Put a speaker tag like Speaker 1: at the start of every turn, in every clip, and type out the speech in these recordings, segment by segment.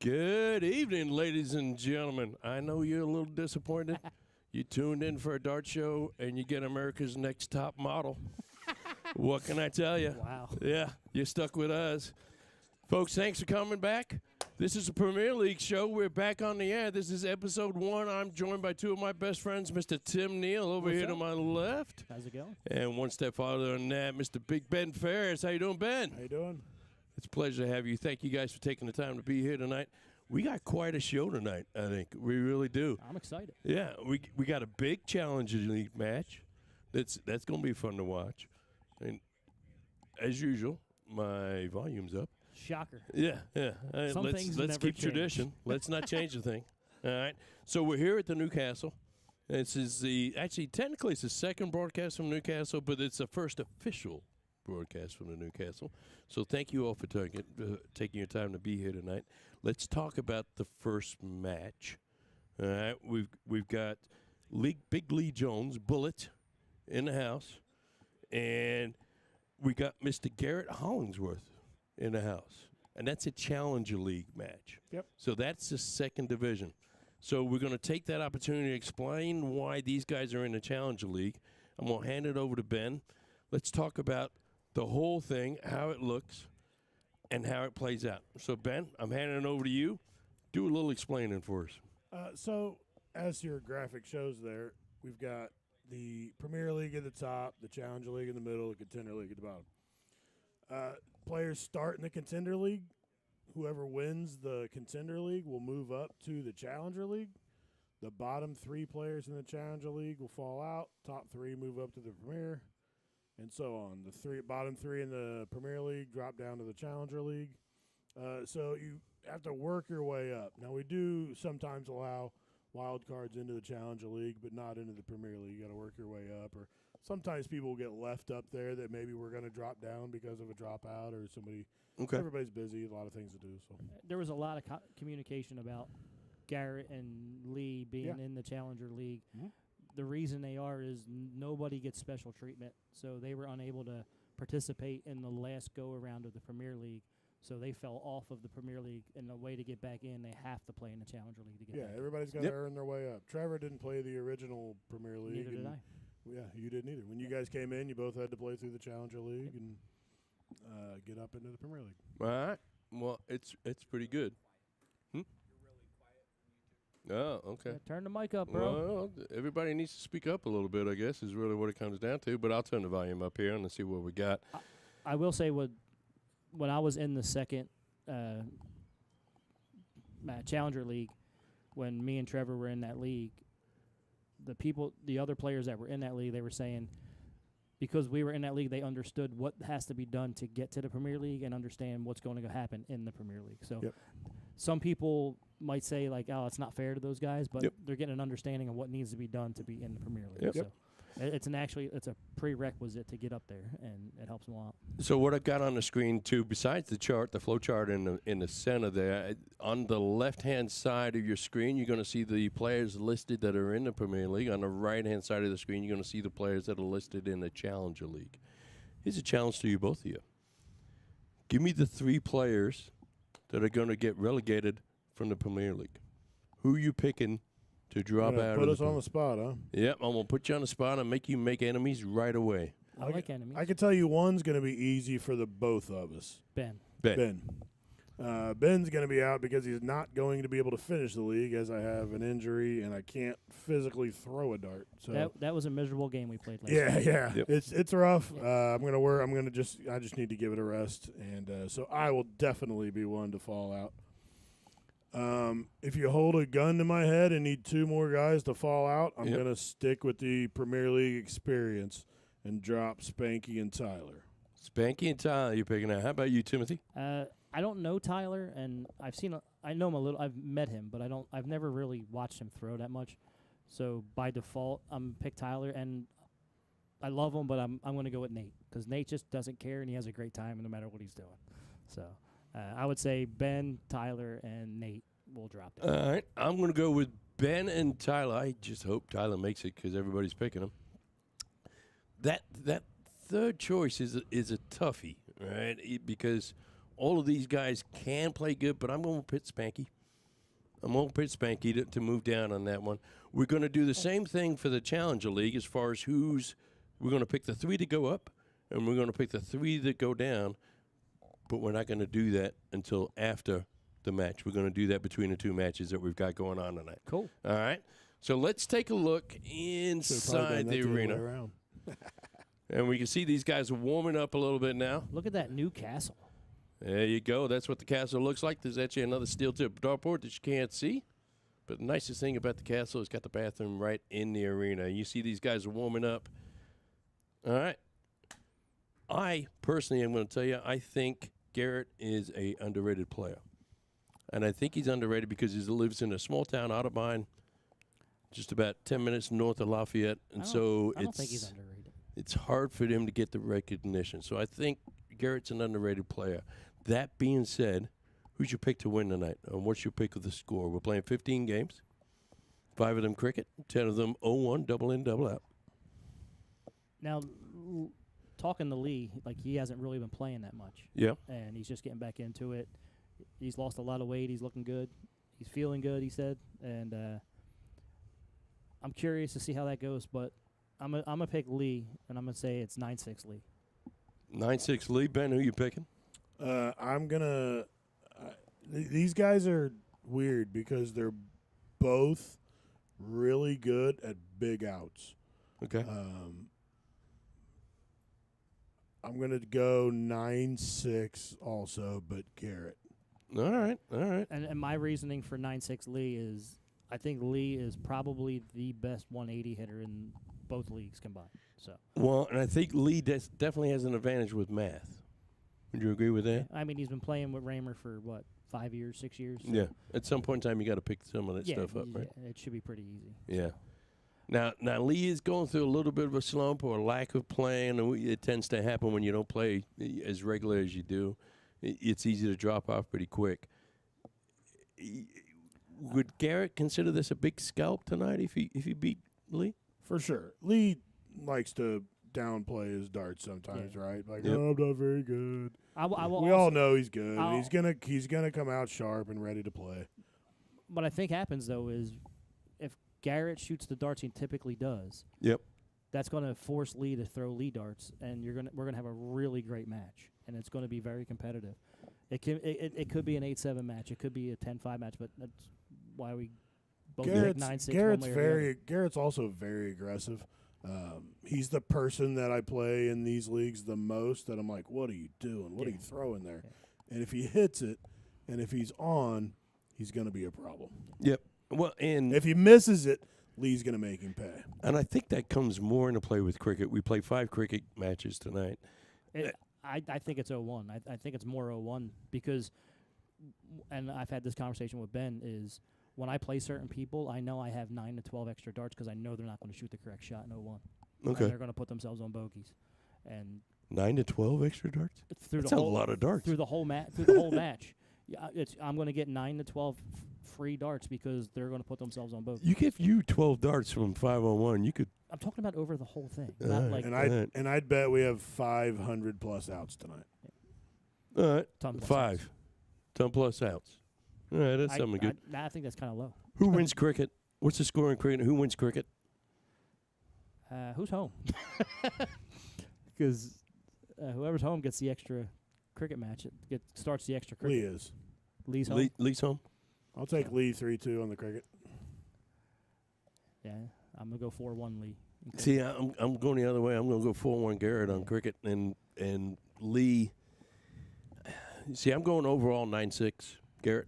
Speaker 1: Good evening, ladies and gentlemen. I know you're a little disappointed. You tuned in for a dart show, and you get America's Next Top Model. What can I tell you?
Speaker 2: Wow.
Speaker 1: Yeah, you're stuck with us. Folks, thanks for coming back. This is a Premier League show. We're back on the air. This is episode 1. I'm joined by two of my best friends, Mr. Tim Neal over
Speaker 2: What's
Speaker 1: here
Speaker 2: up?
Speaker 1: to my left.
Speaker 2: How's it going?
Speaker 1: And one step farther than that, Mr. Big Ben Ferris. How you doing, Ben?
Speaker 3: How you doing?
Speaker 1: It's a pleasure to have you. Thank you guys for taking the time to be here tonight. We got quite a show tonight, I think. We really do.
Speaker 2: I'm excited.
Speaker 1: Yeah, we got a big Challenger League match. That's going to be fun to watch. And as usual, my volume's up.
Speaker 2: Shocker.
Speaker 1: Yeah. All right,
Speaker 2: Some things
Speaker 1: let's
Speaker 2: never
Speaker 1: keep
Speaker 2: change.
Speaker 1: tradition. Let's not change the thing. All right. So we're here at the Newcastle. This is technically it's the second broadcast from Newcastle, but it's the first official broadcast from the Newcastle. So thank you all for taking your time to be here tonight. Let's talk about the first match. All right, we've got Big Lee Jones, Bullet, in the house, and we got Mr. Garrett Hollingsworth in the house, and that's a Challenger League match.
Speaker 3: Yep.
Speaker 1: So that's the second division. So we're going to take that opportunity to explain why these guys are in the Challenger League. I'm going to hand it over to Ben. Let's talk about the whole thing, how it looks, and how it plays out. So, Ben, I'm handing it over to you. Do a little explaining for us.
Speaker 3: So, as your graphic shows there, we've got the Premier League at the top, the Challenger League in the middle, the Contender League at the bottom. Players start in the Contender League. Whoever wins the Contender League will move up to the Challenger League. The bottom 3 players in the Challenger League will fall out. Top 3 move up to the Premier, and so on. The bottom 3 in the Premier League drop down to the Challenger League. So you have to work your way up. Now, we do sometimes allow wild cards into the Challenger League, but not into the Premier League. You got to work your way up. Or sometimes people will get left up there that maybe we're going to drop down because of a dropout or somebody.
Speaker 1: Okay.
Speaker 3: Everybody's busy, a lot of things to do. So
Speaker 2: There was a lot of communication about Garrett and Lee being in the Challenger League.
Speaker 3: Mhm.
Speaker 2: The reason they are is nobody gets special treatment, so they were unable to participate in the last go-around of the Premier League. So they fell off of the Premier League, and the way to get back in, they have to play in the Challenger League to get back in.
Speaker 3: everybody's got to earn their way up. Trevor didn't play the original Premier League.
Speaker 2: Neither did I.
Speaker 3: Yeah, you didn't either. When you guys came in, you both had to play through the Challenger League and get up into the Premier League.
Speaker 1: All right. Well, it's pretty good. Oh, okay.
Speaker 2: Yeah, turn the mic up, bro.
Speaker 1: Well, everybody needs to speak up a little bit, I guess, is really what it comes down to. But I'll turn the volume up here and let's see what we got.
Speaker 2: I will say when I was in the second Challenger League, when me and Trevor were in that league, the other players that were in that league, they were saying because we were in that league, they understood what has to be done to get to the Premier League and understand what's going to happen in the Premier League. So some people might say, like, oh, it's not fair to those guys, but they're getting an understanding of what needs to be done to be in the Premier League. So it's a prerequisite to get up there, and it helps them a lot.
Speaker 1: So what I've got on the screen, too, besides the chart, the flow chart in the center there, on the left-hand side of your screen, you're going to see the players listed that are in the Premier League. On the right-hand side of the screen, you're going to see the players that are listed in the Challenger League. Here's a challenge to you, both of you. Give me the 3 players that are going to get relegated from the Premier League. Who are you picking to drop out?
Speaker 3: Put us on the spot, huh?
Speaker 1: Yep, I'm going to put you on the spot and make you make enemies right away.
Speaker 2: I like enemies.
Speaker 3: I can tell you one's going to be easy for the both of us.
Speaker 2: Ben.
Speaker 3: Ben's going to be out because he's not going to be able to finish the league as I have an injury and I can't physically throw a dart. So
Speaker 2: that was a miserable game we played last week.
Speaker 1: Yep.
Speaker 3: It's rough. I'm going to work. I just need to give it a rest, and so I will definitely be one to fall out. If you hold a gun to my head and need 2 more guys to fall out, I'm going to stick with the Premier League experience and drop Spanky and Tyler.
Speaker 1: Spanky and Tyler, you're picking out. How about you, Timothy?
Speaker 2: I don't know Tyler, and I know him a little. I've met him, but I've never really watched him throw that much. So by default, I'm pick Tyler, and I love him, but I'm going to go with Nate because Nate just doesn't care and he has a great time no matter what he's doing. So I would say Ben, Tyler, and Nate will drop down.
Speaker 1: All right, I'm going to go with Ben and Tyler. I just hope Tyler makes it because everybody's picking him. That third choice is a toughie, right? Because all of these guys can play good, but I'm going to pit Spanky. I'm going to put Spanky to move down on that one. We're going to do the same thing for the Challenger League as far as we're going to pick the 3 to go up, and we're going to pick the 3 that go down, but we're not going to do that until after the match. We're going to do that between the 2 matches that we've got going on tonight.
Speaker 2: Cool.
Speaker 1: All right. So let's take a look inside the arena. And we can see these guys are warming up a little bit now.
Speaker 2: Look at that new castle.
Speaker 1: There you go. That's what the castle looks like. There's actually another steel tip dartboard that you can't see. But the nicest thing about the castle is it's got the bathroom right in the arena. You see these guys are warming up. All right. I personally am going to tell you, I think Garrett is a underrated player. And I think he's underrated because he lives in a small town, Otterbein, just about 10 minutes north of Lafayette. And
Speaker 2: I don't think he's underrated.
Speaker 1: It's hard for him to get the recognition. So I think Garrett's an underrated player. That being said, who's your pick to win tonight? And what's your pick of the score? We're playing 15 games, 5 of them cricket, 10 of them 0-1, double in, double out.
Speaker 2: Now, talking to Lee, like he hasn't really been playing that much.
Speaker 1: Yeah.
Speaker 2: And he's just getting back into it. He's lost a lot of weight. He's looking good. He's feeling good, he said. And I'm curious to see how that goes, but I'm gonna pick Lee, and I'm going to say it's 9-6 Lee.
Speaker 1: 9-6 Lee. Ben, who you picking?
Speaker 3: I'm going to these guys are weird because they're both really good at big outs.
Speaker 1: Okay.
Speaker 3: I'm going to go 9-6 also, but Garrett.
Speaker 1: All right.
Speaker 2: And my reasoning for 9-6 Lee is I think Lee is probably the best 180 hitter in both leagues combined. So.
Speaker 1: Well, and I think Lee definitely has an advantage with math. Would you agree with that?
Speaker 2: I mean, he's been playing with Raymer for, 5 years, 6 years? So.
Speaker 1: Yeah. At some point in time, you got to pick some of that stuff up, right?
Speaker 2: Yeah, it should be pretty easy.
Speaker 1: Yeah. Now Lee is going through a little bit of a slump or a lack of playing. And it tends to happen when you don't play as regular as you do. It's easy to drop off pretty quick. Would Garrett consider this a big scalp tonight if he beat Lee?
Speaker 3: For sure. Lee likes to downplay his darts sometimes, right? Like,
Speaker 1: Yep.
Speaker 3: oh, I'm not very good.
Speaker 2: We
Speaker 3: all know he's good. He's gonna come out sharp and ready to play.
Speaker 2: What I think happens though is if Garrett shoots the darts he typically does,
Speaker 1: Yep.
Speaker 2: that's going to force Lee to throw Lee darts, and we're gonna have a really great match, and it's going to be very competitive. It could be an 8-7 match, it could be a 10-5 match, but that's why we both pick 9-6.
Speaker 3: Garrett's also very aggressive. He's the person that I play in these leagues the most that I'm like, what are you doing? What are you throwing there? Yeah. And if he hits it, and if he's on, he's going to be a problem.
Speaker 1: Yep. Well, and
Speaker 3: if he misses it, Lee's going to make him pay.
Speaker 1: And I think that comes more into play with cricket. We play 5 cricket matches tonight.
Speaker 2: I think it's 0-1. I think it's more 0-1 because, and I've had this conversation with Ben, is when I play certain people, I know I have 9 to 12 extra darts because I know they're not going to shoot the correct shot in 0-1.
Speaker 1: Okay.
Speaker 2: And they're going to put themselves on bogeys. And
Speaker 1: 9 to 12 extra darts? That's a lot of darts.
Speaker 2: Through the whole match. Yeah, I'm going to get 9 to 12 free darts because they're going to put themselves on bogeys.
Speaker 1: You give you 12 darts from 5-on-1, you could.
Speaker 2: I'm talking about over the whole thing. Not like
Speaker 3: and I'd bet we have 500 plus outs tonight.
Speaker 1: All right.
Speaker 2: 10 plus
Speaker 1: 5.
Speaker 2: outs.
Speaker 1: 10 plus outs. All right, that's something good.
Speaker 2: I think that's kind of low.
Speaker 1: Who wins cricket? What's the score in cricket? Who wins cricket?
Speaker 2: Who's home? Because whoever's home gets the extra cricket match. It starts the extra cricket.
Speaker 3: Lee is.
Speaker 2: Lee's home?
Speaker 1: Lee's home?
Speaker 3: I'll take Lee 3-2 on the cricket.
Speaker 2: Yeah, I'm going to go 4-1 Lee.
Speaker 1: See, I'm going the other way. I'm going to go 4-1 Garrett on cricket. And Lee, see, I'm going overall 9-6 Garrett.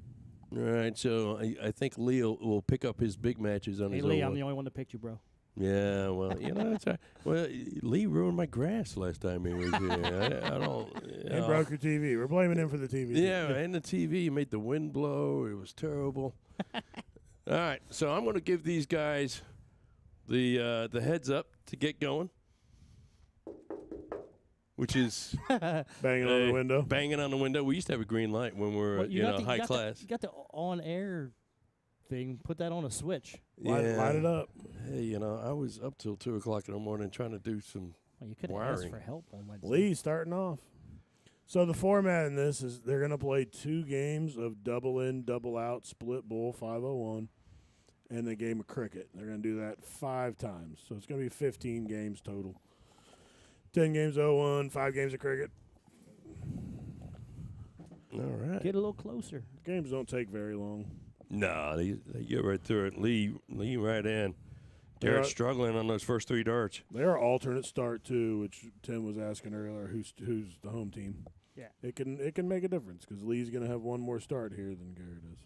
Speaker 1: All right, so I think Lee will pick up his big matches on his own.
Speaker 2: Hey, Lee, I'm the only one that picked you, bro.
Speaker 1: Yeah, well, it's all right. Well, Lee ruined my grass last time he was here. I don't.
Speaker 3: And broke your TV. We're blaming him for the TV.
Speaker 1: Yeah, and the TV made the wind blow. It was terrible. All right, so I'm going to give these guys the heads up to get going, which is
Speaker 3: banging on the window.
Speaker 1: Banging on the window. We used to have a green light when we were high class.
Speaker 2: You got the on-air thing. Put that on a switch.
Speaker 3: Light it up.
Speaker 1: Hey, I was up till 2 o'clock in the morning trying to do some
Speaker 2: Well, you could have
Speaker 1: wiring.
Speaker 2: asked for help on Wednesday.
Speaker 3: Lee starting off. So the format in this is they're going to play 2 games of double in, double out, split bull, 501, and the game of cricket. They're going to do that 5 times. So it's going to be 15 games total. 10 games 0-1, 5 games of cricket.
Speaker 1: All right.
Speaker 2: Get a little closer.
Speaker 3: Games don't take very long.
Speaker 1: No, they get right through it. Lee right in. Garrett's struggling on those first 3 darts.
Speaker 3: They are alternate start too, which Tim was asking earlier. Who's the home team?
Speaker 2: Yeah.
Speaker 3: It can make a difference because Lee's going to have one more start here than Garrett is.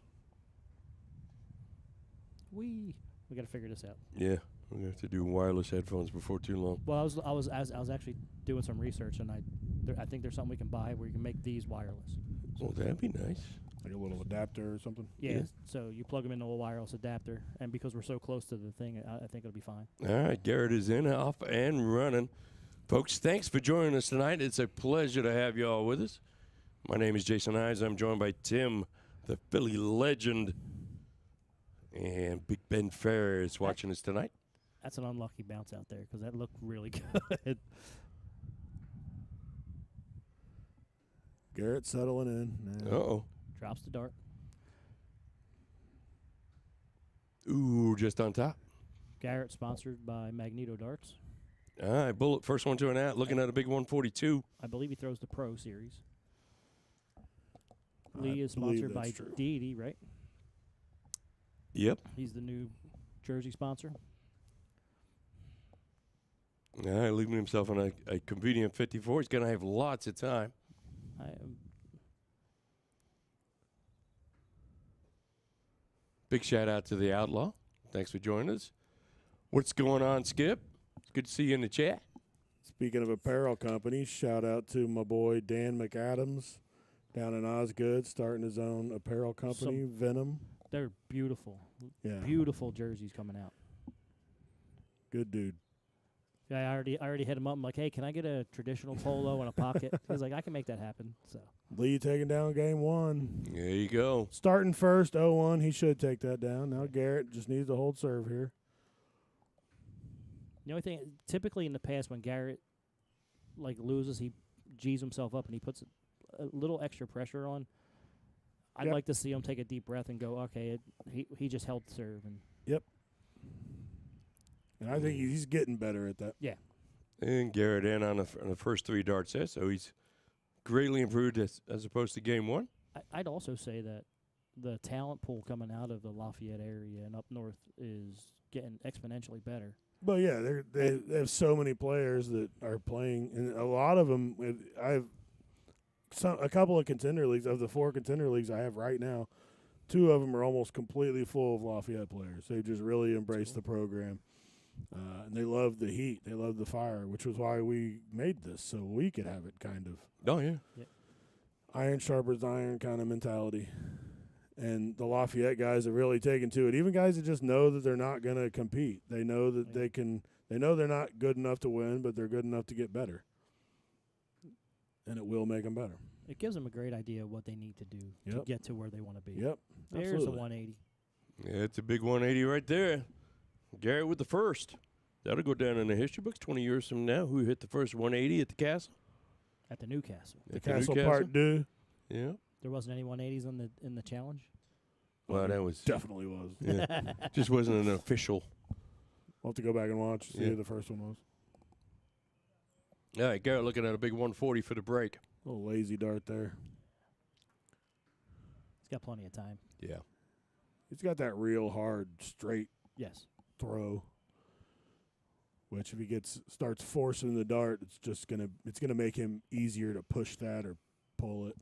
Speaker 2: We got to figure this out.
Speaker 1: Yeah, we have to do wireless headphones before too long.
Speaker 2: Well, I was actually doing some research, and I think there's something we can buy where you can make these wireless.
Speaker 1: Oh, that'd be nice.
Speaker 3: Like a little adapter or something?
Speaker 2: Yeah. So you plug them into a wireless adapter, and because we're so close to the thing, I think it'll be fine.
Speaker 1: All right, Garrett is in, off, and running. Folks, thanks for joining us tonight. It's a pleasure to have you all with us. My name is Jason Hines. I'm joined by Tim, the Philly legend, and Big Ben Fair is watching us tonight.
Speaker 2: That's an unlucky bounce out there because that looked really good.
Speaker 3: Garrett settling in.
Speaker 1: Uh-oh.
Speaker 2: Drops the dart.
Speaker 1: Ooh, just on top.
Speaker 2: Garrett sponsored by Magneto Darts.
Speaker 1: All right, Bullet, first one to an out, looking at a big 142.
Speaker 2: I believe he throws the Pro Series.
Speaker 3: I
Speaker 2: Lee is
Speaker 3: believe
Speaker 2: sponsored by
Speaker 3: that's true.
Speaker 2: Deity, right?
Speaker 1: Yep.
Speaker 2: He's the new jersey sponsor.
Speaker 1: All right, leaving himself on a convenient 54. He's going to have lots of time. Big shout out to the Outlaw. Thanks for joining us. What's going on, Skip? It's good to see you in the chat.
Speaker 3: Speaking of apparel companies, shout out to my boy Dan McAdams down in Osgood, starting his own apparel company, Venom.
Speaker 2: They're beautiful.
Speaker 3: Yeah.
Speaker 2: Beautiful jerseys coming out.
Speaker 3: Good dude.
Speaker 2: Yeah, I already hit him up. I'm like, hey, can I get a traditional polo and a pocket? He's like, I can make that happen. So
Speaker 3: Lee taking down game 1.
Speaker 1: There you go.
Speaker 3: Starting first, 0-1. He should take that down. Now Garrett just needs to hold serve here.
Speaker 2: the only thing, typically in the past when Garrett loses, he G's himself up and he puts a little extra pressure on. I'd like to see him take a deep breath and go, okay, he just held serve.
Speaker 3: Yep. And I think he's getting better at that.
Speaker 2: Yeah.
Speaker 1: And Garrett in on the first 3 darts there, so he's greatly improved as opposed to game 1.
Speaker 2: I'd also say that the talent pool coming out of the Lafayette area and up north is getting exponentially better.
Speaker 3: But yeah, they have so many players that are playing, and a lot of them. I have a couple of contender leagues. Of the 4 contender leagues I have right now, 2 of them are almost completely full of Lafayette players. They just really embraced the program, and they love the heat. They love the fire, which was why we made this so we could have it kind of.
Speaker 1: Oh yeah.
Speaker 3: Iron sharpens iron kind of mentality. And the Lafayette guys have really taken to it. Even guys that just know that they're not going to compete. They know that they can. They know they're not good enough to win, but they're good enough to get better. And it will make them better.
Speaker 2: It gives them a great idea of what they need to do to get to where they want to be.
Speaker 3: Yep.
Speaker 2: There's
Speaker 3: absolutely.
Speaker 2: a 180.
Speaker 1: Yeah, it's a big 180 right there. Garrett with the first. That'll go down in the history books 20 years from now. Who hit the first 180 at the Castle?
Speaker 2: At the Newcastle.
Speaker 3: The Castle Part 2.
Speaker 1: Yeah.
Speaker 2: There wasn't any 180s in the challenge?
Speaker 1: Well, that was
Speaker 3: Definitely was.
Speaker 1: Yeah. Just wasn't an official.
Speaker 3: We'll have to go back and watch, see who the first one was.
Speaker 1: All right, Garrett looking at a big 140 for the break.
Speaker 3: A little lazy dart there.
Speaker 2: He's got plenty of time.
Speaker 1: Yeah.
Speaker 3: He's got that real hard, straight
Speaker 2: Yes.
Speaker 3: throw. Which if he starts forcing the dart, it's gonna make him easier to push that or pull it.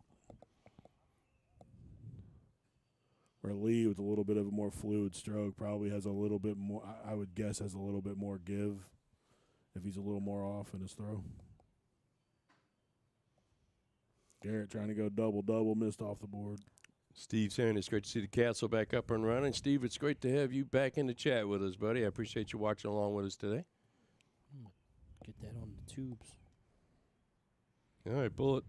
Speaker 3: Where Lee, with a little bit of a more fluid stroke, probably has a little bit more, I would guess, has a little bit more give if he's a little more off in his throw. Garrett trying to go double, missed off the board.
Speaker 1: Steve saying it's great to see the Castle back up and running. Steve, it's great to have you back in the chat with us, buddy. I appreciate you watching along with us today.
Speaker 2: Get that on the tubes.
Speaker 1: All right, Bullet.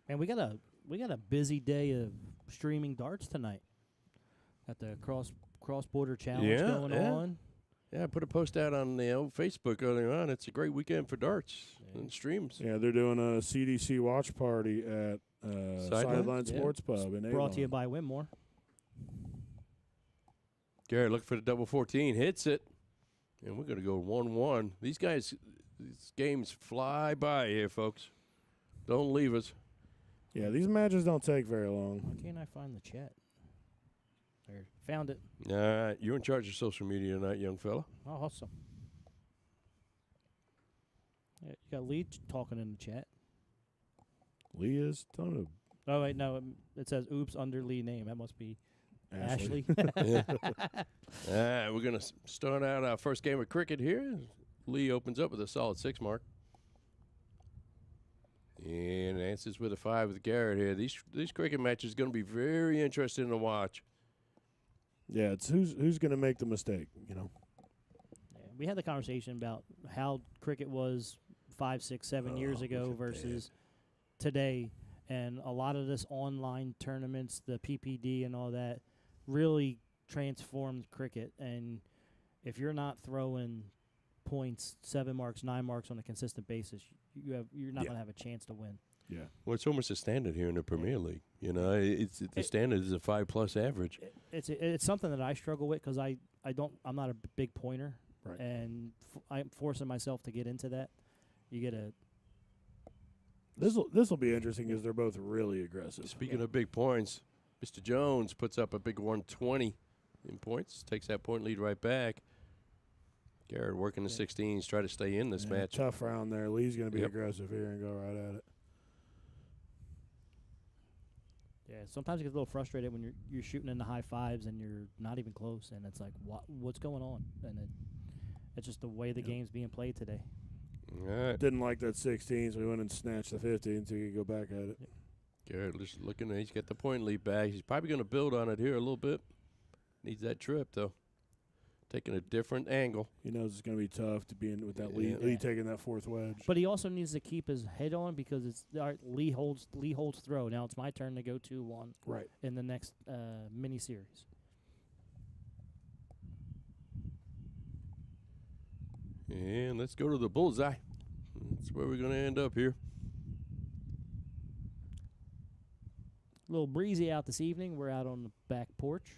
Speaker 2: Man, we got a busy day of streaming darts tonight. Got the cross border challenge going on.
Speaker 1: Yeah, I put a post out on the old Facebook earlier on. It's a great weekend for darts and streams.
Speaker 3: Yeah, they're doing a CDC watch party at Sideline Sports Pub in Avon.
Speaker 2: Brought to you by Winmore.
Speaker 1: Garrett looking for the double 14, hits it, and we're going to go 1-1. These games fly by here, folks. Don't leave us.
Speaker 3: Yeah, these matches don't take very long.
Speaker 2: Why can't I find the chat? There, found it.
Speaker 1: All right, you're in charge of social media tonight, young fella.
Speaker 2: Oh, awesome. Yeah, you got Lee talking in the chat.
Speaker 3: Lee is telling him.
Speaker 2: Oh, wait, no. It says oops under Lee name. That must be Ashley.
Speaker 1: Yeah. All right, we're going to start out our first game of cricket here. Lee opens up with a solid 6 mark. And answers with a 5 with Garrett here. These cricket matches are going to be very interesting to watch.
Speaker 3: Yeah, it's who's going to make the mistake, you know.
Speaker 2: Yeah, we had the conversation about how cricket was 5, 6, 7 years ago versus today. And a lot of this online tournaments, the PPD and all that, really transformed cricket. And if you're not throwing points, 7 marks, 9 marks on a consistent basis, you're not going to have a chance to win.
Speaker 3: Yeah.
Speaker 1: Well, it's almost a standard here in the Premier League. You know, the standard is a 5+ average.
Speaker 2: It's something that I struggle with because I'm not a big pointer,
Speaker 3: right?
Speaker 2: And I'm forcing myself to get into that. You get a.
Speaker 3: This will be interesting because they're both really aggressive.
Speaker 1: Speaking of big points, Mr. Jones puts up a big 120 in points, takes that point lead right back. Garrett working the 16s, try to stay in this match.
Speaker 3: Tough round there. Lee's going to be aggressive here and go right at it.
Speaker 2: Yeah, sometimes you get a little frustrated when you're shooting in the high 5s and you're not even close, and it's like, what's going on? And it's just the way the game's being played today.
Speaker 1: All right.
Speaker 3: Didn't like that 16, so we went and snatched the 15 so he could go back at it.
Speaker 2: Yep.
Speaker 1: Garrett just looking, he's got the point lead back. He's probably going to build on it here a little bit. Needs that trip, though. Taking a different angle.
Speaker 3: He knows it's going to be tough to be in with that Lee taking that 4th wedge.
Speaker 2: But he also needs to keep his head on because it's Lee holds throw. Now it's my turn to go 2-1 in the next mini series.
Speaker 1: And let's go to the bullseye. That's where we're going to end up here.
Speaker 2: A little breezy out this evening. We're out on the back porch.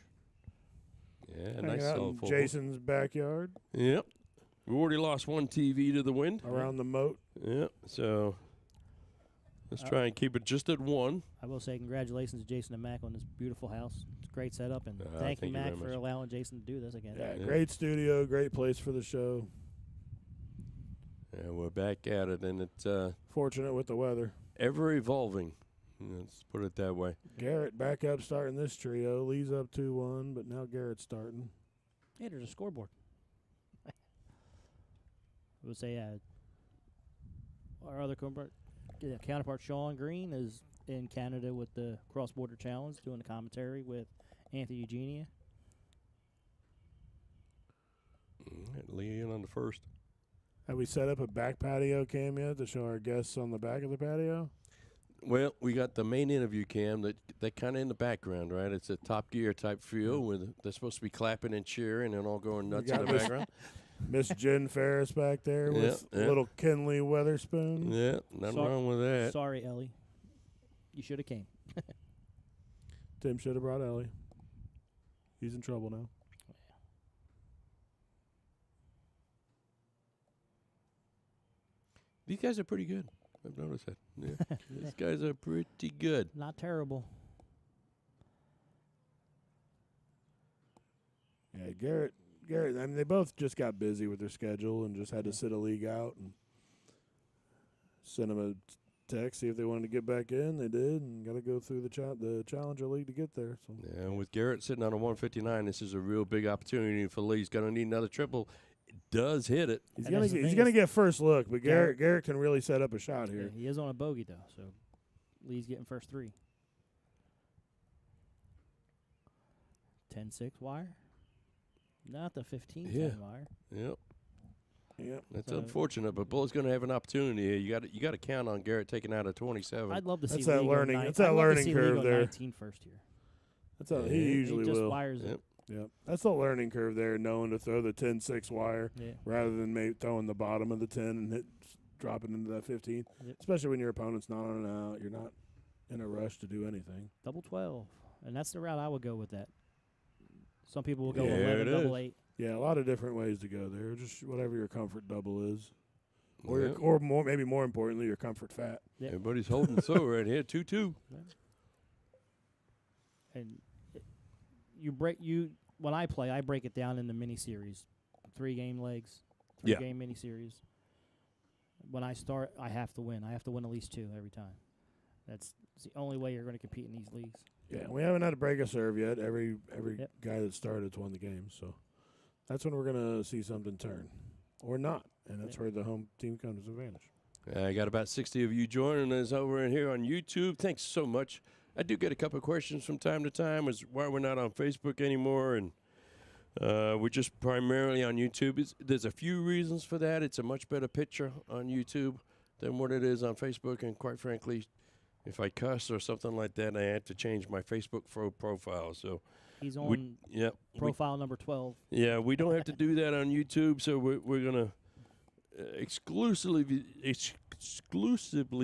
Speaker 1: Yeah, nice
Speaker 3: out
Speaker 1: solid
Speaker 3: in Jason's backyard.
Speaker 1: Yep. We already lost one TV to the wind.
Speaker 3: Around the moat.
Speaker 1: Yep. So let's try and keep it just at 1.
Speaker 2: I will say congratulations to Jason and Mac on this beautiful house. It's a great setup, and thank you, Mac, for allowing Jason to do this again.
Speaker 3: Yeah, great studio, great place for the show.
Speaker 1: Yeah, we're back at it, and it's
Speaker 3: fortunate with the weather.
Speaker 1: Ever evolving. Let's put it that way.
Speaker 3: Garrett back up starting this trio. Lee's up 2-1, but now Garrett's starting.
Speaker 2: Yeah, there's a scoreboard. I would say our other counterpart, Sean Green, is in Canada with the cross-border challenge, doing the commentary with Anthony Eugenia.
Speaker 1: Lee in on the first.
Speaker 3: Have we set up a back patio cam yet to show our guests on the back of the patio?
Speaker 1: Well, we got the main interview cam that kind of in the background, right? It's a Top Gear type feel where they're supposed to be clapping and cheering and all going nuts in the background.
Speaker 3: Miss Jen Ferris back there with little Kenley Weatherspoon.
Speaker 1: Yeah, nothing wrong with that.
Speaker 2: Sorry, Ellie. You should have came.
Speaker 3: Tim should have brought Ellie. He's in trouble now.
Speaker 1: These guys are pretty good. I've noticed that. Yeah. These guys are pretty good.
Speaker 2: Not terrible.
Speaker 3: Yeah, Garrett. I mean, they both just got busy with their schedule and just had to sit a league out and send them a text, see if they wanted to get back in. They did, and got to go through the Challenger League to get there. So.
Speaker 1: Yeah, and with Garrett sitting on a 159, this is a real big opportunity for Lee. He's going to need another triple. It does hit it.
Speaker 3: He's gonna get first look, but Garrett can really set up a shot here.
Speaker 2: Yeah, he is on a bogey though, so Lee's getting first 3. 10-6 wire. Not the 15-10 wire.
Speaker 1: Yep. That's unfortunate, but Bull's going to have an opportunity here. You got to count on Garrett taking out a 27.
Speaker 2: I'd love to see
Speaker 3: That's that learning curve there.
Speaker 2: 19 first here.
Speaker 3: That's how he usually
Speaker 2: just
Speaker 3: will.
Speaker 2: Wires
Speaker 3: Yeah, that's the learning curve there, knowing to throw the 10-6 wire rather than throwing the bottom of the 10 and dropping into that 15.
Speaker 2: Yep.
Speaker 3: Especially when your opponent's not on and out, you're not in a rush to do anything.
Speaker 2: Double 12, and that's the route I would go with that. Some people will go
Speaker 1: Yeah,
Speaker 2: 11,
Speaker 1: it
Speaker 2: double
Speaker 1: is.
Speaker 2: 8.
Speaker 3: Yeah, a lot of different ways to go there. Just whatever your comfort double is, or
Speaker 1: Yeah.
Speaker 3: maybe more importantly, your comfort fat.
Speaker 2: Yep.
Speaker 1: Everybody's holding so right here, 2-2.
Speaker 2: And when I play, I break it down into mini series, 3-game legs, 3-game mini series. When I start, I have to win. I have to win at least 2 every time. That's the only way you're going to compete in these leagues.
Speaker 3: Yeah, we haven't had to break a serve yet. Every
Speaker 2: Yep.
Speaker 3: guy that started's won the game, so that's when we're gonna see something turn, or not, and that's where the home team comes to advantage.
Speaker 1: I got about 60 of you joining us over in here on YouTube. Thanks so much. I do get a couple of questions from time to time as why we're not on Facebook anymore, and we're just primarily on YouTube. There's a few reasons for that. It's a much better picture on YouTube than what it is on Facebook, and quite frankly, if I cuss or something like that, I have to change my Facebook profile. So
Speaker 2: He's on profile number 12.
Speaker 1: Yeah, we don't have to do that on YouTube, so we're going to exclusively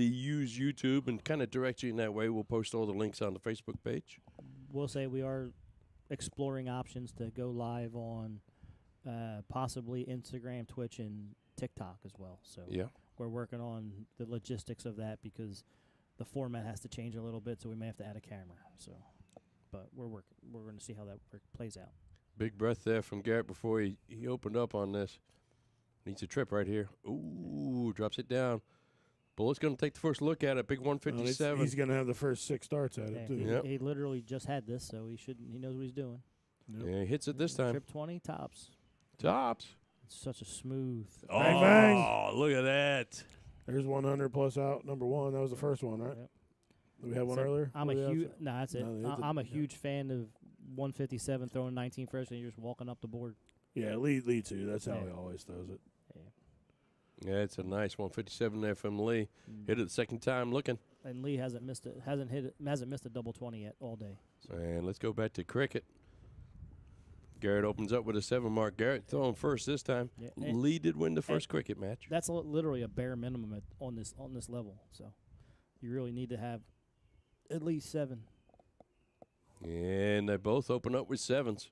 Speaker 1: use YouTube and kind of direct you in that way. We'll post all the links on the Facebook page.
Speaker 2: We'll say we are exploring options to go live on possibly Instagram, Twitch, and TikTok as well. So we're working on the logistics of that because the format has to change a little bit, so we may have to add a camera. So, but we're working. We're going to see how that plays out.
Speaker 1: Big breath there from Garrett before he opened up on this. Needs a trip right here. Ooh, drops it down. Bullet's going to take the first look at it. Big 157.
Speaker 3: He's going to have the first 6 starts at it, too.
Speaker 2: He literally just had this, so he knows what he's doing.
Speaker 3: Yep.
Speaker 1: Yeah, he hits it this time.
Speaker 2: Trip 20, tops.
Speaker 1: Tops.
Speaker 2: It's such a smooth.
Speaker 1: Oh,
Speaker 3: bang, bang.
Speaker 1: Look at that.
Speaker 3: There's 100 plus out, number 1. That was the first one, right?
Speaker 2: Yep.
Speaker 3: Did we have one earlier?
Speaker 2: I'm that's it.
Speaker 3: No,
Speaker 2: I'm a huge fan of 157 throwing 19 first, and you're just walking up the board.
Speaker 3: Yeah, lead 2. That's how he always throws it.
Speaker 1: Yeah, it's a nice 157 there from Lee. Hit it the second time looking.
Speaker 2: And Lee hasn't missed a double 20 yet all day. So.
Speaker 1: And let's go back to cricket. Garrett opens up with a 7 mark. Garrett throwing first this time.
Speaker 2: Yeah,
Speaker 1: Lee did win the first cricket match.
Speaker 2: That's literally a bare minimum on this level. So you really need to have at least 7.
Speaker 1: And they both open up with 7s.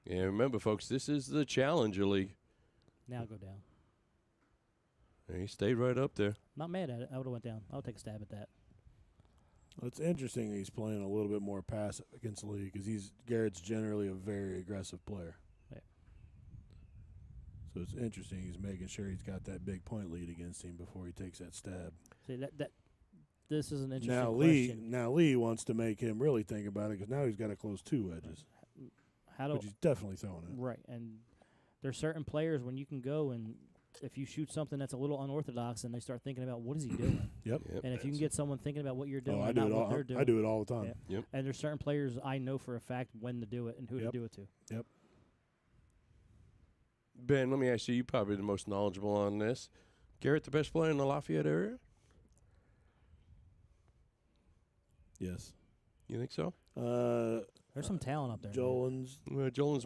Speaker 1: Yeah, remember, folks, this is the Challenger League.
Speaker 2: Now go down.
Speaker 1: And he stayed right up there.
Speaker 2: Not mad at it. I would have went down. I would take a stab at that.
Speaker 3: Well, it's interesting he's playing a little bit more passive against Lee because Garrett's generally a very aggressive player.
Speaker 2: Yeah.
Speaker 3: So it's interesting he's making sure he's got that big point lead against him before he takes that stab.
Speaker 2: See, this is an interesting question.
Speaker 3: Now Lee wants to make him really think about it because now he's got to close 2 wedges. Which he's definitely throwing it.
Speaker 2: Right, and there's certain players when you can go and if you shoot something that's a little unorthodox and they start thinking about what is he doing.
Speaker 3: Yep.
Speaker 2: And if you can get someone thinking about what you're doing,
Speaker 3: I do it all. What they're doing. I do it all the time.
Speaker 2: Yeah.
Speaker 1: Yep.
Speaker 2: And there's certain players I know for a fact when to do it and who to do it to.
Speaker 3: Yep.
Speaker 1: Ben, let me ask you, you're probably the most knowledgeable on this. Garrett, the best player in the Lafayette area?
Speaker 3: Yes.
Speaker 1: You think so?
Speaker 2: There's some talent up there.
Speaker 3: Jolin's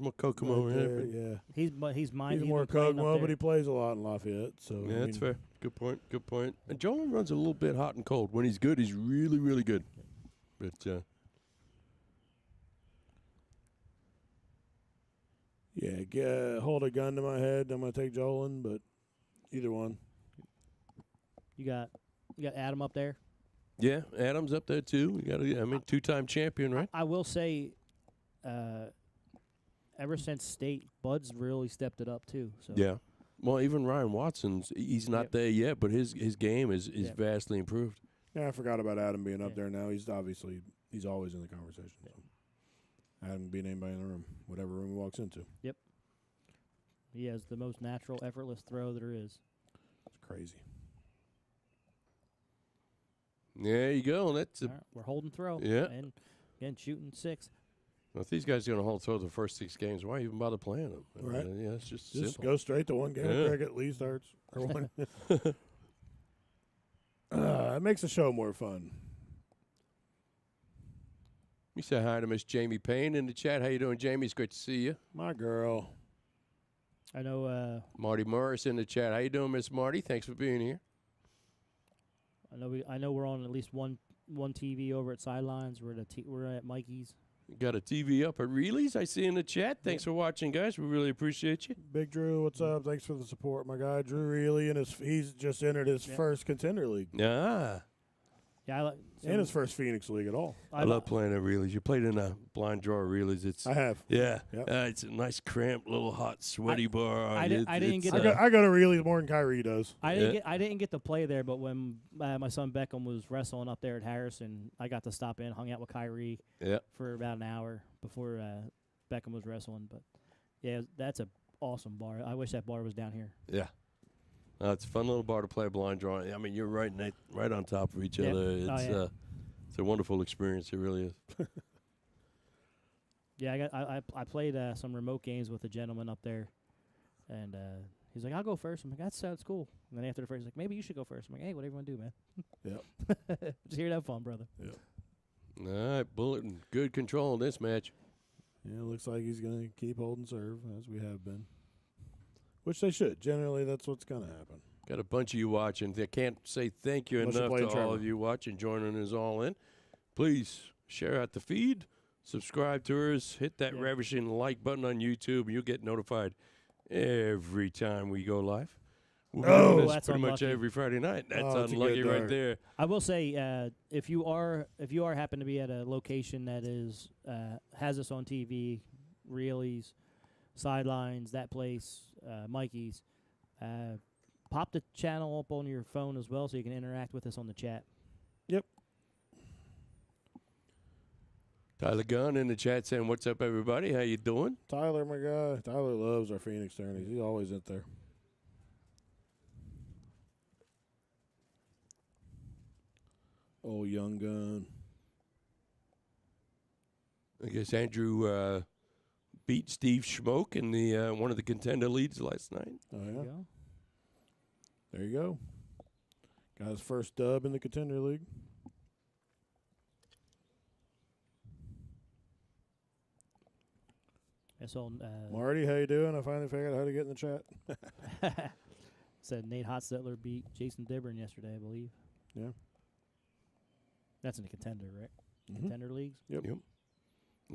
Speaker 1: more Kokomo
Speaker 3: right there, yeah.
Speaker 2: He's
Speaker 3: more Kokomo, but he plays a lot in Lafayette. So
Speaker 1: yeah, that's fair. Good point. And Jone runs a little bit hot and cold. When he's good, he's really, really good. But
Speaker 3: hold a gun to my head. I'm gonna take Jolin, but either one.
Speaker 2: You got Adam up there.
Speaker 1: Yeah, Adam's up there too. We got 2-time champion, right?
Speaker 2: I will say, ever since state, Bud's really stepped it up too. So
Speaker 1: yeah. Well, even Ryan Watson's he's not there yet, but his game is vastly improved.
Speaker 3: Yeah, I forgot about Adam being up there now. He's always in the conversation. So. Adam being anybody in the room, whatever room he walks into.
Speaker 2: Yep. He has the most natural, effortless throw there is.
Speaker 3: It's crazy.
Speaker 1: There you go. That's
Speaker 2: right, we're holding throw.
Speaker 1: Yeah.
Speaker 2: And again, shooting 6.
Speaker 1: Well, if these guys are going to hold throw the first 6 games, why even bother playing them?
Speaker 3: Right.
Speaker 1: Yeah, it's just simple.
Speaker 3: Go straight to one game of cricket. Lee starts. Or one. It makes the show more fun.
Speaker 1: You say hi to Miss Jamie Payne in the chat. How you doing, Jamie? It's great to see you.
Speaker 3: My girl.
Speaker 2: I know.
Speaker 1: Marty Morris in the chat. How you doing, Miss Marty? Thanks for being here.
Speaker 2: I know we're on at least one TV over at Sidelines. We're at Mikey's.
Speaker 1: Got a TV up at Reely's, I see in the chat. Thanks for watching, guys. We really appreciate you.
Speaker 3: Big Drew, what's up? Thanks for the support, my guy. Drew Reilly, and he's just entered his first contender league.
Speaker 1: Ah.
Speaker 2: Yeah,
Speaker 3: And his first Phoenix league at all.
Speaker 1: I love playing at Reely's. You played in a blind draw at Reely's.
Speaker 3: I have.
Speaker 1: Yeah.
Speaker 3: Yep.
Speaker 1: It's a nice, cramped, little hot, sweaty bar.
Speaker 2: I didn't get
Speaker 3: I go to Reilly's more than Kyrie does.
Speaker 2: I didn't get to play there, but when my son Beckham was wrestling up there at Harrison, I got to stop in, hung out with Kyrie for about an hour before Beckham was wrestling. But yeah, that's a awesome bar. I wish that bar was down here.
Speaker 1: Yeah. It's a fun little bar to play a blind draw. I mean, you're right on top of each other. It's a wonderful experience. It really is.
Speaker 2: Yeah, I played some remote games with a gentleman up there, and he's like, "I'll go first." I'm like, "That sounds cool." And then after the first, he's like, "Maybe you should go first." I'm like, "Hey, whatever you want to do, man."
Speaker 3: Yeah.
Speaker 2: Just here to have fun, brother.
Speaker 1: Yeah. All right, Bulletin. Good control in this match.
Speaker 3: Yeah, it looks like he's going to keep holding serve, as we have been. Which they should. Generally, that's what's going to happen.
Speaker 1: Got a bunch of you watching. I can't say thank you enough to all of you watching, joining us all in. Please share out the feed, subscribe to us, hit that ravishing like button on YouTube, and you'll get notified every time we go live. We'll be doing this
Speaker 2: that's
Speaker 1: pretty much
Speaker 2: unlucky.
Speaker 1: every Friday night. That's
Speaker 3: It's a
Speaker 1: unlucky
Speaker 3: good
Speaker 1: right
Speaker 3: dart.
Speaker 1: there.
Speaker 2: I will say, if you are happen to be at a location that is has us on TV, Reely's, Sidelines, that place, Mikey's, pop the channel up on your phone as well, so you can interact with us on the chat.
Speaker 3: Yep.
Speaker 1: Tyler Gunn in the chat saying, "What's up, everybody? How you doing?"
Speaker 3: Tyler, my guy. Tyler loves our Phoenix tourneys. He's always in there. Oh, young gun.
Speaker 1: I guess Andrew beat Steve Schmoke in the one of the contender leads last night.
Speaker 3: Oh,
Speaker 2: There
Speaker 3: yeah.
Speaker 2: you go.
Speaker 3: There you go. Got his first dub in the contender league.
Speaker 2: That's all.
Speaker 3: Marty, how you doing? I finally figured out how to get in the chat.
Speaker 2: Said Nate Hotstettler beat Jason Dibburn yesterday, I believe.
Speaker 3: Yeah.
Speaker 2: That's in the contender, right?
Speaker 3: Mhm.
Speaker 2: Contender leagues.
Speaker 3: Yep.
Speaker 1: All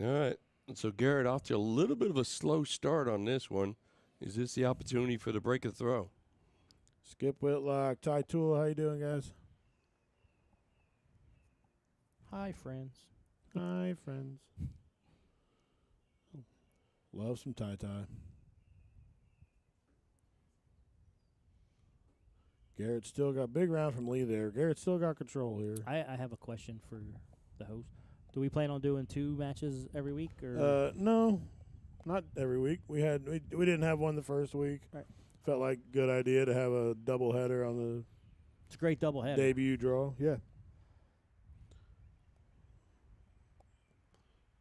Speaker 1: right. So Garrett off to a little bit of a slow start on this one. Is this the opportunity for the break of throw?
Speaker 3: Skip Whitlock, Ty Tool, how you doing, guys?
Speaker 2: Hi, friends.
Speaker 3: Hi, friends. Love some tie-tie. Garrett still got big round from Lee there. Garrett still got control here.
Speaker 2: I have a question for the host. Do we plan on doing 2 matches every week, or
Speaker 3: No, not every week. We didn't have one the first week.
Speaker 2: Right.
Speaker 3: Felt like a good idea to have a doubleheader on
Speaker 2: it's a great doubleheader?
Speaker 3: the debut draw. Yeah.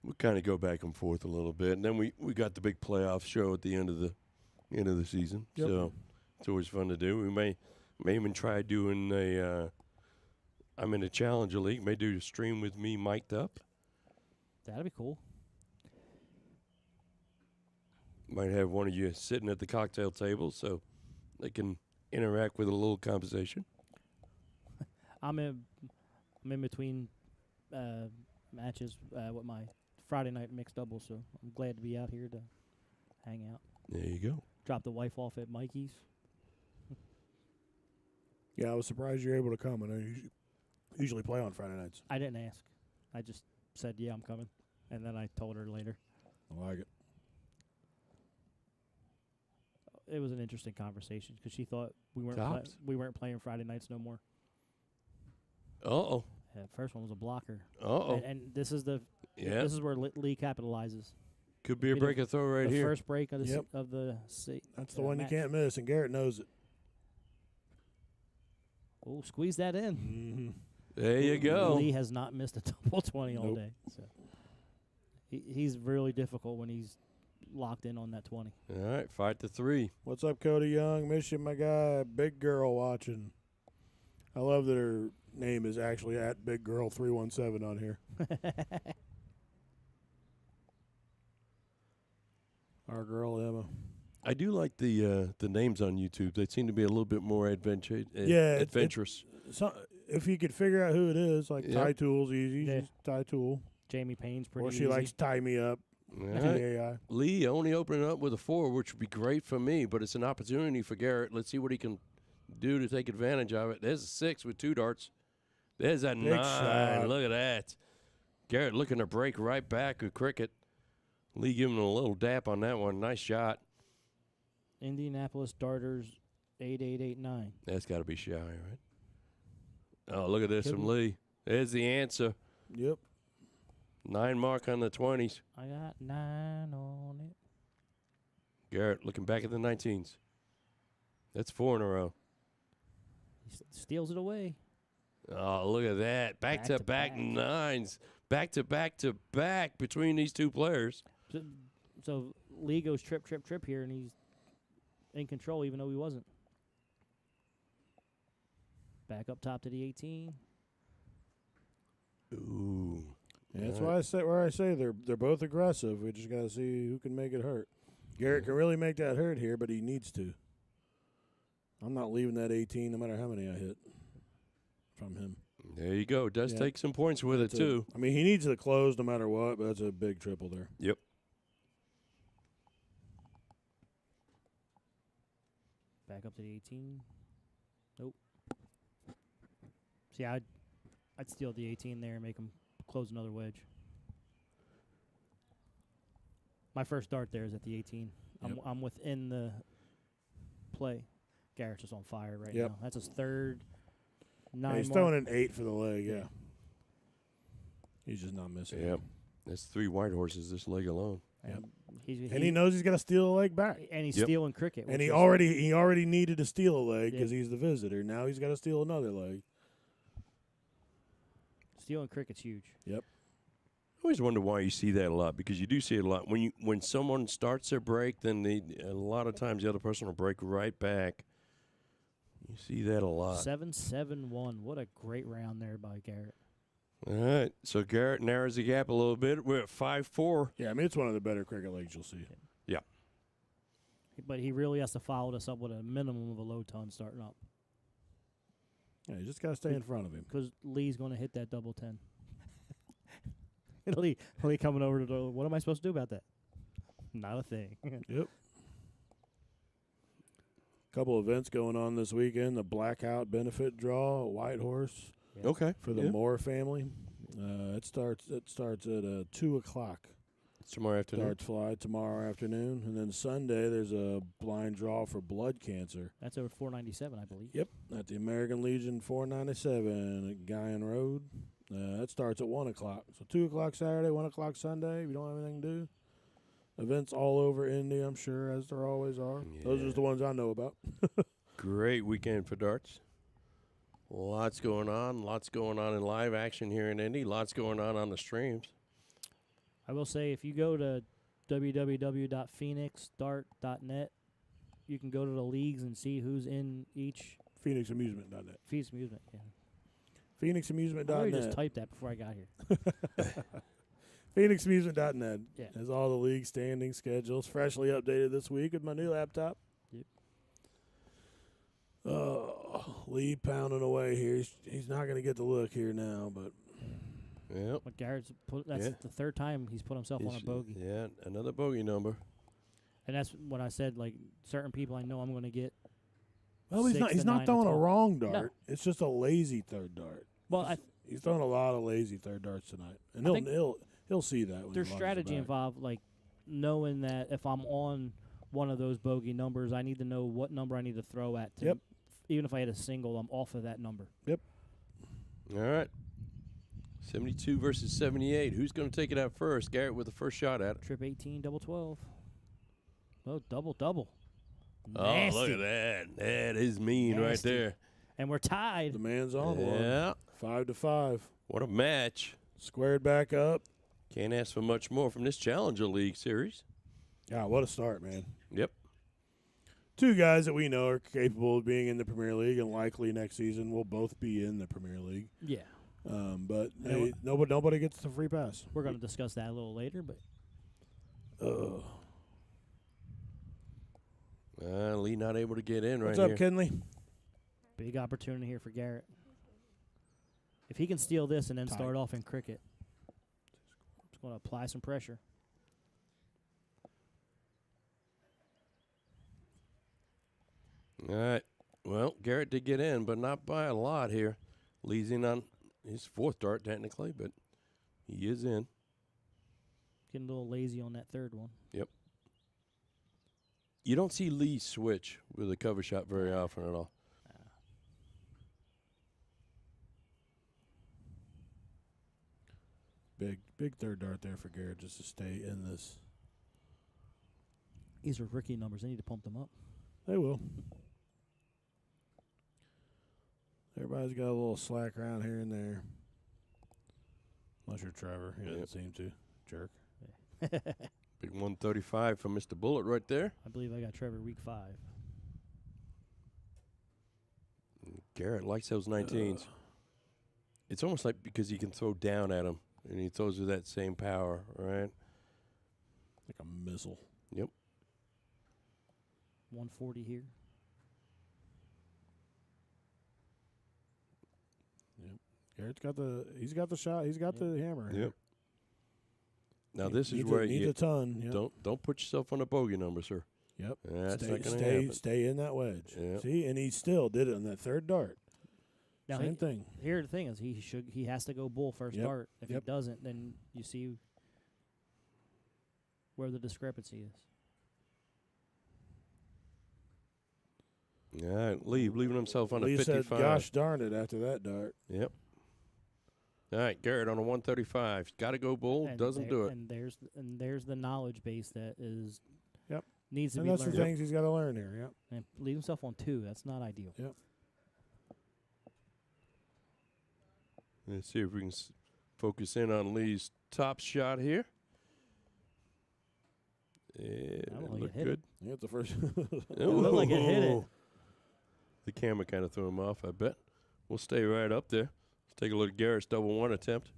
Speaker 1: We'll kind of go back and forth a little bit, and then we got the big playoff show at the end of the season.
Speaker 3: Yep.
Speaker 1: So it's always fun to do. We may even try doing a. I'm in a Challenger League. May do a stream with me mic'd up.
Speaker 2: That'd be cool.
Speaker 1: Might have one of you sitting at the cocktail table so they can interact with a little conversation.
Speaker 2: I'm in between matches with my Friday night mixed double, so I'm glad to be out here to hang out.
Speaker 1: There you go.
Speaker 2: Drop the wife off at Mikey's.
Speaker 3: Yeah, I was surprised you're able to come. I know you usually play on Friday nights.
Speaker 2: I didn't ask. I just said, yeah, I'm coming. And then I told her later.
Speaker 3: I like it.
Speaker 2: It was an interesting conversation because she thought we weren't
Speaker 1: Tops.
Speaker 2: we weren't playing Friday nights no more.
Speaker 1: Uh-oh.
Speaker 2: First one was a blocker.
Speaker 1: Uh-oh.
Speaker 2: And this is
Speaker 1: Yeah.
Speaker 2: this is where Lee capitalizes.
Speaker 1: Could be a
Speaker 2: be the-
Speaker 1: break of throw right
Speaker 2: the
Speaker 1: here.
Speaker 2: first break of the
Speaker 3: Yep. That's the one
Speaker 2: match.
Speaker 3: you can't miss, and Garrett knows it.
Speaker 2: Oh, squeeze that in.
Speaker 3: Mm-hmm.
Speaker 1: There you go.
Speaker 2: Lee has not missed a double 20 all
Speaker 3: Nope.
Speaker 2: day. So he's really difficult when he's locked in on that 20.
Speaker 1: All right, 5-3.
Speaker 3: What's up, Cody Young? Miss you, my guy. Big girl watching. I love that her name is actually at Big Girl 317 on here. Our girl Emma.
Speaker 1: I do like the names on YouTube. They seem to be a little bit more adventurous.
Speaker 3: So, if you could figure out who it is, like
Speaker 1: Yep.
Speaker 3: Tie Tool's easy.
Speaker 2: Yeah.
Speaker 3: She's Tie Tool.
Speaker 2: Jamie Payne's pretty
Speaker 3: Or she
Speaker 2: easy.
Speaker 3: likes Tie Me Up.
Speaker 1: All right.
Speaker 3: TAI.
Speaker 1: Lee only opening up with a 4, which would be great for me, but it's an opportunity for Garrett. Let's see what he can do to take advantage of it. There's a 6 with 2 darts. There's a 9.
Speaker 3: shot.
Speaker 1: Look at that. Garrett looking to break right back with cricket. Lee giving him a little dap on that one. Nice shot.
Speaker 2: Indianapolis Darters 8889.
Speaker 1: That's got to be shy, right? Oh, look at this
Speaker 2: Could
Speaker 1: from
Speaker 2: be.
Speaker 1: Lee. There's the answer.
Speaker 3: Yep.
Speaker 1: 9 mark on the 20s.
Speaker 2: I got 9 on it.
Speaker 1: Garrett looking back at the 19s. That's 4 in a row.
Speaker 2: He steals it away.
Speaker 1: Oh, look at that. Back-to-back
Speaker 2: Back-to-back.
Speaker 1: 9s. Back-to-back-to-back between these two players.
Speaker 2: So Lee goes trip here, and he's in control even though he wasn't. Back up top to the 18.
Speaker 1: Ooh.
Speaker 3: Yeah, that's
Speaker 1: All
Speaker 3: why
Speaker 1: right.
Speaker 3: I say they're both aggressive. We just got to see who can make it hurt. Garrett can really make that hurt here, but he needs to. I'm not leaving that 18 no matter how many I hit from him.
Speaker 1: There you go. Does
Speaker 3: Yeah.
Speaker 1: take some points with it,
Speaker 3: That's
Speaker 1: too.
Speaker 3: I mean, he needs to close no matter what, but that's a big triple there.
Speaker 1: Yep.
Speaker 2: Back up to the 18. Nope. See, I'd steal the 18 there and make him close another wedge. My first dart there is at the 18.
Speaker 3: Yep.
Speaker 2: I'm within the play. Garrett's just on fire right
Speaker 3: Yep.
Speaker 2: now. That's his third 9
Speaker 3: Yeah, he's
Speaker 2: mark.
Speaker 3: throwing an 8 for the leg,
Speaker 2: Yeah.
Speaker 3: yeah. He's just not missing.
Speaker 1: Yep. That's 3 white horses this leg alone.
Speaker 2: And, he's,
Speaker 3: And he knows he's got to steal a leg back.
Speaker 2: and he's
Speaker 1: Yep.
Speaker 2: stealing cricket.
Speaker 3: And
Speaker 2: which
Speaker 3: he
Speaker 2: is-
Speaker 3: already needed to steal a leg
Speaker 2: Yeah.
Speaker 3: because he's the visitor. Now he's got to steal another leg.
Speaker 2: stealing cricket's huge.
Speaker 1: I always wonder why you see that a lot, because you do see it a lot. When someone starts their break, then a lot of times the other person will break right back. You see that a lot.
Speaker 2: 7-7-1. What a great round there by Garrett.
Speaker 1: All right, so Garrett narrows the gap a little bit. We're at 5-4.
Speaker 3: Yeah, I mean, it's one of the better cricket legs you'll see.
Speaker 2: But he really has to follow this up with a minimum of a low ton starting up.
Speaker 3: Yeah, you just got to stay in front of him.
Speaker 2: Because Lee's going to hit that double 10. Lee coming over to the, what am I supposed to do about that? Not a thing.
Speaker 3: Yep. Couple events going on this weekend. The Blackout Benefit Draw, White Horse
Speaker 2: Yeah.
Speaker 1: Okay.
Speaker 3: for the Moore family. It starts at 2 o'clock.
Speaker 1: Tomorrow afternoon.
Speaker 3: Darts fly tomorrow afternoon. And then Sunday, there's a blind draw for blood cancer.
Speaker 2: That's over 497, I believe.
Speaker 3: Yep, at the American Legion 497 at Guyan Road. That starts at 1 o'clock. So 2 o'clock Saturday, 1 o'clock Sunday. If you don't have anything to do. Events all over Indy, I'm sure, as there always are. Those are just the ones I know about.
Speaker 1: Great weekend for darts. Lots going on in live action here in Indy. Lots going on the streams.
Speaker 2: I will say, if you go to www.phoenixdart.net, you can go to the leagues and see who's in each
Speaker 3: PhoenixAmusement.net.
Speaker 2: Phoenix Amusement. Yeah. I
Speaker 3: PhoenixAmusement.net.
Speaker 2: already just typed that before I got here.
Speaker 3: PhoenixAmusement.net
Speaker 2: Yeah.
Speaker 3: has all the league standing schedules, freshly updated this week with my new laptop.
Speaker 2: Yep.
Speaker 3: Lee pounding away here. He's not going to get the look here now, but
Speaker 1: Yep.
Speaker 2: But Garrett's that's
Speaker 1: Yeah.
Speaker 2: the third time he's put himself on a bogey.
Speaker 1: Yeah, another bogey number.
Speaker 2: And that's when I said, like, certain people I know I'm going to get.
Speaker 3: well, he's
Speaker 2: 6
Speaker 3: not.
Speaker 2: to
Speaker 3: He's
Speaker 2: 9
Speaker 3: not
Speaker 2: to
Speaker 3: throwing a
Speaker 2: 12.
Speaker 3: wrong dart. It's just a lazy third dart.
Speaker 2: Well,
Speaker 3: He's throwing a lot of lazy third darts tonight, and
Speaker 2: I think
Speaker 3: he'll see that. When
Speaker 2: there's
Speaker 3: he launches
Speaker 2: strategy
Speaker 3: back.
Speaker 2: involved, like knowing that if I'm on one of those bogey numbers, I need to know what number I need to throw at. To
Speaker 3: Yep.
Speaker 2: Even if I hit a single, I'm off of that number.
Speaker 1: All right. 72 versus 78. Who's going to take it out first? Garrett with the first shot at it.
Speaker 2: Trip 18, double 12. Oh, double.
Speaker 1: Oh,
Speaker 2: Nasty.
Speaker 1: look at that. That is mean right
Speaker 2: Nasty.
Speaker 1: there.
Speaker 2: And we're tied.
Speaker 3: The man's on one.
Speaker 1: Yeah.
Speaker 3: 5-5.
Speaker 1: What a match.
Speaker 3: Squared back up.
Speaker 1: Can't ask for much more from this Challenger League series.
Speaker 3: Yeah, what a start, man.
Speaker 1: Yep.
Speaker 3: Two guys that we know are capable of being in the Premier League, and likely next season will both be in the Premier League.
Speaker 2: Yeah.
Speaker 3: But
Speaker 2: You know
Speaker 3: hey, nobody gets the free pass.
Speaker 2: We're going to discuss that a little later, but
Speaker 1: Lee not able to get in
Speaker 3: What's
Speaker 1: right
Speaker 3: up,
Speaker 1: here.
Speaker 3: Kinley?
Speaker 2: Big opportunity here for Garrett. If he can steal this and then
Speaker 3: Tight.
Speaker 2: start off in cricket, it's going to apply some pressure.
Speaker 1: All right. Well, Garrett did get in, but not by a lot here. Lee's in on his fourth dart, technically, but he is in.
Speaker 2: Getting a little lazy on that third one.
Speaker 1: You don't see Lee switch with a cover shot very often at all.
Speaker 3: Big third dart there for Garrett just to stay in this.
Speaker 2: These are rookie numbers. They need to pump them up.
Speaker 3: They will. Everybody's got a little slack around here and there. Unless you're Trevor. He doesn't seem to. Jerk.
Speaker 1: Big 135 from Mr. Bullet right there.
Speaker 2: I believe I got Trevor week 5.
Speaker 1: Garrett likes those 19s. It's almost like because he can throw down at him, and he throws with that same power, right?
Speaker 3: Like a missile.
Speaker 1: Yep.
Speaker 2: 140 here.
Speaker 3: Garrett's got he's got the shot. He's got the hammer.
Speaker 1: Yep. Now
Speaker 3: He-
Speaker 1: this is
Speaker 3: needs
Speaker 1: where
Speaker 3: needs
Speaker 1: you
Speaker 3: a ton. Yep.
Speaker 1: don't put yourself on a bogey number, sir.
Speaker 3: Yep.
Speaker 1: That's
Speaker 3: stay,
Speaker 1: not going to
Speaker 3: stay,
Speaker 1: happen.
Speaker 3: stay in that wedge.
Speaker 1: Yep.
Speaker 3: See, and he still did it on that third dart.
Speaker 2: Now
Speaker 3: Same thing.
Speaker 2: Here the thing is he has to go bull first
Speaker 3: Yep.
Speaker 2: dart. If
Speaker 3: Yep.
Speaker 2: he doesn't, then you see where the discrepancy is.
Speaker 1: All right, leaving himself on
Speaker 3: Lee
Speaker 1: a
Speaker 3: said,
Speaker 1: 55.
Speaker 3: "Gosh darn it!" After that dart.
Speaker 1: Yep. All right, Garrett on a 135. Got to go bull.
Speaker 2: And
Speaker 1: Doesn't
Speaker 2: there-
Speaker 1: do it.
Speaker 2: And there's the knowledge base that is
Speaker 3: Yep.
Speaker 2: needs to
Speaker 3: And
Speaker 2: be
Speaker 3: that's
Speaker 2: learned.
Speaker 3: the things he's got to learn here. Yep.
Speaker 2: And leave himself on 2. That's not ideal.
Speaker 3: Yep.
Speaker 1: Let's see if we can focus in on Lee's top shot here. Yeah,
Speaker 2: I don't think
Speaker 1: looked
Speaker 2: it hit
Speaker 1: good.
Speaker 3: Yeah, it's the first.
Speaker 2: It looked like it hit it.
Speaker 1: The camera kind of threw him off, I bet. We'll stay right up there. Let's take a look at Garrett's double one attempt.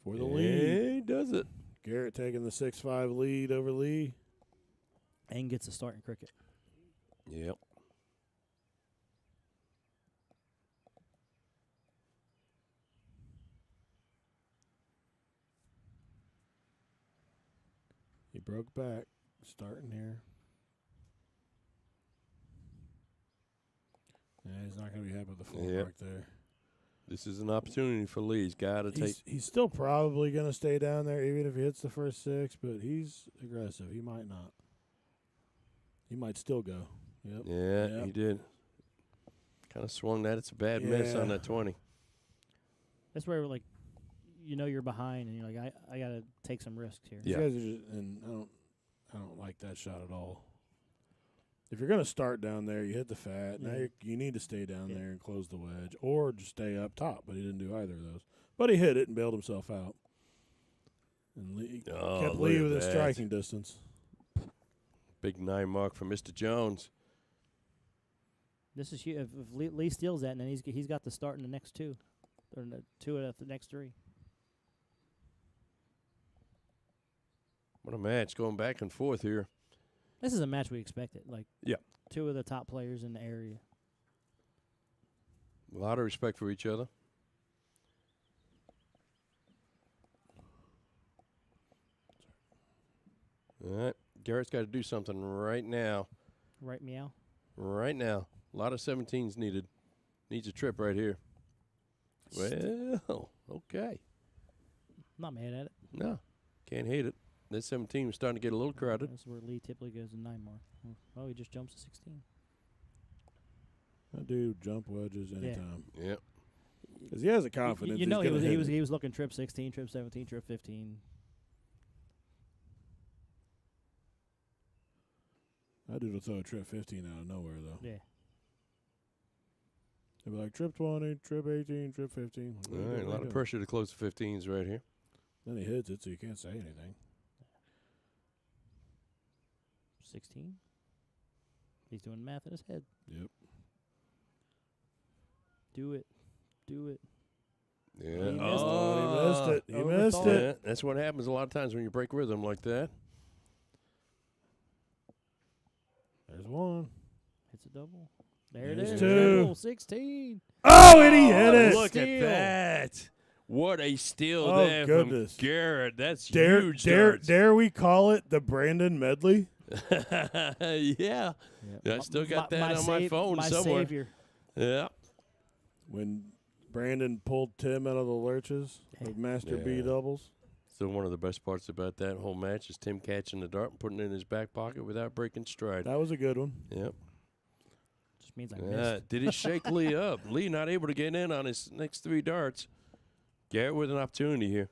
Speaker 3: For the
Speaker 1: Yeah,
Speaker 3: lead.
Speaker 1: he does it.
Speaker 3: Garrett taking the 6-5 lead over Lee.
Speaker 2: And gets a start in cricket.
Speaker 1: Yep.
Speaker 3: He broke back, starting here. Yeah, he's not going to be happy with the full
Speaker 1: Yep.
Speaker 3: mark there.
Speaker 1: This is an opportunity for Lee. He's got to take.
Speaker 3: He's still probably going to stay down there even if he hits the first 6, but he's aggressive. He might not. He might still go. Yep.
Speaker 1: Yeah,
Speaker 3: Yep.
Speaker 1: he did. Kind of swung that. It's a bad miss on
Speaker 3: Yeah.
Speaker 1: that 20.
Speaker 2: That's where you're behind and you're like I got to take some risks here.
Speaker 3: These
Speaker 1: Yeah.
Speaker 3: guys are just, and I don't like that shot at all. If you're going to start down there, you hit the fat. Now
Speaker 2: Yeah.
Speaker 3: you need to stay down
Speaker 2: Yeah.
Speaker 3: there and close the wedge, or just stay up top. But he didn't do either of those. But he hit it and bailed himself out. And Lee
Speaker 1: Oh,
Speaker 3: kept
Speaker 1: look
Speaker 3: Lee
Speaker 1: at
Speaker 3: with his
Speaker 1: that.
Speaker 3: striking distance.
Speaker 1: Big 9 mark for Mr. Jones.
Speaker 2: This is huge. If Lee steals that, and then he's got the start in the next 2, or the 2 of the next 3.
Speaker 1: What a match going back and forth here.
Speaker 2: This is a match we expected. Like,
Speaker 1: Yeah.
Speaker 2: 2 of the top players in the area.
Speaker 1: A lot of respect for each other. All right. Garrett's got to do something right now.
Speaker 2: Right, meow.
Speaker 1: Right now. A lot of 17s needed. Needs a trip right here. Well, okay.
Speaker 2: Not mad at it.
Speaker 1: No, can't hate it. That 17 was starting to get a little crowded.
Speaker 2: This is where Lee typically goes in 9 mark. Oh, he just jumps to 16.
Speaker 3: I do jump wedges anytime.
Speaker 1: Yep.
Speaker 3: Because he has a confidence.
Speaker 2: You know
Speaker 3: he's
Speaker 2: he
Speaker 3: gonna hit
Speaker 2: was
Speaker 3: it.
Speaker 2: he was looking trip 16, trip 17, trip 15.
Speaker 3: That dude will throw a trip 15 out of nowhere, though.
Speaker 2: Yeah.
Speaker 3: They'll be like, trip 20, trip 18, trip 15.
Speaker 1: All right, a lot of pressure to close the 15s right here.
Speaker 3: Then he hits it, so you can't say anything.
Speaker 2: 16. He's doing math in his head.
Speaker 3: Yep.
Speaker 2: Do it. Do it.
Speaker 1: Yeah.
Speaker 2: He missed
Speaker 3: Oh, he missed it. He
Speaker 2: Overthought
Speaker 3: missed
Speaker 2: it.
Speaker 3: it.
Speaker 1: Yeah, that's what happens a lot of times when you break rhythm like that.
Speaker 3: There's one.
Speaker 2: It's a double. There it
Speaker 3: There's
Speaker 2: is.
Speaker 3: two.
Speaker 2: Triple 16.
Speaker 3: Oh, and he hit it.
Speaker 1: Look
Speaker 2: Steal.
Speaker 1: at that. What a steal
Speaker 3: Oh,
Speaker 1: there
Speaker 3: goodness.
Speaker 1: from Garrett. That's
Speaker 3: Dare,
Speaker 1: huge.
Speaker 3: dare,
Speaker 1: darts.
Speaker 3: dare we call it the Brandon medley?
Speaker 1: Yeah. I still got that on my phone
Speaker 2: my
Speaker 1: somewhere.
Speaker 2: Savior.
Speaker 1: Yeah.
Speaker 3: When Brandon pulled Tim out of the lurches of Master B
Speaker 1: Yeah.
Speaker 3: doubles.
Speaker 1: So one of the best parts about that whole match is Tim catching the dart and putting it in his back pocket without breaking stride.
Speaker 3: That was a good one.
Speaker 1: Yep.
Speaker 2: Just means I missed.
Speaker 1: Did it shake Lee up? Lee not able to get in on his next 3 darts. Garrett with an opportunity here.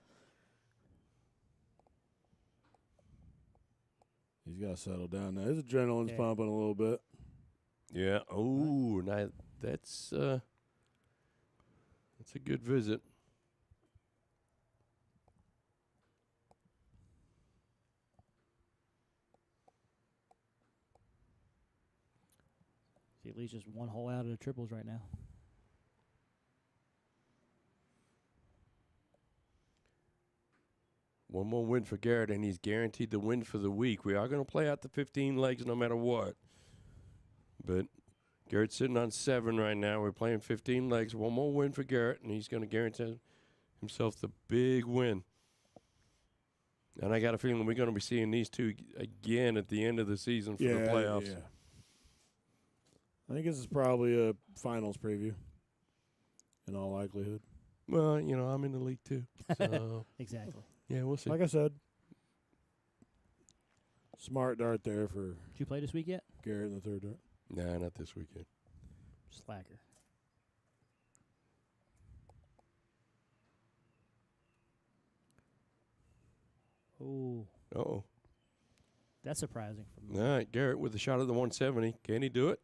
Speaker 3: He's got to settle down now. His adrenaline's
Speaker 2: Yeah.
Speaker 3: pumping a little bit.
Speaker 1: Yeah. Oh, now that's a good visit.
Speaker 2: See, at least just one hole out of the triples right now.
Speaker 1: One more win for Garrett, and he's guaranteed the win for the week. We are going to play out the 15 legs no matter what. But Garrett's sitting on 7 right now. We're playing 15 legs. One more win for Garrett, and he's going to guarantee himself the big win. And I got a feeling we're going to be seeing these two again at the end of the season for the playoffs.
Speaker 3: Yeah. I think this is probably a finals preview in all likelihood.
Speaker 1: Well, you know, I'm in the league too. So,
Speaker 2: Exactly.
Speaker 1: yeah, we'll see.
Speaker 3: Like I said, smart dart there for
Speaker 2: Did you play this week yet?
Speaker 3: Garrett in the third dart.
Speaker 1: Nah, not this weekend.
Speaker 2: Slacker. Oh,
Speaker 1: Uh-oh.
Speaker 2: that's surprising for me.
Speaker 1: All right, Garrett with a shot at the 170. Can he do it?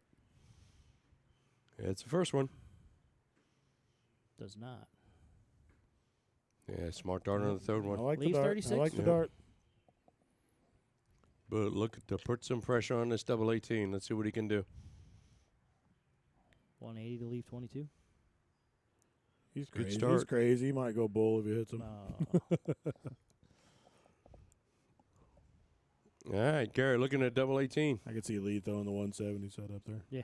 Speaker 1: It's the first one.
Speaker 2: Does not.
Speaker 1: Yeah, smart dart on the third
Speaker 3: I
Speaker 1: one.
Speaker 3: like the
Speaker 2: Leaves
Speaker 3: dart.
Speaker 2: 36?
Speaker 3: I like the
Speaker 1: Yeah.
Speaker 3: dart.
Speaker 1: But look to put some pressure on this double 18. Let's see what he can do.
Speaker 2: 180 to leave 22.
Speaker 3: He's
Speaker 1: Good
Speaker 3: crazy.
Speaker 1: start.
Speaker 3: He's crazy. He might go bull if he hits him.
Speaker 1: All right, Garrett looking at double 18.
Speaker 3: I could see Lee throwing the 170 set up there.
Speaker 2: Yeah.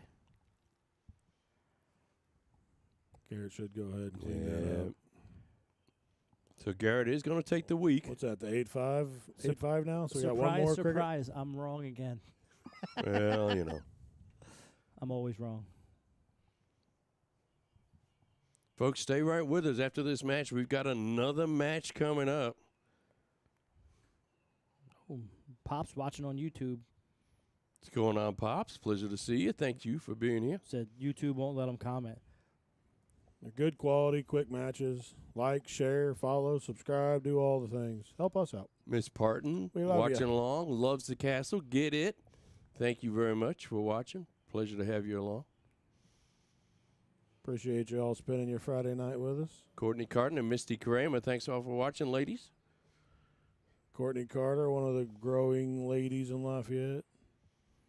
Speaker 3: Garrett should go ahead and clean that up.
Speaker 1: So Garrett is going to take the week.
Speaker 3: What's that, the 8-5? 8-5 now? So we got one
Speaker 2: Surprise,
Speaker 3: more cricket?
Speaker 2: surprise. I'm wrong again.
Speaker 1: Well, you know.
Speaker 2: I'm always wrong.
Speaker 1: Folks, stay right with us. After this match, we've got another match coming up.
Speaker 2: Oh, Pop's watching on YouTube.
Speaker 1: What's going on, Pops? Pleasure to see you. Thank you for being here.
Speaker 2: Said YouTube won't let him comment.
Speaker 3: They're good quality, quick matches. Like, share, follow, subscribe, do all the things. Help us out.
Speaker 1: Miss Parton,
Speaker 3: We love
Speaker 1: watching
Speaker 3: ya.
Speaker 1: along, loves the castle. Get it. Thank you very much for watching. Pleasure to have you along.
Speaker 3: Appreciate you all spending your Friday night with us.
Speaker 1: Courtney Carton and Misty Kramer, thanks all for watching, ladies.
Speaker 3: Courtney Carter, one of the growing ladies in Lafayette.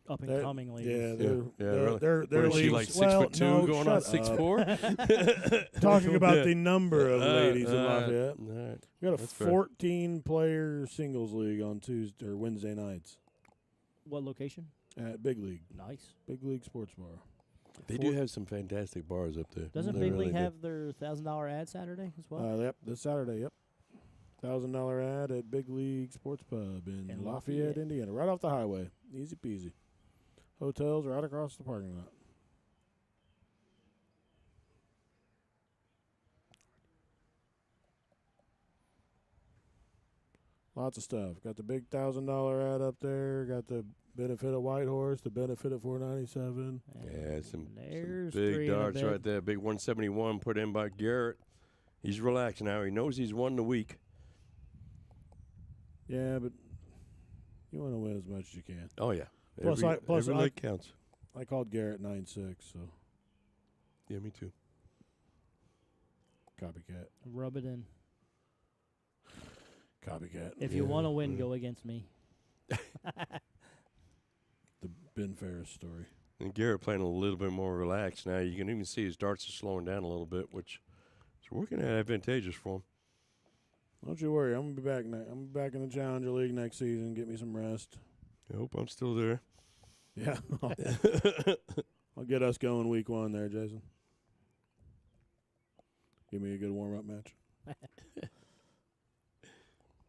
Speaker 2: Up and
Speaker 3: That-
Speaker 2: coming ladies.
Speaker 3: Yeah,
Speaker 1: really.
Speaker 3: they're
Speaker 1: What is she,
Speaker 3: leagues-
Speaker 1: like 6'2",
Speaker 3: no,
Speaker 1: going
Speaker 3: shut
Speaker 1: on
Speaker 3: up.
Speaker 1: 6'4"?
Speaker 3: Talking about the number of ladies in
Speaker 1: all
Speaker 3: Lafayette.
Speaker 1: right.
Speaker 3: We got a
Speaker 1: That's fair.
Speaker 3: 14-player singles league on Tuesday or Wednesday nights
Speaker 2: What location?
Speaker 3: at Big League,
Speaker 2: Nice.
Speaker 3: Big League Sports Bar.
Speaker 1: They do have some fantastic bars up there.
Speaker 2: Doesn't
Speaker 1: They
Speaker 2: Big
Speaker 1: really
Speaker 2: League
Speaker 1: do.
Speaker 2: have their $1,000 ad Saturday as well?
Speaker 3: Yep, this Saturday. Yep, $1,000 ad at Big League Sports Pub in
Speaker 2: In
Speaker 3: Lafayette,
Speaker 2: Lafayette.
Speaker 3: Indiana, right off the highway. Easy peasy. Hotels right across the parking lot. Lots of stuff. Got the big $1,000 ad up there. Got the benefit of White Horse, the benefit of 497.
Speaker 1: Yeah, some
Speaker 2: There's
Speaker 1: big
Speaker 2: 3 and a
Speaker 1: darts
Speaker 2: bit.
Speaker 1: right there. Big 171 put in by Garrett. He's relaxed now. He knows he's won the week.
Speaker 3: Yeah, but you want to win as much as you can.
Speaker 1: Oh, yeah.
Speaker 3: Plus
Speaker 1: every leg counts.
Speaker 3: I called Garrett 9-6, so
Speaker 1: Yeah, me too.
Speaker 3: copycat.
Speaker 2: Rub it in.
Speaker 3: Copycat.
Speaker 2: If you want to win, go against me.
Speaker 3: The Ben Ferris story.
Speaker 1: And Garrett playing a little bit more relaxed now. You can even see his darts are slowing down a little bit, which is working out advantageous for him.
Speaker 3: Don't you worry. I'm gonna be back. I'm back in the Challenger League next season. Get me some rest.
Speaker 1: I hope I'm still there.
Speaker 3: Yeah. I'll get us going week 1 there, Jason. Give me a good warm-up match.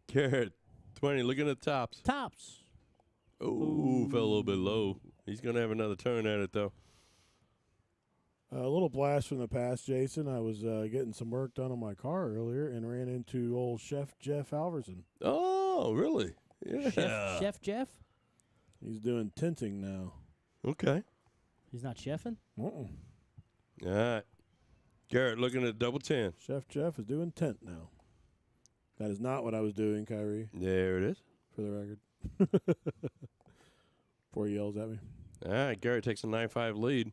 Speaker 1: Garrett, 20, looking at the tops.
Speaker 2: Tops.
Speaker 1: Ooh, fell a little bit low. He's going to have another turn at it, though.
Speaker 3: A little blast from the past, Jason. I was getting some work done on my car earlier and ran into old Chef Jeff Alverson.
Speaker 1: Oh, really? Yeah.
Speaker 2: Chef Jeff?
Speaker 3: He's doing tinting now.
Speaker 1: Okay.
Speaker 2: He's not chefing?
Speaker 3: Uh-uh.
Speaker 1: All right. Garrett looking at double 10.
Speaker 3: Chef Jeff is doing tint now. That is not what I was doing, Kyrie,
Speaker 1: There it is.
Speaker 3: for the record. Before he yells at me.
Speaker 1: All right, Garrett takes a 9-5 lead.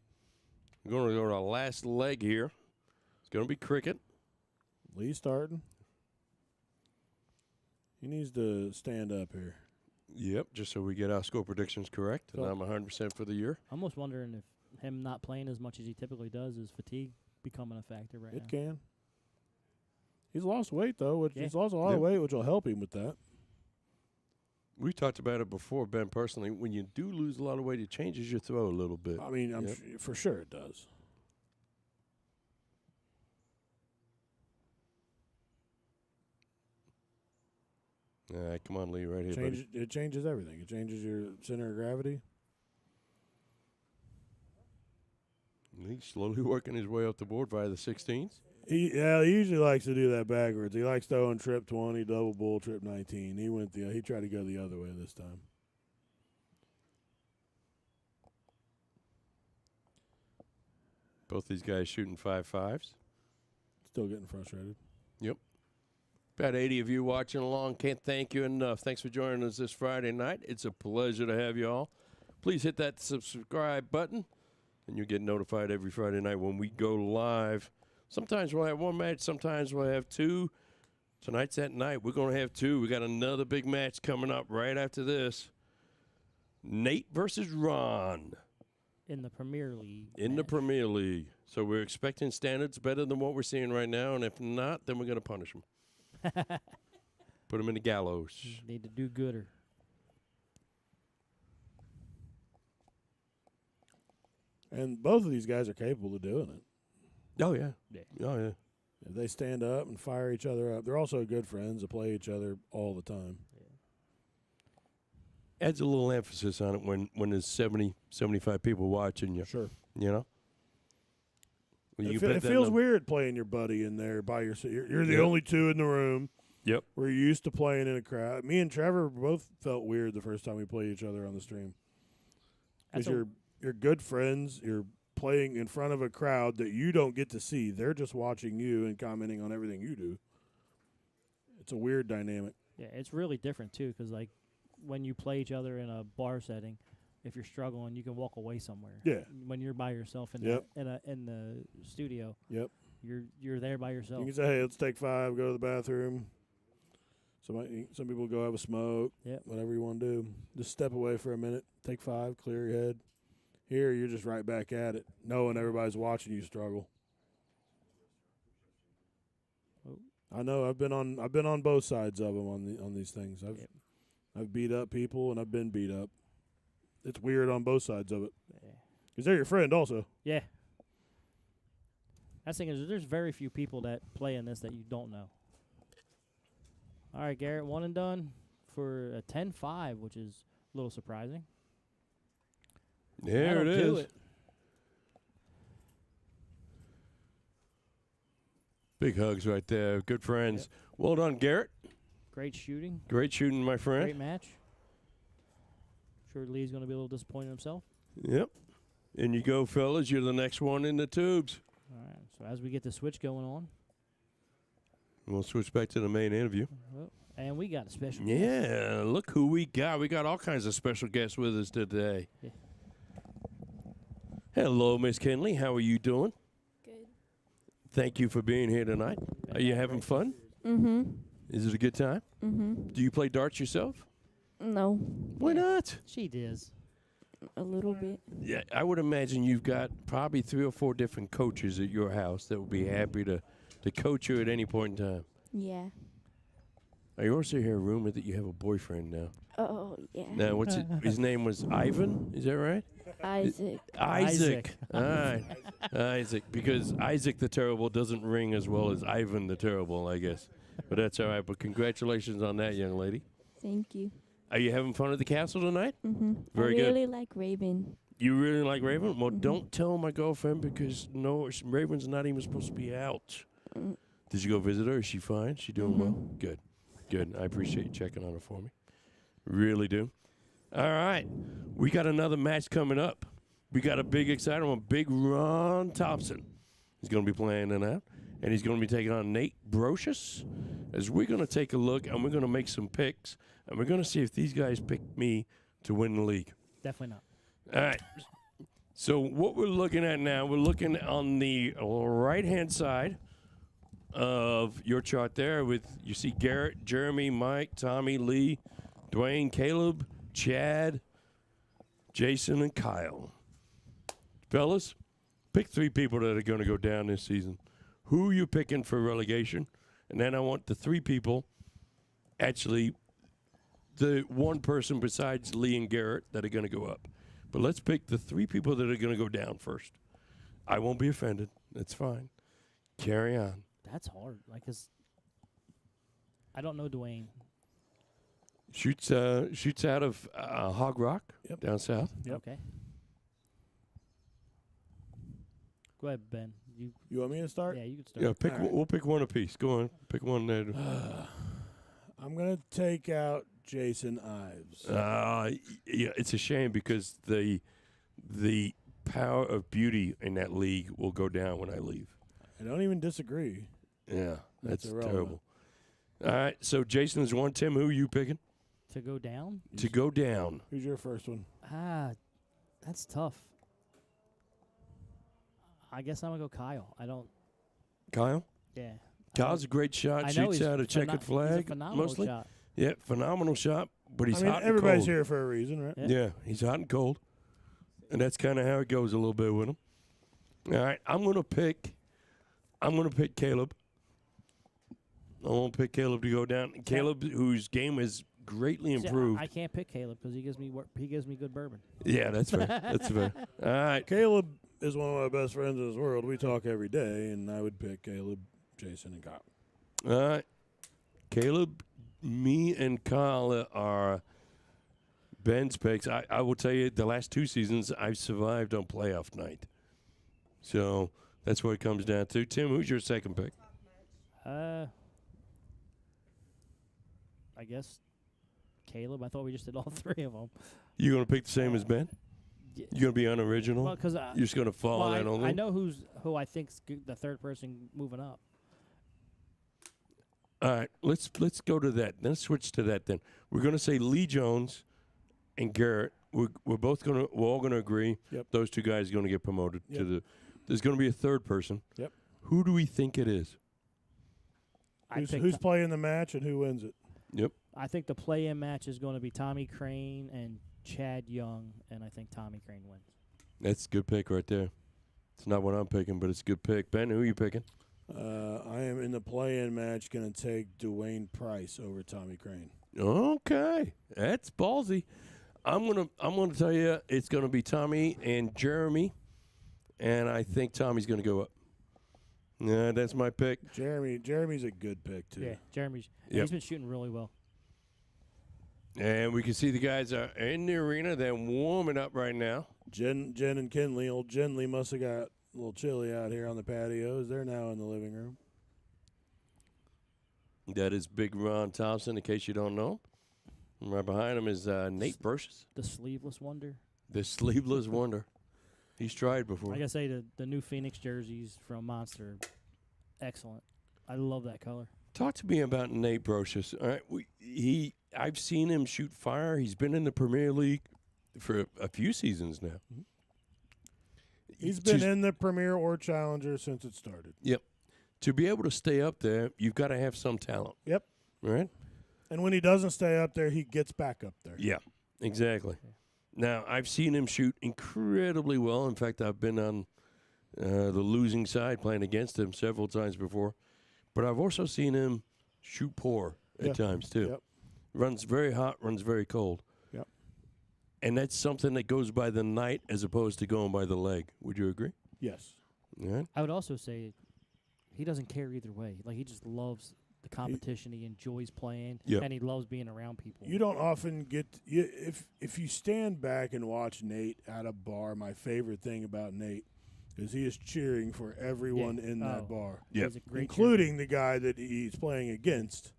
Speaker 1: We're going to go to our last leg here. It's going to be cricket.
Speaker 3: Lee starting. He needs to stand up here.
Speaker 1: Yep, just so we get our score predictions correct. And
Speaker 3: Cool.
Speaker 1: I'm 100% for the year.
Speaker 2: I'm almost wondering if him not playing as much as he typically does is fatigue becoming a factor right now.
Speaker 3: It can. He's lost weight, though.
Speaker 2: Yeah.
Speaker 3: He's lost a lot of weight, which will help him with that.
Speaker 1: We talked about it before, Ben, personally. When you do lose a lot of weight, it changes your throw a little bit.
Speaker 3: I mean,
Speaker 1: Yep.
Speaker 3: for sure it does.
Speaker 1: All right, come on, Lee, right here, buddy.
Speaker 3: It changes everything. It changes your center of gravity.
Speaker 1: He's slowly working his way up the board via the 16s.
Speaker 3: He usually likes to do that backwards. He likes throwing trip 20, double bull, trip 19. He tried to go the other way this time.
Speaker 1: Both these guys shooting 5.5s.
Speaker 3: Still getting frustrated.
Speaker 1: About 80 of you watching along. Can't thank you enough. Thanks for joining us this Friday night. It's a pleasure to have you all. Please hit that subscribe button, and you'll get notified every Friday night when we go live. Sometimes we'll have one match. Sometimes we'll have two. Tonight's that night. We're going to have two. We got another big match coming up right after this. Nate versus Ron.
Speaker 2: In the Premier League.
Speaker 1: In the Premier League. So we're expecting standards better than what we're seeing right now, and if not, then we're going to punish them. Put them in the gallows.
Speaker 2: Need to do gooder.
Speaker 3: And both of these guys are capable of doing it.
Speaker 1: Oh, yeah.
Speaker 2: Yeah.
Speaker 1: Oh, yeah.
Speaker 3: If they stand up and fire each other up, they're also good friends that play each other all the time.
Speaker 1: Adds a little emphasis on it when there's 70, 75 people watching you.
Speaker 3: Sure.
Speaker 1: You know? When you
Speaker 3: It
Speaker 1: bet that
Speaker 3: feels
Speaker 1: number-
Speaker 3: weird playing your buddy in there by yourself. You're the
Speaker 1: Yep.
Speaker 3: only two in the room.
Speaker 1: Yep.
Speaker 3: We're used to playing in a crowd. Me and Trevor both felt weird the first time we played each other on the stream.
Speaker 2: That's
Speaker 3: Because you're good friends. You're playing in front of a crowd that you don't get to see. They're just watching you and commenting on everything you do. It's a weird dynamic.
Speaker 2: Yeah, it's really different, too, because, like, when you play each other in a bar setting, if you're struggling, you can walk away somewhere.
Speaker 3: Yeah.
Speaker 2: When you're by yourself in
Speaker 3: Yep.
Speaker 2: in the studio,
Speaker 3: Yep.
Speaker 2: you're there by
Speaker 3: You
Speaker 2: yourself.
Speaker 3: can say, hey, let's take 5, go to the bathroom. Some people go have a smoke,
Speaker 2: Yep.
Speaker 3: whatever you want to do. Just step away for a minute, take 5, clear your head. Here, you're just right back at it, knowing everybody's watching you struggle.
Speaker 2: Oh.
Speaker 3: I know. I've been on both sides of them on these things. I've beat up people and I've been beat up. It's weird on both sides of it.
Speaker 2: Yeah.
Speaker 3: Because they're your friend also.
Speaker 2: Yeah. That's the thing is there's very few people that play in this that you don't know. All right, Garrett, one and done for a 10-5, which is a little surprising.
Speaker 1: There
Speaker 2: That'll
Speaker 1: it
Speaker 2: do
Speaker 1: is.
Speaker 2: it.
Speaker 1: Big hugs right there. Good friends. Well done, Garrett.
Speaker 2: Great shooting.
Speaker 1: Great shooting, my friend.
Speaker 2: Great match. Sure Lee's going to be a little disappointed in himself.
Speaker 1: Yep. And you go, fellas. You're the next one in the tubes.
Speaker 2: All right, so as we get the switch going on.
Speaker 1: We'll switch back to the main interview.
Speaker 2: Oh, and we got a special guest.
Speaker 1: Yeah, look who we got. We got all kinds of special guests with us today.
Speaker 2: Yeah.
Speaker 1: Hello, Miss Kinley. How are you doing?
Speaker 4: Good.
Speaker 1: Thank you for being here tonight. Are you having fun?
Speaker 4: Mm-hmm.
Speaker 1: Is it a good time?
Speaker 4: Mm-hmm.
Speaker 1: Do you play darts yourself?
Speaker 4: No.
Speaker 1: Why not?
Speaker 2: She does.
Speaker 4: A little bit.
Speaker 1: Yeah, I would imagine you've got probably 3 or 4 different coaches at your house that would be happy to coach you at any point in time.
Speaker 4: Yeah.
Speaker 1: I also hear a rumor that you have a boyfriend now.
Speaker 4: Oh, yeah.
Speaker 1: Now, what's it? His name was Ivan. Is that right?
Speaker 4: Isaac.
Speaker 1: Isaac. All right. Isaac. Because Isaac the Terrible doesn't ring as well as Ivan the Terrible, I guess. But that's all right. But congratulations on that, young lady.
Speaker 4: Thank you.
Speaker 1: Are you having fun at the castle tonight?
Speaker 4: Mm-hmm.
Speaker 1: Very
Speaker 4: I
Speaker 1: good.
Speaker 4: really like Raven.
Speaker 1: You really like Raven? Well, don't tell my girlfriend because Raven's not even supposed to be out.
Speaker 4: Mm.
Speaker 1: Did you go visit her? Is she fine? She doing well? Good. Good. I appreciate you checking on her for me. Really do. All right. We got another match coming up. We got a big exciting one. Big Ron Thompson. He's going to be playing tonight. And he's going to be taking on Nate Brochious. As we're going to take a look and we're going to make some picks. And we're going to see if these guys pick me to win the league.
Speaker 2: Definitely not.
Speaker 1: All right. So what we're looking at now, we're looking on the right-hand side of your chart there with, you see Garrett, Jeremy, Mike, Tommy, Lee, Dwayne, Caleb, Chad, Jason, and Kyle. Fellas, pick 3 people that are going to go down this season. Who are you picking for relegation? And then I want the 3 people, actually, the one person besides Lee and Garrett that are going to go up. But let's pick the 3 people that are going to go down first. I won't be offended. That's fine. Carry on.
Speaker 2: That's hard. Like, 'cause I don't know Dwayne.
Speaker 1: Shoots out of Hog Rock down south.
Speaker 3: Yep.
Speaker 2: Okay. Go ahead, Ben.
Speaker 3: You want me to start?
Speaker 2: Yeah, you can start.
Speaker 1: Yeah, pick.
Speaker 3: All right.
Speaker 1: We'll pick one apiece. Go on. Pick one there.
Speaker 3: I'm going to take out Jason Ives.
Speaker 1: Yeah, it's a shame because the power of beauty in that league will go down when I leave.
Speaker 3: I don't even disagree.
Speaker 1: Yeah, that's
Speaker 3: irrelevant.
Speaker 1: terrible. All right, so Jason is one. Tim, who are you picking
Speaker 2: To go down?
Speaker 1: to go down?
Speaker 3: Who's your first one?
Speaker 2: That's tough. I guess I'm going to go Kyle. I don't.
Speaker 1: Kyle?
Speaker 2: Yeah.
Speaker 1: Kyle's a great shot.
Speaker 2: I know
Speaker 1: Shoots
Speaker 2: he's
Speaker 1: out a checkered
Speaker 2: he's a
Speaker 1: flag
Speaker 2: phenomenal
Speaker 1: mostly.
Speaker 2: shot.
Speaker 1: Yeah, phenomenal shot, but he's
Speaker 3: I mean,
Speaker 1: hot and
Speaker 3: everybody's
Speaker 1: cold.
Speaker 3: here for a reason, right?
Speaker 2: Yeah.
Speaker 1: Yeah, he's hot and cold. And that's kind of how it goes a little bit with him. All right, I'm going to pick Caleb. I want to pick Caleb to go down. Caleb, whose game has greatly
Speaker 2: See,
Speaker 1: improved.
Speaker 2: I can't pick Caleb because he gives me good bourbon.
Speaker 1: Yeah, that's fair. That's fair. All right.
Speaker 3: Caleb is one of my best friends in this world. We talk every day, and I would pick Caleb, Jason, and Kyle.
Speaker 1: All right. Caleb, me, and Kyle are Ben's picks. I will tell you, the last 2 seasons, I've survived on playoff night. So that's what it comes down to. Tim, who's your second pick?
Speaker 2: I guess Caleb. I thought we just did all 3 of them.
Speaker 1: You going to pick the same as Ben?
Speaker 2: Yeah.
Speaker 1: You going to be unoriginal?
Speaker 2: Well, because
Speaker 1: You're just going to follow that only?
Speaker 2: I know who I think's the third person moving up.
Speaker 1: All right, let's go to that. Let's switch to that then. We're going to say Lee Jones and Garrett. We're all going to agree.
Speaker 3: Yep.
Speaker 1: Those 2 guys are going to get promoted to the. There's going to be a third person.
Speaker 3: Yep.
Speaker 1: Who do we think it is?
Speaker 3: Who's playing the match and who wins it?
Speaker 1: Yep.
Speaker 2: I think the play-in match is going to be Tommy Crane and Chad Young, and I think Tommy Crane wins.
Speaker 1: That's a good pick right there. It's not what I'm picking, but it's a good pick. Ben, who are you picking?
Speaker 3: I am in the play-in match going to take Dwayne Price over Tommy Crane.
Speaker 1: Okay, that's ballsy. I'm gonna tell you it's gonna be Tommy and Jeremy, and I think Tommy's gonna go up. Yeah, that's my pick.
Speaker 3: Jeremy's a good pick too.
Speaker 2: Yeah, Jeremy's.
Speaker 1: Yep.
Speaker 2: He's been shooting really well.
Speaker 1: And we can see the guys are in the arena. They're warming up right now.
Speaker 3: Jen and Kinley. Old Genley must have got a little chilly out here on the patios. They're now in the living room.
Speaker 1: That is Big Ron Thompson, in case you don't know. And right behind him is Nate Brochious,
Speaker 2: The sleeveless wonder.
Speaker 1: the sleeveless wonder. He's tried before.
Speaker 2: Like I say, the new Phoenix jerseys from Monster, excellent. I love that color.
Speaker 1: Talk to me about Nate Brochious. All right, I've seen him shoot fire. He's been in the Premier League for a few seasons now.
Speaker 3: He's been in the Premier or Challenger since it started.
Speaker 1: Yep. To be able to stay up there, you've got to have some talent.
Speaker 3: Yep.
Speaker 1: Right?
Speaker 3: And when he doesn't stay up there, he gets back up there.
Speaker 1: Yeah, exactly. Now, I've seen him shoot incredibly well. In fact, I've been on the losing side playing against him several times before. But I've also seen him shoot poor at times too.
Speaker 3: Yep.
Speaker 1: Runs very hot, runs very cold.
Speaker 3: Yep.
Speaker 1: And that's something that goes by the night as opposed to going by the leg. Would you agree?
Speaker 3: Yes.
Speaker 1: Yeah.
Speaker 2: I would also say he doesn't care either way. Like, he just loves the competition. He enjoys playing,
Speaker 1: Yep.
Speaker 2: and he loves being around people.
Speaker 3: You don't often get if you stand back and watch Nate at a bar. My favorite thing about Nate is he is cheering for everyone in that bar,
Speaker 1: Yep.
Speaker 2: He's a great
Speaker 3: including the guy that he's playing against.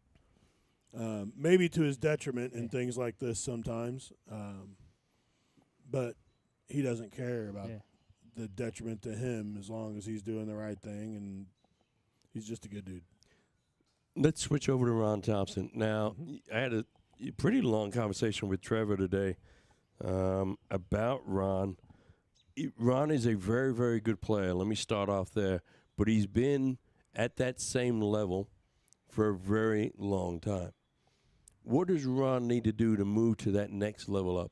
Speaker 3: Maybe to his detriment in
Speaker 2: Yeah.
Speaker 3: things like this sometimes, but he doesn't care about
Speaker 2: Yeah.
Speaker 3: the detriment to him as long as he's doing the right thing, and he's just a good dude.
Speaker 1: Let's switch over to Ron Thompson. Now, I had a pretty long conversation with Trevor today about Ron. Ron is a very, very good player. Let me start off there. But he's been at that same level for a very long time. What does Ron need to do to move to that next level up?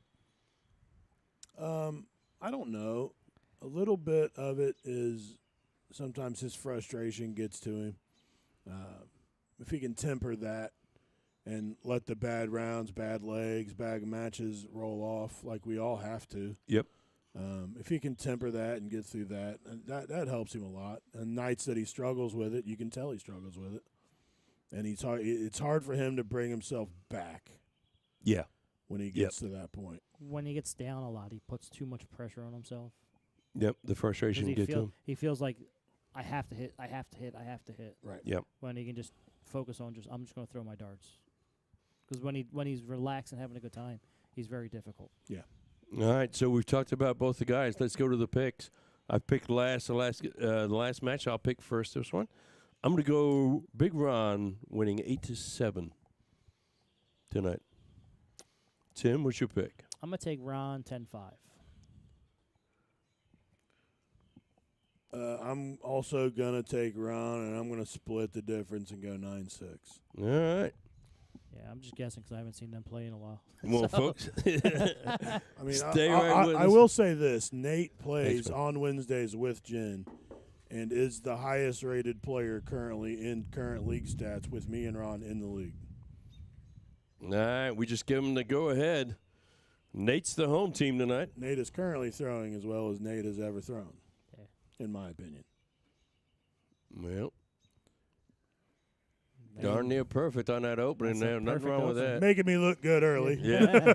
Speaker 3: I don't know. A little bit of it is sometimes his frustration gets to him. If he can temper that and let the bad rounds, bad legs, bad matches roll off like we all have to.
Speaker 1: Yep.
Speaker 3: If he can temper that and get through that, that helps him a lot. And nights that he struggles with it, you can tell he struggles with it. And it's hard for him to bring himself back.
Speaker 1: Yeah.
Speaker 3: When he gets to that point.
Speaker 2: When he gets down a lot, he puts too much pressure on himself.
Speaker 1: Yep. The frustration gets to him.
Speaker 2: He feels like, I have to hit, I have to hit, I have to hit.
Speaker 3: Right.
Speaker 1: Yep.
Speaker 2: When he can just focus on I'm just going to throw my darts. Because when he's relaxed and having a good time, he's very difficult.
Speaker 3: Yeah.
Speaker 1: All right, so we've talked about both the guys. Let's go to the picks. I picked the last match. I'll pick first this one. I'm going to go Big Ron winning 8-7 tonight. Tim, what's your pick?
Speaker 2: I'm going to take Ron 10-5.
Speaker 3: I'm also going to take Ron, and I'm going to split the difference and go 9-6.
Speaker 1: All right.
Speaker 2: Yeah, I'm just guessing because I haven't seen them play in a while.
Speaker 1: Well, folks,
Speaker 3: I mean,
Speaker 1: stay right with
Speaker 3: I
Speaker 1: us.
Speaker 3: will say this. Nate plays
Speaker 1: Thanks, man.
Speaker 3: on Wednesdays with Jen and is the highest-rated player currently in current league stats with me and Ron in the league.
Speaker 1: All right, we just give him the go-ahead. Nate's the home team tonight.
Speaker 3: Nate is currently throwing as well as Nate has ever thrown,
Speaker 2: Yeah.
Speaker 3: in my opinion.
Speaker 1: Well, darn near perfect on that opening
Speaker 2: That's a
Speaker 1: there. Nothing
Speaker 2: perfect
Speaker 1: wrong with
Speaker 2: opening.
Speaker 1: that.
Speaker 3: Making me look good early.
Speaker 1: Yeah.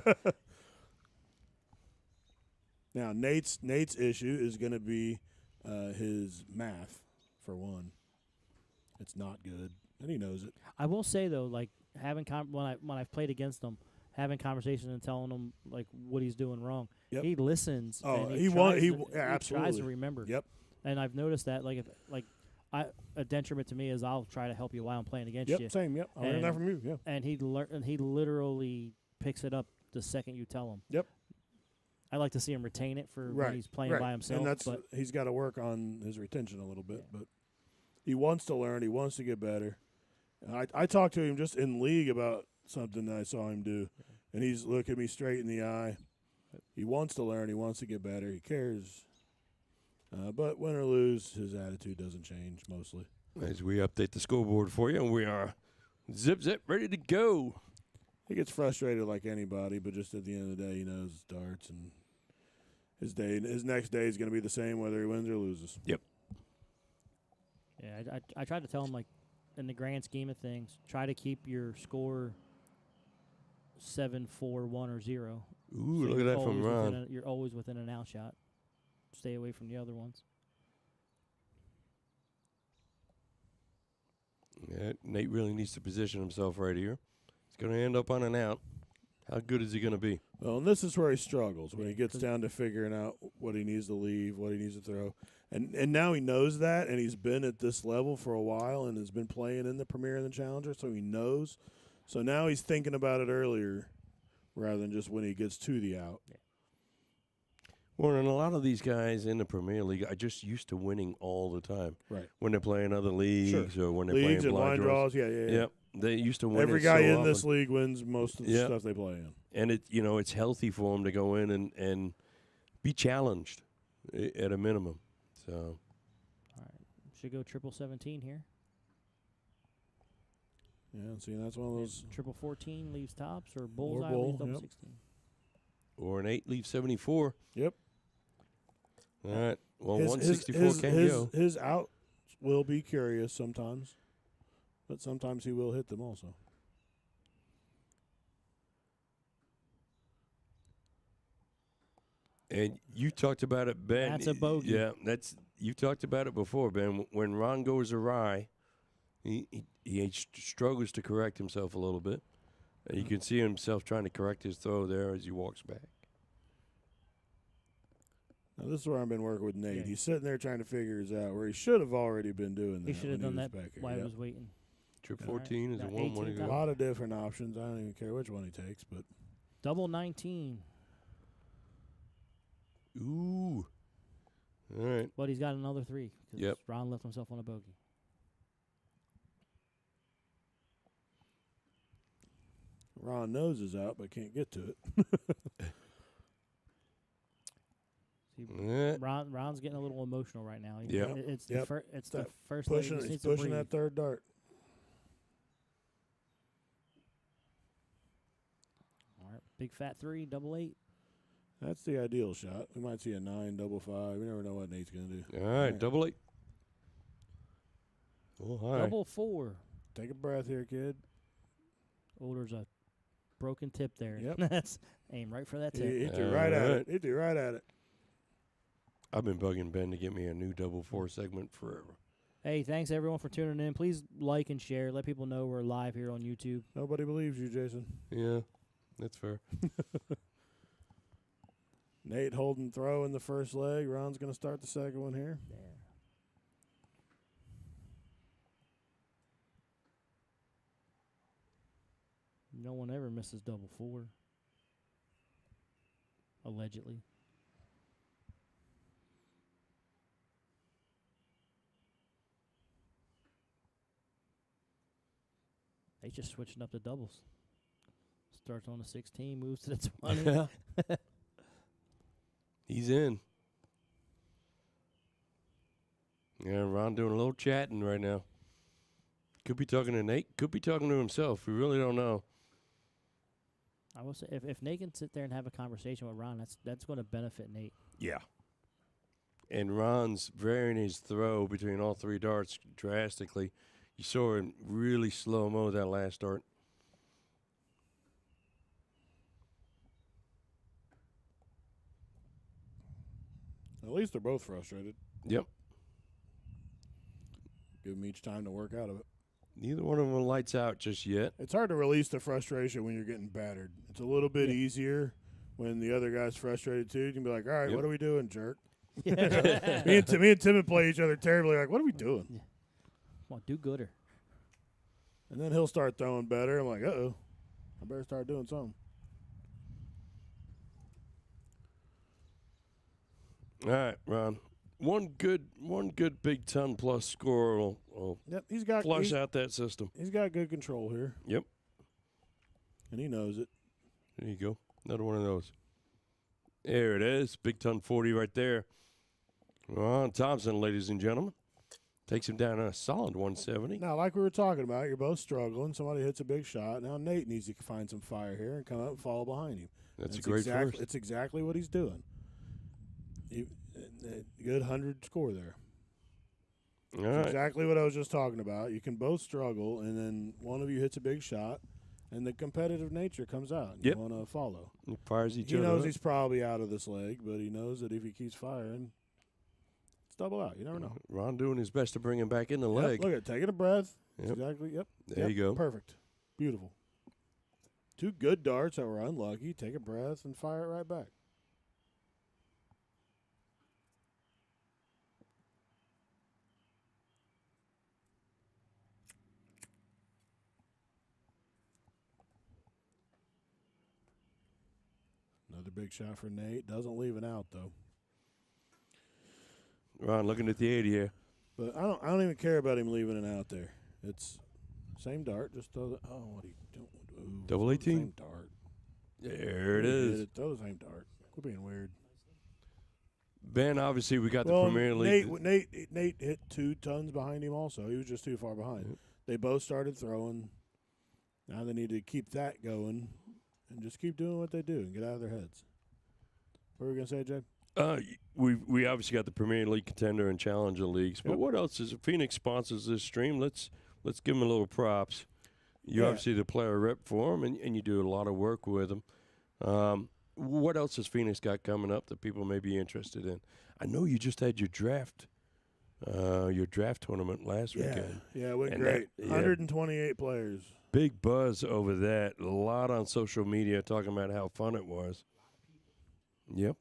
Speaker 3: Now, Nate's issue is going to be his math, for one. It's not good, and he knows it.
Speaker 2: I will say, though, like, having when I've played against him, having conversations and telling him, like, what he's doing wrong,
Speaker 3: Yep.
Speaker 2: he listens.
Speaker 3: Oh,
Speaker 2: and
Speaker 3: he
Speaker 2: tries
Speaker 3: he
Speaker 2: to tries to
Speaker 3: absolutely.
Speaker 2: remember.
Speaker 3: Yep.
Speaker 2: And I've noticed that, a detriment to me is I'll try to help you while I'm playing against
Speaker 3: Yep,
Speaker 2: you.
Speaker 3: same. Yep, I learned that from you. Yeah.
Speaker 2: And he literally picks it up the second you tell him.
Speaker 3: Yep.
Speaker 2: I like to see him retain it for
Speaker 3: Right,
Speaker 2: when he's playing
Speaker 3: right.
Speaker 2: by himself.
Speaker 3: And that's
Speaker 2: but
Speaker 3: he's got to work on his retention a little bit, but he wants to learn. He wants to get better. I talked to him just in league about something that I saw him do, and he's looking me straight in the eye. He wants to learn. He wants to get better. He cares. But win or lose, his attitude doesn't change mostly.
Speaker 1: As we update the scoreboard for you, and we are zip, ready to go.
Speaker 3: He gets frustrated like anybody, but just at the end of the day, he knows his darts, and his next day is going to be the same whether he wins or loses.
Speaker 1: Yep.
Speaker 2: yeah, I tried to tell him, like, in the grand scheme of things, try to keep your score 7-4, 1 or 0.
Speaker 1: Ooh,
Speaker 2: So
Speaker 1: look at
Speaker 2: you're
Speaker 1: that from
Speaker 2: always
Speaker 1: Ron.
Speaker 2: you're always within an out shot. Stay away from the other ones.
Speaker 1: Yeah, Nate really needs to position himself right here. He's going to end up on an out. How good is he going to be?
Speaker 3: Well, and this is where he struggles when he gets down to figuring out what he needs to leave, what he needs to throw. And now he knows that, and he's been at this level for a while and has been playing in the Premier and the Challenger, so he knows. So now he's thinking about it earlier rather than just when he gets to the out.
Speaker 1: Well, and a lot of these guys in the Premier League are just used to winning all the time.
Speaker 3: Right.
Speaker 1: When they're playing other leagues or when they're
Speaker 3: Leagues
Speaker 1: playing
Speaker 3: and
Speaker 1: blind
Speaker 3: line draws, yeah.
Speaker 1: Yep. They used to win
Speaker 3: Every
Speaker 1: it
Speaker 3: guy
Speaker 1: so
Speaker 3: in
Speaker 1: often.
Speaker 3: this league wins most of the
Speaker 1: Yep.
Speaker 3: stuff they play in.
Speaker 1: And it's healthy for them to go in and be challenged at a minimum. So
Speaker 2: All right, should go 17 here.
Speaker 3: Yeah, see, that's one of those.
Speaker 2: Triple 14 leaves tops, or bullseye
Speaker 3: bull,
Speaker 2: leaves double
Speaker 3: yep.
Speaker 2: 16.
Speaker 1: Or an 8 leaves 74.
Speaker 3: Yep.
Speaker 1: All right. Well,
Speaker 3: His-
Speaker 1: 164
Speaker 3: his,
Speaker 1: can
Speaker 3: his,
Speaker 1: go.
Speaker 3: His outs will be curious sometimes, but sometimes he will hit them also.
Speaker 1: And you talked about it, Ben.
Speaker 2: That's a bogey.
Speaker 1: Yeah, you talked about it before, Ben. When Ron goes awry, he struggles to correct himself a little bit. And you can see himself trying to correct his throw there as he walks back.
Speaker 3: Now, this is where I've been working with Nate.
Speaker 2: Yeah.
Speaker 3: He's sitting there trying to figure his out where he should have already been doing that.
Speaker 2: He should have
Speaker 3: when
Speaker 2: done
Speaker 3: was
Speaker 2: that
Speaker 3: back here.
Speaker 2: while he
Speaker 3: Yep.
Speaker 2: was waiting.
Speaker 1: Trip
Speaker 2: All
Speaker 1: 14
Speaker 2: right.
Speaker 1: is a
Speaker 2: Got
Speaker 1: 1 1 to
Speaker 2: 18
Speaker 3: A
Speaker 1: go.
Speaker 3: lot of different options. I don't even care which one he takes, but
Speaker 2: Double 19.
Speaker 1: Ooh. All right.
Speaker 2: But he's got another 3. 'Cause
Speaker 1: Yep.
Speaker 2: Ron left himself on a bogey.
Speaker 3: Ron knows is out but can't get to it.
Speaker 2: See,
Speaker 1: Yeah.
Speaker 2: Ron's getting a little emotional right now.
Speaker 1: Yep.
Speaker 2: It's
Speaker 3: Yep.
Speaker 2: it's the
Speaker 3: That
Speaker 2: first leg. He
Speaker 3: Pushing,
Speaker 2: just
Speaker 3: he's
Speaker 2: needs to
Speaker 3: pushing
Speaker 2: breathe.
Speaker 3: that third dart.
Speaker 2: All right, big fat 3, double 8.
Speaker 3: That's the ideal shot. We might see a 9, double 5. We never know what Nate's going to do.
Speaker 1: All right. Double 8. Oh, hi.
Speaker 2: Double 4.
Speaker 3: Take a breath here, kid.
Speaker 2: Oh, there's a broken tip there.
Speaker 3: Yep.
Speaker 2: That's aim right for that
Speaker 3: He
Speaker 2: tip.
Speaker 3: hit you right at
Speaker 1: Alright.
Speaker 3: it. Hit you right at it.
Speaker 1: I've been bugging Ben to get me a new double 4 segment forever.
Speaker 2: Hey, thanks everyone for tuning in. Please like and share. Let people know we're live here on YouTube.
Speaker 3: Nobody believes you, Jason.
Speaker 1: Yeah, that's fair.
Speaker 3: Nate holding throw in the first leg. Ron's going to start the second one here.
Speaker 2: There. No one ever misses double 4. Allegedly. They just switching up the doubles. Starts on the 16, moves to the 20.
Speaker 1: Yeah. He's in. Yeah, Ron doing a little chatting right now. Could be talking to Nate. Could be talking to himself. We really don't know.
Speaker 2: I will say, if Nate can sit there and have a conversation with Ron, that's going to benefit Nate.
Speaker 1: Yeah. And Ron's varying his throw between all 3 darts drastically. You saw him really slow-mo that last dart.
Speaker 3: At least they're both frustrated.
Speaker 1: Yep.
Speaker 3: Give them each time to work out of it.
Speaker 1: Neither one of them lights out just yet.
Speaker 3: It's hard to release the frustration when you're getting battered. It's a little bit
Speaker 2: Yeah.
Speaker 3: easier when the other guy's frustrated too. You can be like, all right,
Speaker 1: Yep.
Speaker 3: what are we doing, jerk?
Speaker 2: Yeah.
Speaker 3: me and Tim would play each other terribly. Like, what are we doing?
Speaker 2: Come on, do gooder.
Speaker 3: And then he'll start throwing better. I'm like, uh-oh, I better start doing something.
Speaker 1: All right, Ron. One good Big Ten plus score will
Speaker 3: Yep, he's got
Speaker 1: flush out that system.
Speaker 3: He's got good control here.
Speaker 1: Yep.
Speaker 3: And he knows it.
Speaker 1: There you go. Another one of those. There it is. Big Ton 40 right there. Ron Thompson, ladies and gentlemen. Takes him down a solid 170.
Speaker 3: Now, like we were talking about, you're both struggling. Somebody hits a big shot. Now Nate needs to find some fire here and come up and follow behind him.
Speaker 1: That's a great first.
Speaker 3: It's exactly what he's doing. Good 100 score there.
Speaker 1: All
Speaker 3: That's
Speaker 1: right.
Speaker 3: exactly what I was just talking about. You can both struggle, and then one of you hits a big shot, and the competitive nature comes out. And
Speaker 1: Yep.
Speaker 3: You want to follow.
Speaker 1: He fires each
Speaker 3: He
Speaker 1: other
Speaker 3: knows
Speaker 1: up.
Speaker 3: he's probably out of this leg, but he knows that if he keeps firing, it's double out. You never know.
Speaker 1: Ron doing his best to bring him back in the
Speaker 3: Yep,
Speaker 1: leg.
Speaker 3: look at it. Taking a breath.
Speaker 1: Yep.
Speaker 3: Exactly. Yep.
Speaker 1: There
Speaker 3: Yep,
Speaker 1: you go.
Speaker 3: Perfect. Beautiful. 2 good darts that were unlucky. Take a breath and fire it right back. Another big shot for Nate. Doesn't leave it out though.
Speaker 1: Ron looking at the 80 here.
Speaker 3: But I don't even care about him leaving it out there. It's same dart. Just throw the what are you doing? Ooh,
Speaker 1: Double
Speaker 3: throw the
Speaker 1: 18?
Speaker 3: Same dart.
Speaker 1: There it
Speaker 3: Hit
Speaker 1: is.
Speaker 3: Throw the same dart. Quit being weird.
Speaker 1: Ben, obviously, we got
Speaker 3: Well,
Speaker 1: the Premier League.
Speaker 3: Nate hit 2 tons behind him also. He was just too far behind.
Speaker 1: Yep.
Speaker 3: They both started throwing Now they need to keep that going and just keep doing what they do and get out of their heads. What were we going to say, Jay?
Speaker 1: We obviously got the Premier League contender and Challenger leagues, but
Speaker 3: Yep.
Speaker 1: what else is Phoenix sponsors this stream? Let's give them a little props. You're
Speaker 3: Yeah.
Speaker 1: obviously the player rep for them, and you do a lot of work with them. What else has Phoenix got coming up that people may be interested in? I know you just had your draft tournament last weekend.
Speaker 3: Yeah, it went
Speaker 1: And
Speaker 3: great.
Speaker 1: that- yeah.
Speaker 3: 128 players.
Speaker 1: Big buzz over that. A lot on social media talking about how fun it was. Yep.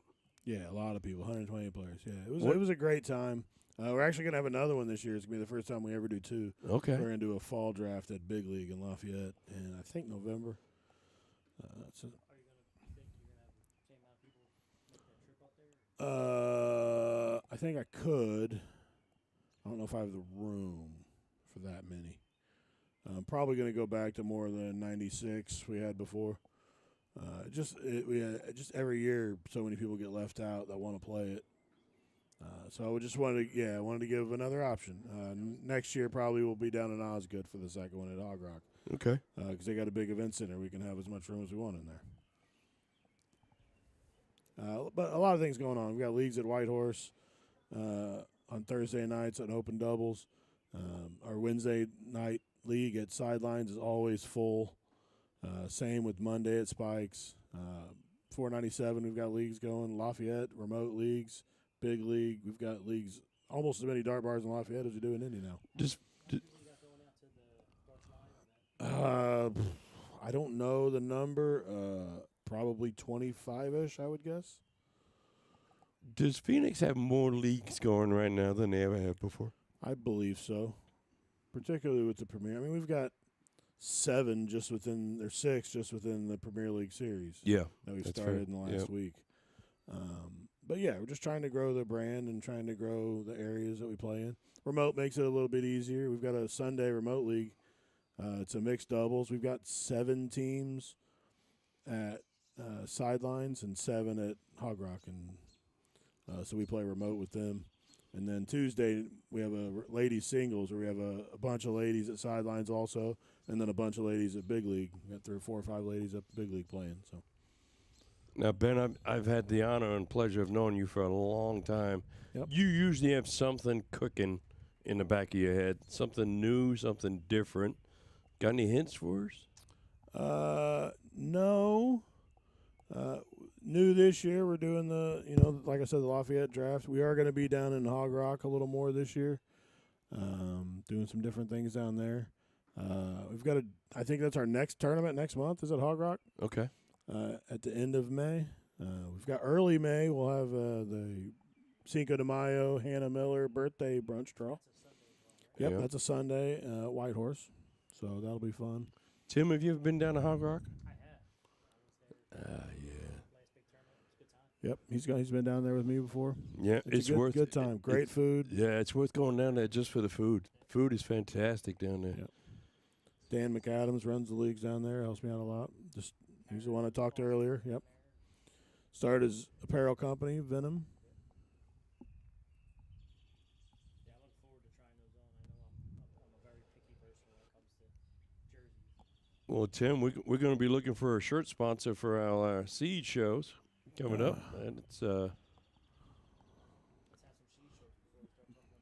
Speaker 3: Yeah, a lot of people. 128 players. Yeah,
Speaker 1: What-
Speaker 3: it was a great time. We're actually going to have another one this year. It's going to be the first time we ever do two.
Speaker 1: Okay.
Speaker 3: We're going to do a fall draft at Big League in Lafayette in, I think, November. I think I could. I don't know if I have the room for that many. I'm probably going to go back to more than 96 we had before. Just every year, so many people get left out that want to play it. So I just wanted to give another option. Next year probably will be down in Osgood for the second one at Hog Rock.
Speaker 1: Okay.
Speaker 3: Because they got a big event center. We can have as much room as we want in there. But a lot of things going on. We got leagues at Whitehorse on Thursday nights on open doubles. Our Wednesday night league at Sidelines is always full. Same with Monday at Spikes. 497, we've got leagues going. Lafayette, remote leagues, Big League. We've got leagues almost as many dart bars in Lafayette as we do in Indy now. I don't know the number. Probably 25-ish, I would guess.
Speaker 1: Does Phoenix have more leagues going right now than they ever have before?
Speaker 3: I believe so, particularly with the Premier. I mean, we've got 6 just within the Premier League series.
Speaker 1: Yeah,
Speaker 3: that we've
Speaker 1: that's
Speaker 3: started
Speaker 1: fair.
Speaker 3: in the last
Speaker 1: Yep.
Speaker 3: week. But yeah, we're just trying to grow the brand and trying to grow the areas that we play in. Remote makes it a little bit easier. We've got a Sunday remote league. It's a mixed doubles. We've got 7 teams at Sidelines and 7 at Hog Rock, and so we play remote with them. And then Tuesday we have a ladies singles where we have a bunch of ladies at Sidelines also, and then a bunch of ladies at Big League. We got 3 or 4 or 5 ladies at Big League playing. So
Speaker 1: Now, Ben, I've had the honor and pleasure of knowing you for a long time.
Speaker 3: Yep.
Speaker 1: You usually have something cooking in the back of your head, something new, something different. Got any hints for us?
Speaker 3: No. New this year, we're doing like I said, the Lafayette draft. We are going to be down in Hog Rock a little more this year, doing some different things down there. We've got I think that's our next tournament next month is at Hog Rock.
Speaker 1: Okay.
Speaker 3: At the end of May. We've got early May. We'll have the Cinco de Mayo Hannah Miller birthday brunch draw. Yep,
Speaker 1: Yep.
Speaker 3: that's a Sunday at Whitehorse, so that'll be fun.
Speaker 1: Tim, have you ever been down to Hog Rock?
Speaker 2: I have.
Speaker 1: Yeah.
Speaker 3: Yep, he's been down there with me before.
Speaker 1: Yeah,
Speaker 3: It's a good time. Great food.
Speaker 1: Yeah, it's worth going down there just for the food. Food is fantastic down there.
Speaker 3: Yep. Dan McAdams runs the leagues down there. Helps me out a lot. He's the one I talked to earlier. Yep. Started his apparel company, Venom.
Speaker 2: Yeah, I look forward to trying those on. I know I'm a very picky person when it comes to jerseys.
Speaker 1: Well, Tim, we're going to be looking for a shirt sponsor for our seed shows coming up, and it's
Speaker 2: Let's have some seed shirts before we start talking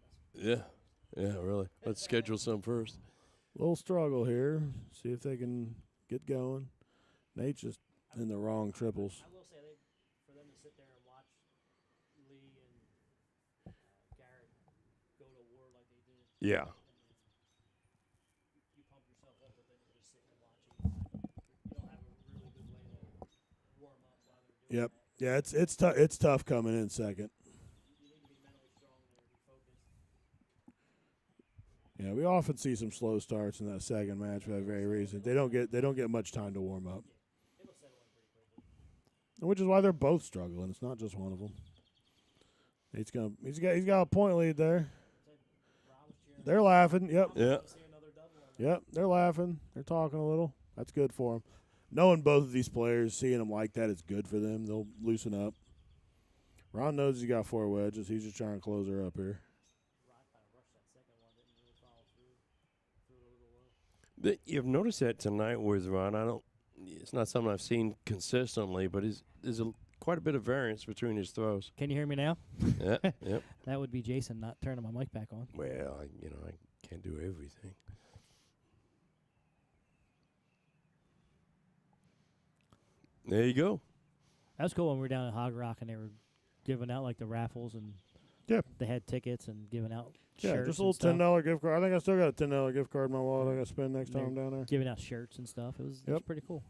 Speaker 2: about that.
Speaker 1: yeah, really. Let's schedule some first.
Speaker 3: Little struggle here. See if they can get going. Nate's just in the wrong triples.
Speaker 2: I will say, for them to sit there and watch Lee and Garrett go to war like they did,
Speaker 1: Yeah.
Speaker 2: you pump yourself up, but then you're just sitting and watching. You don't have a really good way to warm up while they're doing
Speaker 3: Yep.
Speaker 2: that.
Speaker 3: Yeah, it's tough coming in second.
Speaker 2: You need to be mentally strong there to be focused.
Speaker 3: Yeah, we often see some slow starts in that second match for that very reason. They don't get much time to warm up.
Speaker 2: It'll settle in pretty quickly.
Speaker 3: Which is why they're both struggling. It's not just one of them. He's got a point lead there.
Speaker 2: Rob was cheering.
Speaker 3: They're laughing. Yep.
Speaker 1: Yeah.
Speaker 2: See another double on that.
Speaker 3: Yep. They're laughing. They're talking a little. That's good for them. Knowing both of these players, seeing them like that is good for them. They'll loosen up. Ron knows he's got 4 wedges. He's just trying to close her up here.
Speaker 2: Ron kind of rushed that second one, didn't really follow through. Threw it a little low.
Speaker 1: You've noticed that tonight with Ron. It's not something I've seen consistently, but there's quite a bit of variance between his throws.
Speaker 2: Can you hear me now?
Speaker 1: Yeah, yep.
Speaker 2: That would be Jason not turning my mic back on.
Speaker 1: Well, I can't do everything. There you go.
Speaker 2: That was cool when we were down at Hog Rock and they were giving out like the raffles and they had tickets and giving out shirts.
Speaker 3: Just a little $10 gift card. I think I still got a $10 gift card in my wallet. I got to spend next time I'm down there.
Speaker 2: Giving out shirts and stuff. It was pretty cool.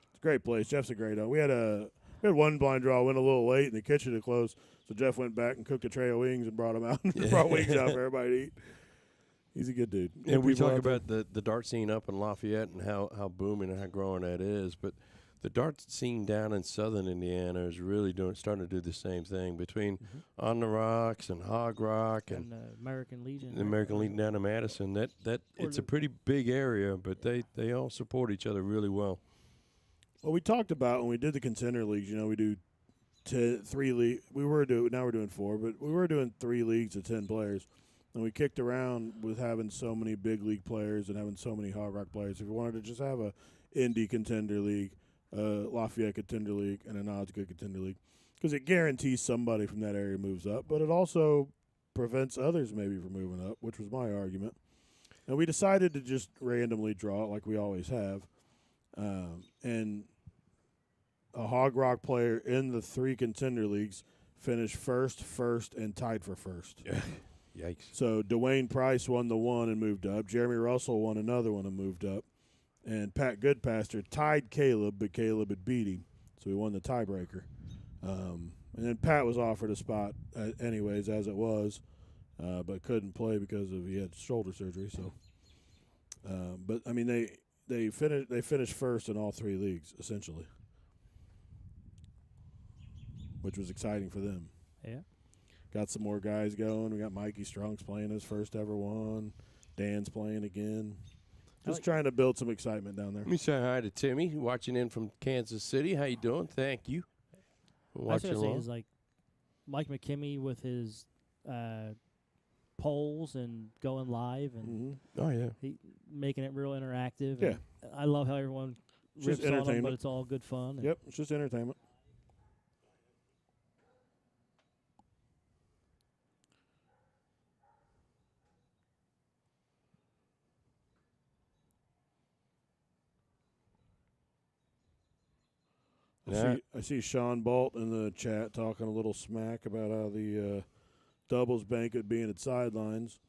Speaker 3: It's a great place. Jeff's a great owner. We had one blind draw, went a little late, and the kitchen had closed. So Jeff went back and cooked a tray of wings and brought them out. Brought wings out for everybody to eat. He's a good dude.
Speaker 1: And we talk about the dart scene up in Lafayette and how booming and how growing that is, but the dart scene down in southern Indiana is really starting to do the same thing between On the Rocks and Hog Rock and
Speaker 2: American Legion.
Speaker 1: the American Legion down in Madison. That it's a pretty big area, but they all support each other really well.
Speaker 3: Well, we talked about when we did the contender leagues. We do 3 leagues. Now we're doing 4, but we were doing 3 leagues of 10 players, and we kicked around with having so many big league players and having so many Hog Rock players. If we wanted to just have a Indy contender league, Lafayette contender league, and an Osgood contender league, because it guarantees somebody from that area moves up, but it also prevents others maybe from moving up, which was my argument. And we decided to just randomly draw it like we always have. And a Hog Rock player in the 3 contender leagues finished first, and tied for first.
Speaker 1: Yikes.
Speaker 3: So Dwayne Price won the one and moved up. Jeremy Russell won another one and moved up. And Pat Goodpaster tied Caleb, but Caleb had beat him, so he won the tiebreaker. And then Pat was offered a spot anyways, as it was, but couldn't play because he had shoulder surgery. So, but I mean they finished first in all 3 leagues essentially, which was exciting for them.
Speaker 2: Yeah.
Speaker 3: Got some more guys going. We got Mikey Strong's playing his first ever one. Dan's playing again. Just trying to build some excitement down there.
Speaker 1: Let me say hi to Timmy, watching in from Kansas City. How you doing? Thank you.
Speaker 2: I was going to say is like Mike McKimmey with his polls and going live and
Speaker 1: Oh yeah,
Speaker 2: making it real interactive.
Speaker 3: Yeah.
Speaker 2: And I love how everyone rips on them, but it's all good fun.
Speaker 3: Yep, it's just entertainment. I see Sean Bolt in the chat talking a little smack about how the doubles banquet being at sidelines.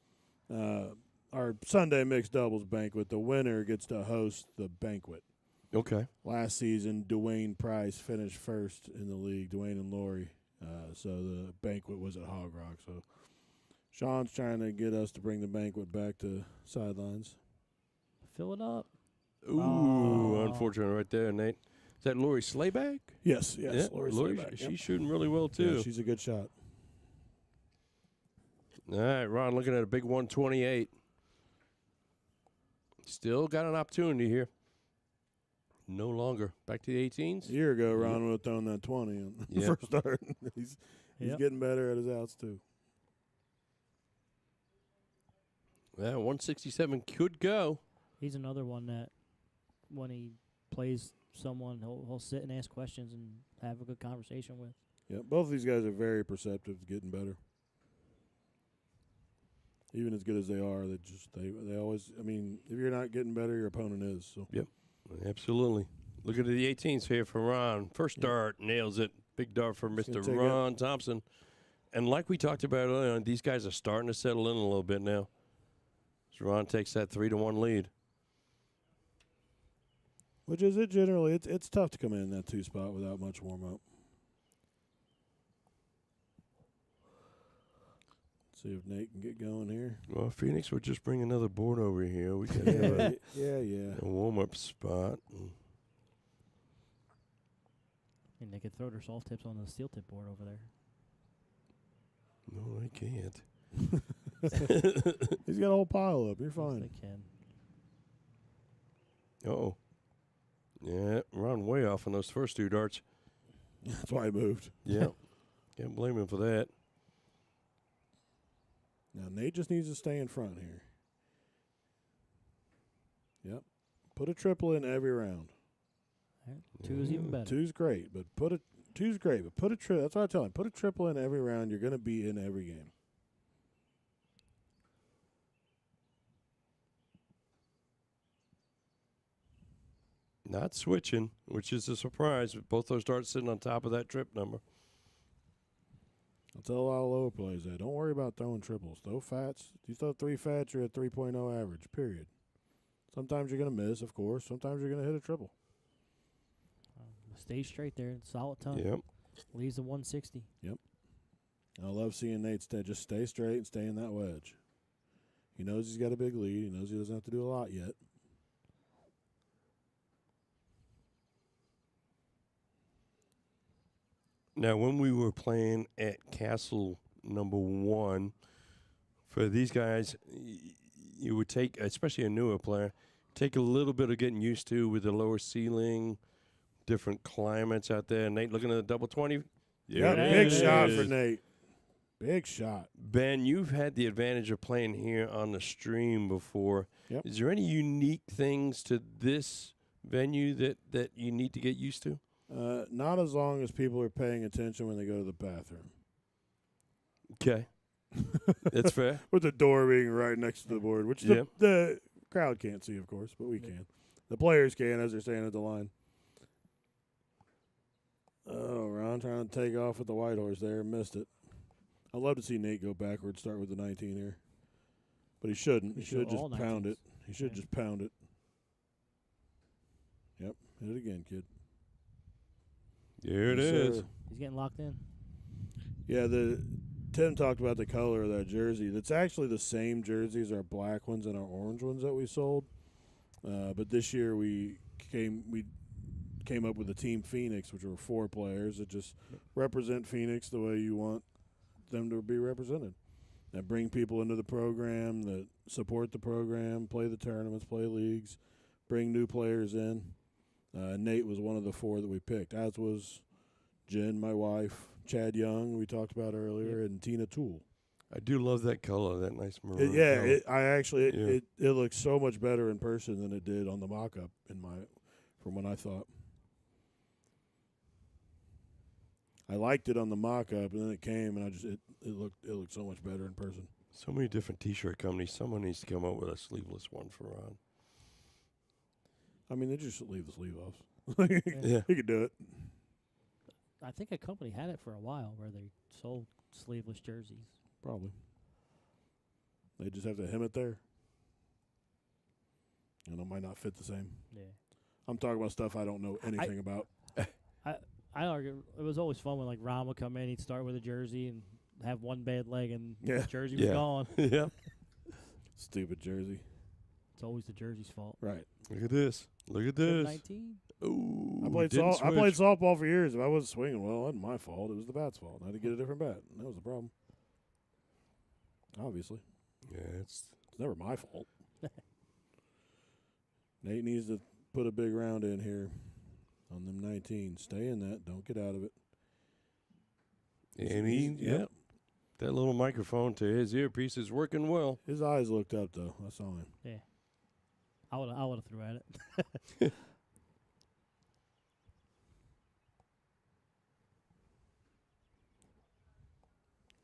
Speaker 3: Our Sunday mixed doubles banquet, the winner gets to host the banquet.
Speaker 1: okay.
Speaker 3: Last season, Dwayne Price finished first in the league, Dwayne and Lori. So the banquet was at Hog Rock. So Sean's trying to get us to bring the banquet back to sidelines.
Speaker 2: Fill it up.
Speaker 1: Ooh, unfortunate right there, Nate. Is that Lori Slayback?
Speaker 3: Yes.
Speaker 1: Yeah,
Speaker 3: Lori
Speaker 1: Lori,
Speaker 3: Slayback,
Speaker 1: she's shooting really well, too.
Speaker 3: Yeah, she's a good shot.
Speaker 1: All right, Ron, looking at a big 128. Still got an opportunity here. No longer. Back to the 18s.
Speaker 3: A year ago, Ron would have thrown that 20 on the first start. He's getting better at his outs, too.
Speaker 1: Yeah, 167 could go.
Speaker 2: He's another one that when he plays someone, he'll sit and ask questions and have a good conversation with.
Speaker 3: Yeah, both of these guys are very perceptive, getting better. Even as good as they are, they always. I mean, if you're not getting better, your opponent is. So.
Speaker 1: Yep, absolutely. Look at the 18s here for Ron. First dart, nails it. Big dart for Mr. Ron Thompson. And like we talked about earlier, these guys are starting to settle in a little bit now. So Ron takes that 3-1 lead.
Speaker 3: Which is it generally. It's tough to come in that 2 spot without much warm-up. See if Nate can get going here.
Speaker 1: Well, Phoenix would just bring another board over here. We could have a warm-up spot.
Speaker 2: And they could throw their soft tips on the steel tip board over there.
Speaker 1: No, they can't.
Speaker 3: He's got a whole pile up. You're fine.
Speaker 2: Yes, they can.
Speaker 1: Uh-oh. Yeah, Ron way off on those first 2 darts.
Speaker 3: That's why he moved.
Speaker 1: Yeah. Can't blame him for that.
Speaker 3: Now, Nate just needs to stay in front here. Yep. Put a triple in every round.
Speaker 2: Right. 2 is even better.
Speaker 3: Two's great, but put a triple. That's what I tell him. Put a triple in every round. You're going to be in every game.
Speaker 1: Not switching, which is a surprise. Both those darts sitting on top of that trip number.
Speaker 3: I'll tell a lot of lower players that. Don't worry about throwing triples. Throw fats. If you throw 3 fats, you're at 3.0 average, period. Sometimes you're going to miss, of course. Sometimes you're going to hit a triple.
Speaker 2: Stay straight there. Solid ton.
Speaker 1: Yep.
Speaker 2: Leaves a 160.
Speaker 3: I love seeing Nate just stay straight and stay in that wedge. He knows he's got a big lead. He knows he doesn't have to do a lot yet.
Speaker 1: Now, when we were playing at Castle number 1, for these guys, you would take, especially a newer player, take a little bit of getting used to with the lower ceiling, different climates out there. Nate looking at the double 20.
Speaker 3: Yeah, big shot for Nate. Big shot.
Speaker 1: Ben, you've had the advantage of playing here on the stream before.
Speaker 3: Yep.
Speaker 1: Is there any unique things to this venue that you need to get used to?
Speaker 3: Not as long as people are paying attention when they go to the bathroom.
Speaker 1: Okay. That's fair.
Speaker 3: With the door being right next to the board, which the crowd can't see, of course, but we can. The players can as they're standing at the line. Oh, Ron trying to take off with the white horse there. Missed it. I'd love to see Nate go backwards, start with the 19 here. But he shouldn't. He should just pound it. He should just pound it. Yep. Hit it again, kid.
Speaker 1: There it is.
Speaker 3: Sir.
Speaker 2: He's getting locked in.
Speaker 3: Yeah, Tim talked about the color of that jersey. That's actually the same jerseys, our black ones and our orange ones that we sold. But this year we came up with the Team Phoenix, which were 4 players that just represent Phoenix the way you want them to be represented. That bring people into the program, that support the program, play the tournaments, play leagues, bring new players in. Nate was one of the 4 that we picked, as was Jen, my wife, Chad Young, we talked about earlier, and Tina Toole.
Speaker 1: I do love that color, that nice maroon color.
Speaker 3: It looks so much better in person than it did on the mock-up from what I thought. I liked it on the mock-up, and then it came, and it looked so much better in person.
Speaker 1: So many different T-shirt companies. Someone needs to come up with a sleeveless one for Ron.
Speaker 3: I mean, they just leave the sleeve off.
Speaker 1: Yeah.
Speaker 3: He could do it.
Speaker 2: I think a company had it for a while where they sold sleeveless jerseys.
Speaker 3: Probably. They just have to hem it there. And it might not fit the same.
Speaker 2: Yeah.
Speaker 3: I'm talking about stuff I don't know anything about.
Speaker 2: I argue it was always fun when like Ron would come in, he'd start with a jersey and have one bad leg and the jersey was gone.
Speaker 1: Yeah.
Speaker 3: Stupid jersey.
Speaker 2: It's always the jersey's fault.
Speaker 3: Right.
Speaker 1: Look at this. Look at this.
Speaker 2: 19.
Speaker 1: Ooh.
Speaker 3: I played softball for years. If I wasn't swinging well, it wasn't my fault. It was the bat's fault. I had to get a different bat. That was the problem. Obviously.
Speaker 1: Yeah, it's
Speaker 3: never my fault. Nate needs to put a big round in here on them 19. Stay in that. Don't get out of it.
Speaker 1: And that little microphone to his earpiece is working well.
Speaker 3: His eyes looked up, though. I saw him.
Speaker 2: Yeah. I would have threw at it.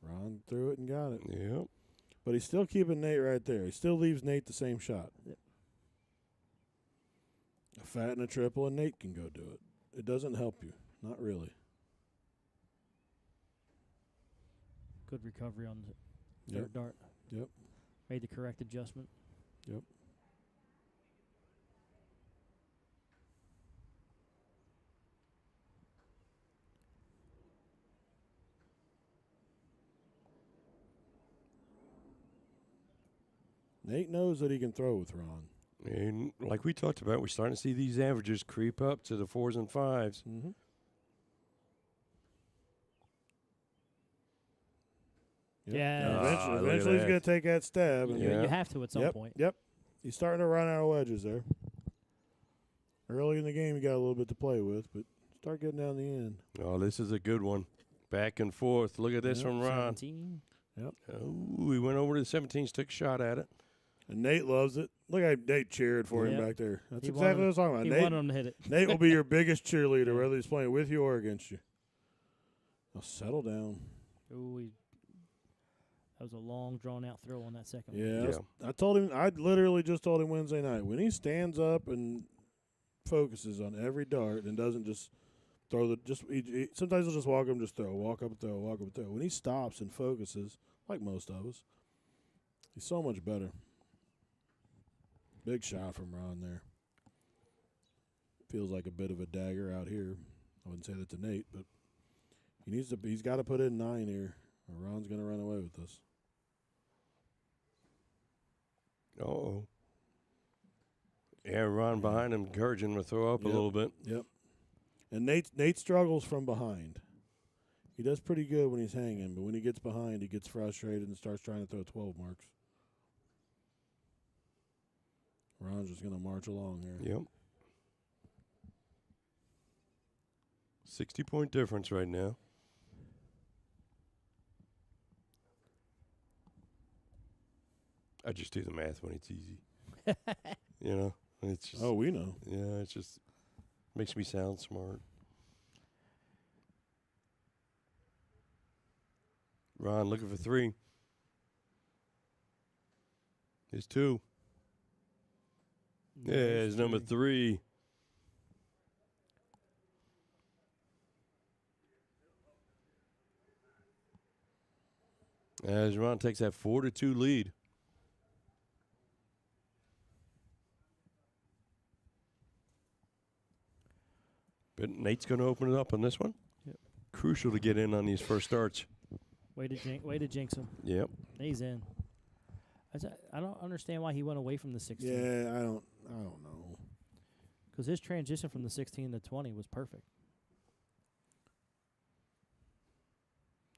Speaker 3: Ron threw it and got it.
Speaker 1: Yep.
Speaker 3: But he's still keeping Nate right there. He still leaves Nate the same shot.
Speaker 2: Yep.
Speaker 3: A fat and a triple, and Nate can go do it. It doesn't help you. Not really.
Speaker 2: Good recovery on the third dart.
Speaker 3: Yep.
Speaker 2: Made the correct adjustment.
Speaker 3: Yep. Nate knows that he can throw with Ron.
Speaker 1: And like we talked about, we're starting to see these averages creep up to the 4s and 5s.
Speaker 3: Mm-hmm. Yep.
Speaker 2: Yeah.
Speaker 3: Eventually he's going to take that stab. And
Speaker 2: You have to at some point.
Speaker 3: Yep. He's starting to run out of wedges there. Early in the game, he got a little bit to play with, but start getting down the end.
Speaker 1: Oh, this is a good one. Back and forth. Look at this from Ron.
Speaker 2: 17.
Speaker 3: Yep.
Speaker 1: Oh, we went over to the 17s, took a shot at it.
Speaker 3: And Nate loves it. Look how Nate cheered for him
Speaker 2: Yep.
Speaker 3: back there. That's
Speaker 2: He
Speaker 3: exactly what I was talking
Speaker 2: He
Speaker 3: about.
Speaker 2: wanted him to hit it.
Speaker 3: Nate will be your biggest cheerleader, whether he's playing with you or against you. Now settle down.
Speaker 2: Ooh, that was a long, drawn-out throw on that second one.
Speaker 3: Yeah. I told him. I literally just told him Wednesday night when he stands up and focuses on every dart and doesn't just throw the sometimes he'll just walk up and just throw, walk up and throw, walk up and throw. When he stops and focuses, like most of us, he's so much better. Big shot from Ron there. Feels like a bit of a dagger out here. I wouldn't say that to Nate, but he's got to put in 9 here, or Ron's going to run away with this.
Speaker 1: Uh-oh. Yeah, Ron behind him, encouraging him to throw up a little bit.
Speaker 3: Yep. And Nate struggles from behind. He does pretty good when he's hanging, but when he gets behind, he gets frustrated and starts trying to throw 12 marks. Ron's just going to march along here.
Speaker 1: Yep. 60-point difference right now. I just do the math when it's easy. You know? It's just,
Speaker 3: We know.
Speaker 1: yeah, it just makes me sound smart. Ron looking for 3. Here's 2. Yeah, it's number 3. As Ron takes that 4-2 lead. But Nate's going to open it up on this one.
Speaker 2: Yep.
Speaker 1: Crucial to get in on these first starts.
Speaker 2: Way to jinx him.
Speaker 1: Yep.
Speaker 2: He's in. I don't understand why he went away from the 16.
Speaker 3: Yeah, I don't know.
Speaker 2: Because his transition from the 16 to 20 was perfect.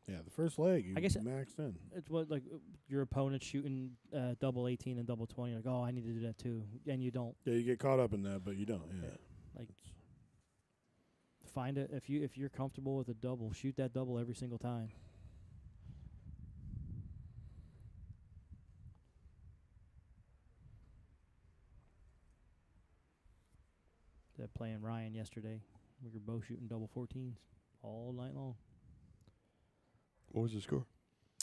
Speaker 3: Yeah, the first leg, you
Speaker 2: I guess
Speaker 3: maxed in.
Speaker 2: It's what your opponent's shooting double 18 and double 20. Like, oh, I need to do that too, and you don't.
Speaker 3: Yeah, you get caught up in that, but you don't. Yeah.
Speaker 2: Like, find it if you're comfortable with a double, shoot that double every single time. That playing Ryan yesterday, we were both shooting double 14s all night long.
Speaker 1: What was the score?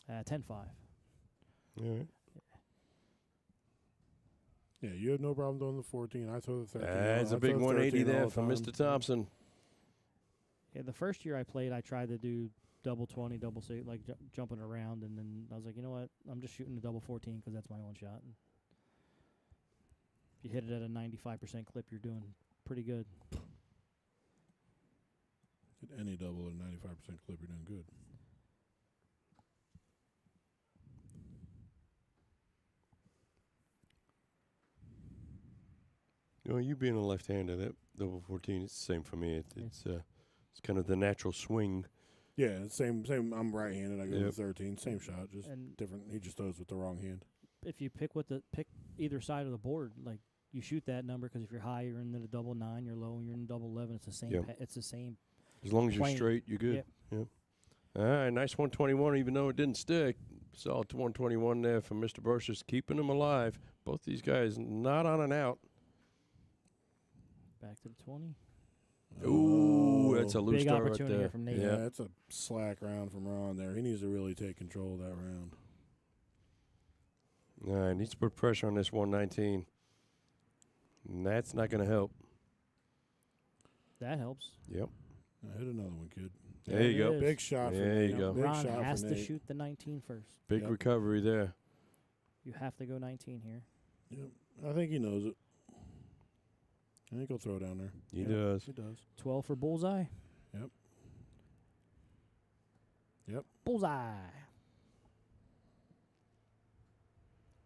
Speaker 2: 10-5.
Speaker 1: All right.
Speaker 3: Yeah, you have no problem doing the 14. I throw the 13.
Speaker 1: That's
Speaker 3: I
Speaker 1: a big
Speaker 3: throw the
Speaker 1: 180
Speaker 3: 13 all
Speaker 1: there
Speaker 3: the
Speaker 1: from
Speaker 3: time.
Speaker 1: Mr. Thompson.
Speaker 2: Yeah, the first year I played, I tried to do double 20, double 6, like jumping around, and then I was like, you know what? I'm just shooting the double 14 because that's my one shot. And if you hit it at a 95% clip, you're doing pretty good.
Speaker 3: Hit any double at a 95% clip, you're doing good.
Speaker 1: You know, you being a left-hander, that double 14, it's the same for me. It's kind of the natural swing.
Speaker 3: Yeah, same. I'm right-handed. I go
Speaker 1: Yep.
Speaker 3: with 13. Same shot, just
Speaker 2: And
Speaker 3: different. He just throws with the wrong hand.
Speaker 2: if you pick either side of the board, like you shoot that number because if you're high, you're in the double 9. You're low, you're in double 11. It's the same.
Speaker 1: Yep.
Speaker 2: It's the same.
Speaker 1: As long as you're
Speaker 2: Plane.
Speaker 1: straight, you're good.
Speaker 2: Yep.
Speaker 1: All right, nice 121, even though it didn't stick. Solid 121 there from Mr. Brochious, keeping them alive. Both these guys not on and out.
Speaker 2: Back to the 20.
Speaker 1: Ooh, that's a loose
Speaker 2: Big
Speaker 1: start right
Speaker 2: opportunity
Speaker 1: there.
Speaker 2: from Nate.
Speaker 3: Yeah, that's a slack round from Ron there. He needs to really take control of that round.
Speaker 1: All right, needs to put pressure on this 119. And that's not going to help.
Speaker 2: That helps.
Speaker 1: Yep.
Speaker 3: Hit another one, kid.
Speaker 1: There you
Speaker 2: it
Speaker 1: go.
Speaker 2: is.
Speaker 3: Big shot for
Speaker 1: There
Speaker 3: Nate.
Speaker 1: you go.
Speaker 3: Big
Speaker 2: Ron
Speaker 3: shot
Speaker 2: has
Speaker 3: for
Speaker 2: to
Speaker 3: Nate.
Speaker 2: shoot the 19 first.
Speaker 1: Big
Speaker 3: Yep.
Speaker 1: recovery there.
Speaker 2: You have to go 19 here.
Speaker 3: Yep. I think he knows it. I think he'll throw down there.
Speaker 1: He
Speaker 3: Yep,
Speaker 1: does.
Speaker 3: He does.
Speaker 2: 12 for bullseye.
Speaker 3: Yep. Yep.
Speaker 2: Bullseye.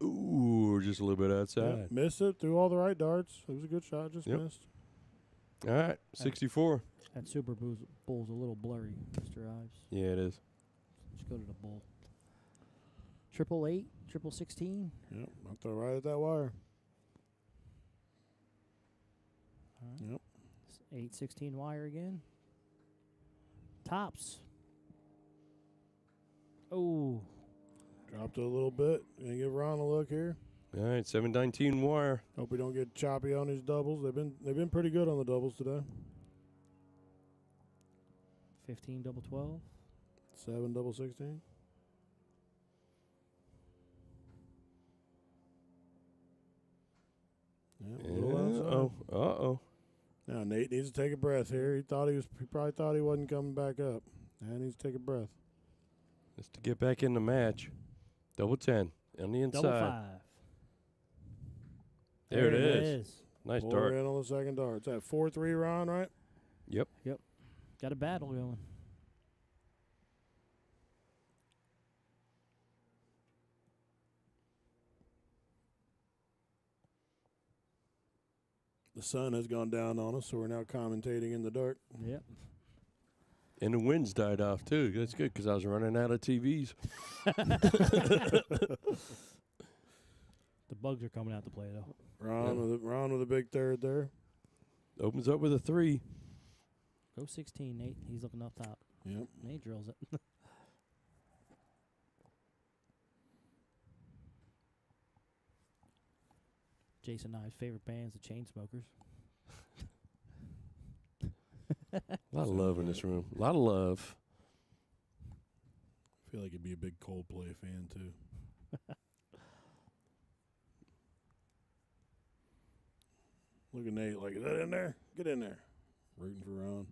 Speaker 1: Ooh, just a little bit outside.
Speaker 3: Yep. Missed it. Threw all the right darts. It was a good shot. Just
Speaker 1: Yep.
Speaker 3: missed.
Speaker 1: All right, 64.
Speaker 2: That Super Bull's a little blurry, Mr. Ives.
Speaker 1: Yeah, it is.
Speaker 2: Let's go to the Bull. 888, 16.
Speaker 3: Yep. I'll throw right at that wire.
Speaker 2: All right.
Speaker 3: Yep.
Speaker 2: 816 wire again. Tops. Oh,
Speaker 3: Dropped it a little bit. Gonna give Ron a look here.
Speaker 1: All right, 7:19 wire.
Speaker 3: Hope we don't get choppy on these doubles. They've been pretty good on the doubles today.
Speaker 2: 15 double 12.
Speaker 3: 7 double 16. Yeah, a little outside.
Speaker 1: Uh-oh.
Speaker 3: Now Nate needs to take a breath here. He probably thought he wasn't coming back up. Now he needs to take a breath.
Speaker 1: Just to get back in the match. Double 10 on the inside.
Speaker 2: Double 5.
Speaker 1: There it is. Nice
Speaker 3: 4
Speaker 1: dart.
Speaker 3: in on the second dart. It's at 4-3, Ron, right?
Speaker 1: Yep.
Speaker 2: Got a battle going.
Speaker 3: The sun has gone down on us, so we're now commentating in the dark.
Speaker 2: Yep.
Speaker 1: And the winds died off, too. That's good because I was running out of TVs.
Speaker 2: The bugs are coming out to play, though.
Speaker 3: Ron with a big third there.
Speaker 1: Opens up with a 3.
Speaker 2: Go 16, Nate. He's looking up top.
Speaker 3: Yep.
Speaker 2: Nate drills it. Jason and I's favorite band's the Chainsmokers.
Speaker 1: A lot of love in this room. A lot of love.
Speaker 3: I feel like he'd be a big Coldplay fan, too. Look at Nate like, is that in there? Get in there. Rooting for Ron.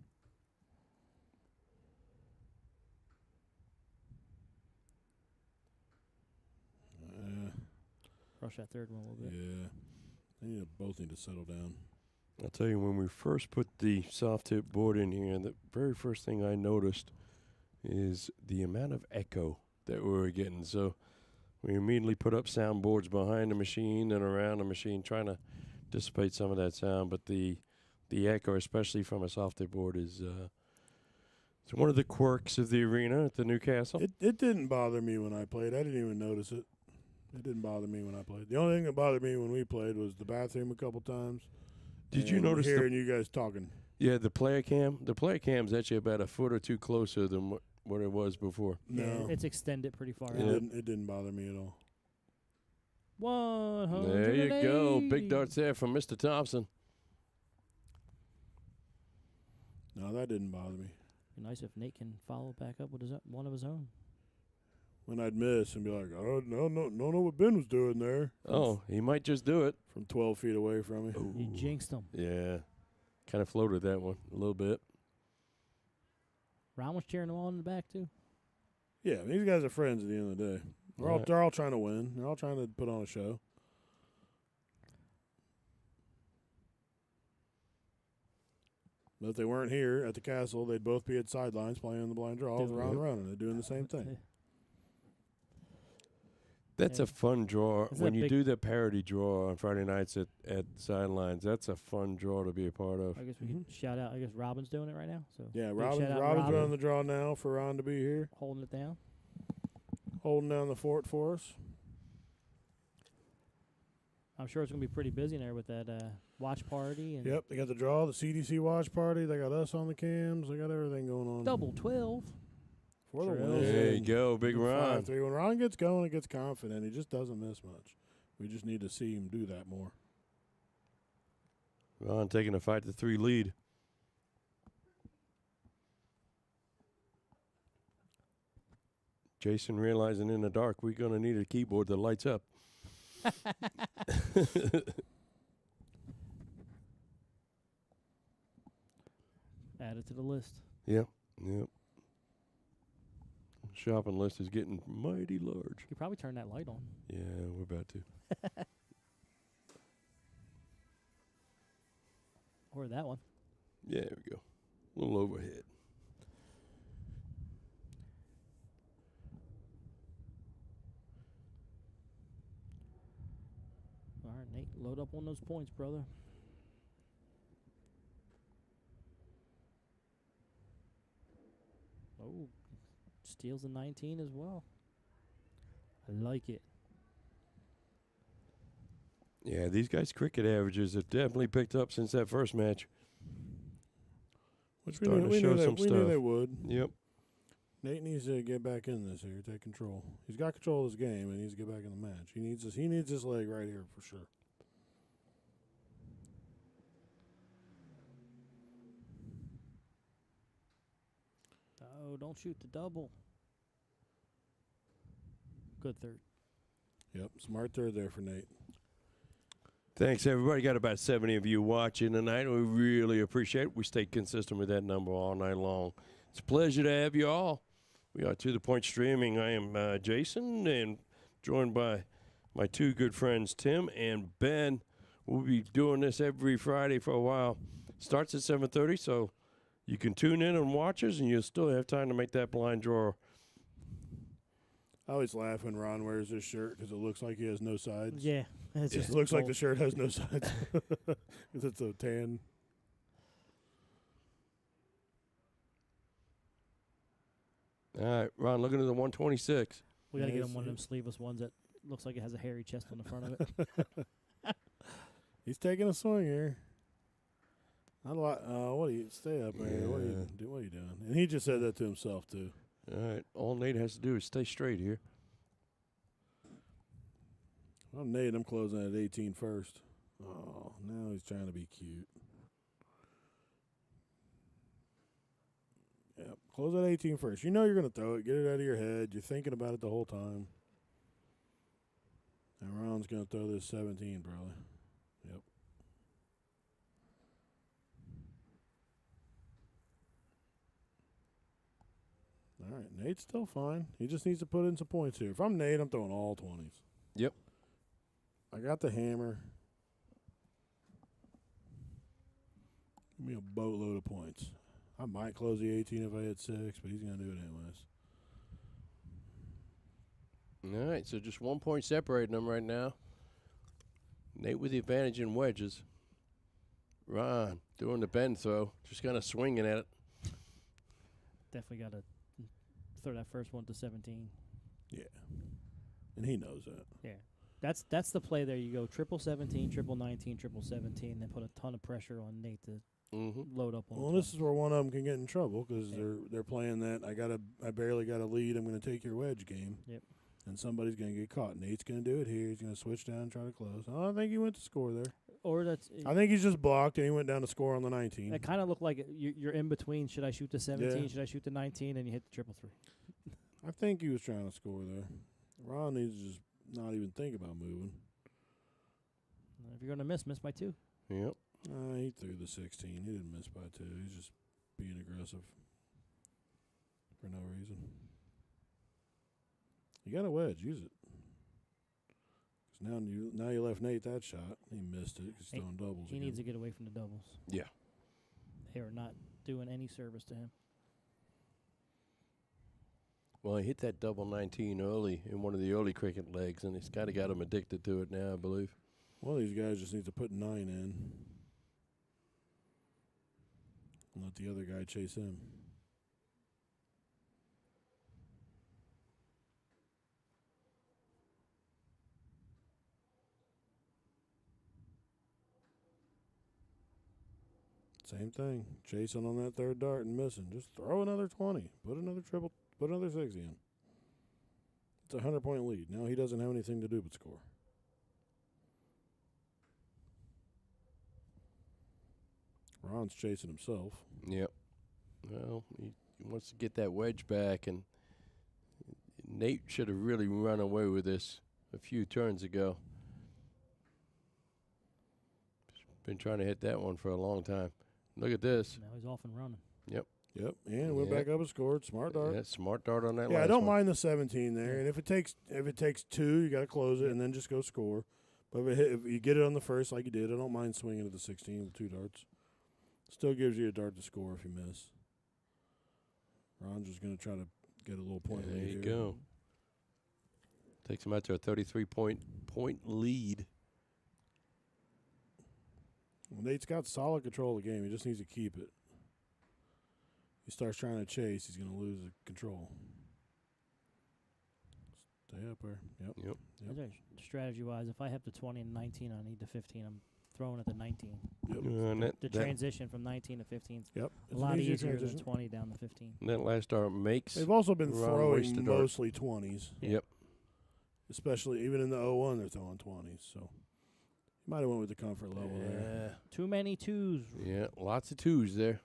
Speaker 2: Rush that third one a little bit.
Speaker 3: Yeah. They both need to settle down.
Speaker 1: I'll tell you, when we first put the soft tip board in here, the very first thing I noticed is the amount of echo that we were getting. So we immediately put up soundboards behind the machine and around the machine, trying to dissipate some of that sound. But the echo, especially from a soft tip board, is it's one of the quirks of the arena at the Newcastle.
Speaker 3: It didn't bother me when I played. I didn't even notice it. It didn't bother me when I played. The only thing that bothered me when we played was the bathroom a couple times.
Speaker 1: Did you notice
Speaker 3: hearing you guys talking?
Speaker 1: Yeah, the player cam. The player cam's actually about a foot or two closer than what it was before.
Speaker 3: No,
Speaker 2: Yeah, it's extended pretty far
Speaker 3: it
Speaker 2: out.
Speaker 3: didn't bother me at all.
Speaker 2: 100.
Speaker 1: There you go. Big darts there from Mr. Thompson.
Speaker 3: No, that didn't bother me.
Speaker 2: Be nice if Nate can follow back up with one of his own.
Speaker 3: When I'd miss and be like, oh, no, know what Ben was doing there.
Speaker 1: Oh, he might just do it.
Speaker 3: From 12 feet away from me.
Speaker 2: You jinxed him.
Speaker 1: Yeah. Kind of floated that one a little bit.
Speaker 2: Ron was cheering them on in the back, too.
Speaker 3: Yeah, these guys are friends at the end of the day. They're all trying to win. They're all trying to put on a show. But if they weren't here at the castle, they'd both be at sidelines playing in the blind draw with Ron running. They're doing the same thing.
Speaker 1: That's a fun draw.
Speaker 2: Isn't
Speaker 1: When
Speaker 2: that
Speaker 1: you
Speaker 2: big-
Speaker 1: do the parody draw on Friday nights at sidelines, that's a fun draw to be a part of.
Speaker 2: I guess we could shout out. I guess Robin's doing it right now. So
Speaker 3: Yeah,
Speaker 2: big
Speaker 3: Robin's
Speaker 2: shout out
Speaker 3: running the draw now for Ron to be here.
Speaker 2: holding it down.
Speaker 3: Holding down the fort for us.
Speaker 2: I'm sure it's going to be pretty busy in there with that watch party. And
Speaker 3: Yep, they got the draw, the CDC watch party. They got us on the cams. They got everything going on.
Speaker 2: Double 12.
Speaker 3: For the
Speaker 2: Trail.
Speaker 3: win.
Speaker 1: There you go, big Ron.
Speaker 3: 5-3. When Ron gets going, he gets confident. He just doesn't miss much. We just need to see him do that more.
Speaker 1: Ron taking a 5-3 lead. Jason realizing in the dark we're going to need a keyboard that lights up.
Speaker 2: Add it to the list.
Speaker 1: Yep. Shopping list is getting mighty large.
Speaker 2: You probably turn that light on.
Speaker 1: Yeah, we're about to.
Speaker 2: Or that one.
Speaker 1: Yeah, there we go. A little overhead.
Speaker 2: All right, Nate, load up on those points, brother. Oh, steals a 19 as well. I like it.
Speaker 1: Yeah, these guys' cricket averages have definitely picked up since that first match.
Speaker 3: Which
Speaker 1: Starting to show some
Speaker 3: we knew
Speaker 1: stuff.
Speaker 3: they would.
Speaker 1: Yep.
Speaker 3: Nate needs to get back in this here, take control. He's got control of this game, and he needs to get back in the match. He needs this leg right here for sure.
Speaker 2: Oh, don't shoot the double. Good third.
Speaker 3: Yep, smart third there for Nate.
Speaker 1: Thanks, everybody. Got about 70 of you watching tonight. We really appreciate it. We stay consistent with that number all night long. It's a pleasure to have you all. We are To The Point Streaming. I am Jason, and joined by my two good friends, Tim and Ben. We'll be doing this every Friday for a while. Starts at 7:30, so you can tune in and watch us, and you'll still have time to make that blind draw.
Speaker 3: I always laugh when Ron wears this shirt because it looks like he has no sides.
Speaker 2: Yeah. It's
Speaker 3: It
Speaker 2: just
Speaker 3: looks like
Speaker 2: bold.
Speaker 3: the shirt has no sides because it's a tan.
Speaker 1: All right, Ron, looking at the 126.
Speaker 2: We got to get
Speaker 3: Yes,
Speaker 2: him one of them
Speaker 3: yes.
Speaker 2: sleeveless ones that looks like it has a hairy chest on the front of it.
Speaker 3: He's taking a swing here. What do you stay up there? What are you doing? And he just said that to himself too.
Speaker 1: All right, all Nate has to do is stay straight here.
Speaker 3: Well, Nate, I'm closing at 18 first. Oh, now he's trying to be cute. Yep, close at 18 first. You know you're going to throw it. Get it out of your head. You're thinking about it the whole time. And Ron's going to throw this 17, probably. Yep. All right, Nate's still fine. He just needs to put in some points here. If I'm Nate, I'm throwing all 20s.
Speaker 1: Yep.
Speaker 3: I got the hammer. Give me a boatload of points. I might close the 18 if I hit 6, but he's going to do it anyways.
Speaker 1: All right, so just 1 point separating them right now. Nate with the advantage in wedges. Ron doing the bend throw, just kind of swinging at it.
Speaker 2: Definitely got to throw that first one to 17.
Speaker 3: Yeah. And he knows that.
Speaker 2: Yeah. That's the play there. You go triple 17, triple 19, triple 17, then put a ton of pressure on Nate to load up on.
Speaker 3: Well, this is where one of them can get in trouble because they're playing that I barely got a lead. I'm going to take your wedge game.
Speaker 2: Yep.
Speaker 3: And somebody's going to get caught. Nate's going to do it here. He's going to switch down and try to close. Oh, I think he went to score there.
Speaker 2: Or that's.
Speaker 3: I think he's just blocked and he went down to score on the 19.
Speaker 2: It kind of looked like you're in between. Should I shoot the 17?
Speaker 3: Yeah.
Speaker 2: Should I shoot the 19? And you hit the triple 3.
Speaker 3: I think he was trying to score there. Ron needs to just not even think about moving.
Speaker 2: If you're going to miss by 2.
Speaker 1: Yep.
Speaker 3: He threw the 16. He didn't miss by 2. He's just being aggressive for no reason. You got a wedge. Use it. 'Cause now you left Nate that shot. He missed it because he's throwing doubles.
Speaker 2: He needs to get away from the doubles.
Speaker 1: Yeah.
Speaker 2: They are not doing any service to him.
Speaker 1: Well, he hit that double 19 early in one of the early cricket legs, and it's kind of got him addicted to it now, I believe.
Speaker 3: One of these guys just needs to put 9 in and let the other guy chase him. Same thing. Chasing on that third dart and missing. Just throw another 20. Put another triple. Put another 60 in. It's a 100-point lead. Now he doesn't have anything to do but score. Ron's chasing himself.
Speaker 1: Yep. Well, he wants to get that wedge back, and Nate should have really run away with this a few turns ago. Been trying to hit that one for a long time. Look at this.
Speaker 2: Now he's off and running.
Speaker 1: Yep.
Speaker 3: Yep, and went back up and scored. Smart dart.
Speaker 1: Yeah, smart dart on that
Speaker 3: Yeah,
Speaker 1: last
Speaker 3: I don't
Speaker 1: one.
Speaker 3: mind the 17 there. And if it takes 2, you got to close it and then just go score. But if you get it on the first like you did, I don't mind swinging at the 16 with 2 darts. Still gives you a dart to score if you miss. Ron's just going to try to get a little point
Speaker 1: There
Speaker 3: lead
Speaker 1: you
Speaker 3: here.
Speaker 1: go. Takes him out to a 33-point lead.
Speaker 3: Well, Nate's got solid control of the game. He just needs to keep it. He starts trying to chase, he's going to lose the control. Stay up there. Yep.
Speaker 1: Yep.
Speaker 3: Yep.
Speaker 2: Strategy-wise, if I have the 20 and 19, I need the 15. I'm throwing at the 19.
Speaker 3: Yep.
Speaker 1: And
Speaker 2: The transition from 19 to 15 is
Speaker 3: Yep.
Speaker 2: a
Speaker 3: It's
Speaker 2: lot
Speaker 3: an easier
Speaker 2: easier than
Speaker 3: transition.
Speaker 2: 20 down to 15.
Speaker 1: that last dart makes.
Speaker 3: They've also been
Speaker 1: Ron wasted
Speaker 3: throwing
Speaker 1: dart.
Speaker 3: mostly 20s,
Speaker 1: Yep.
Speaker 3: especially even in the 0-1 they're throwing 20s. So you might have went with the comfort level there.
Speaker 2: Too many twos.
Speaker 1: Yeah, lots of twos there.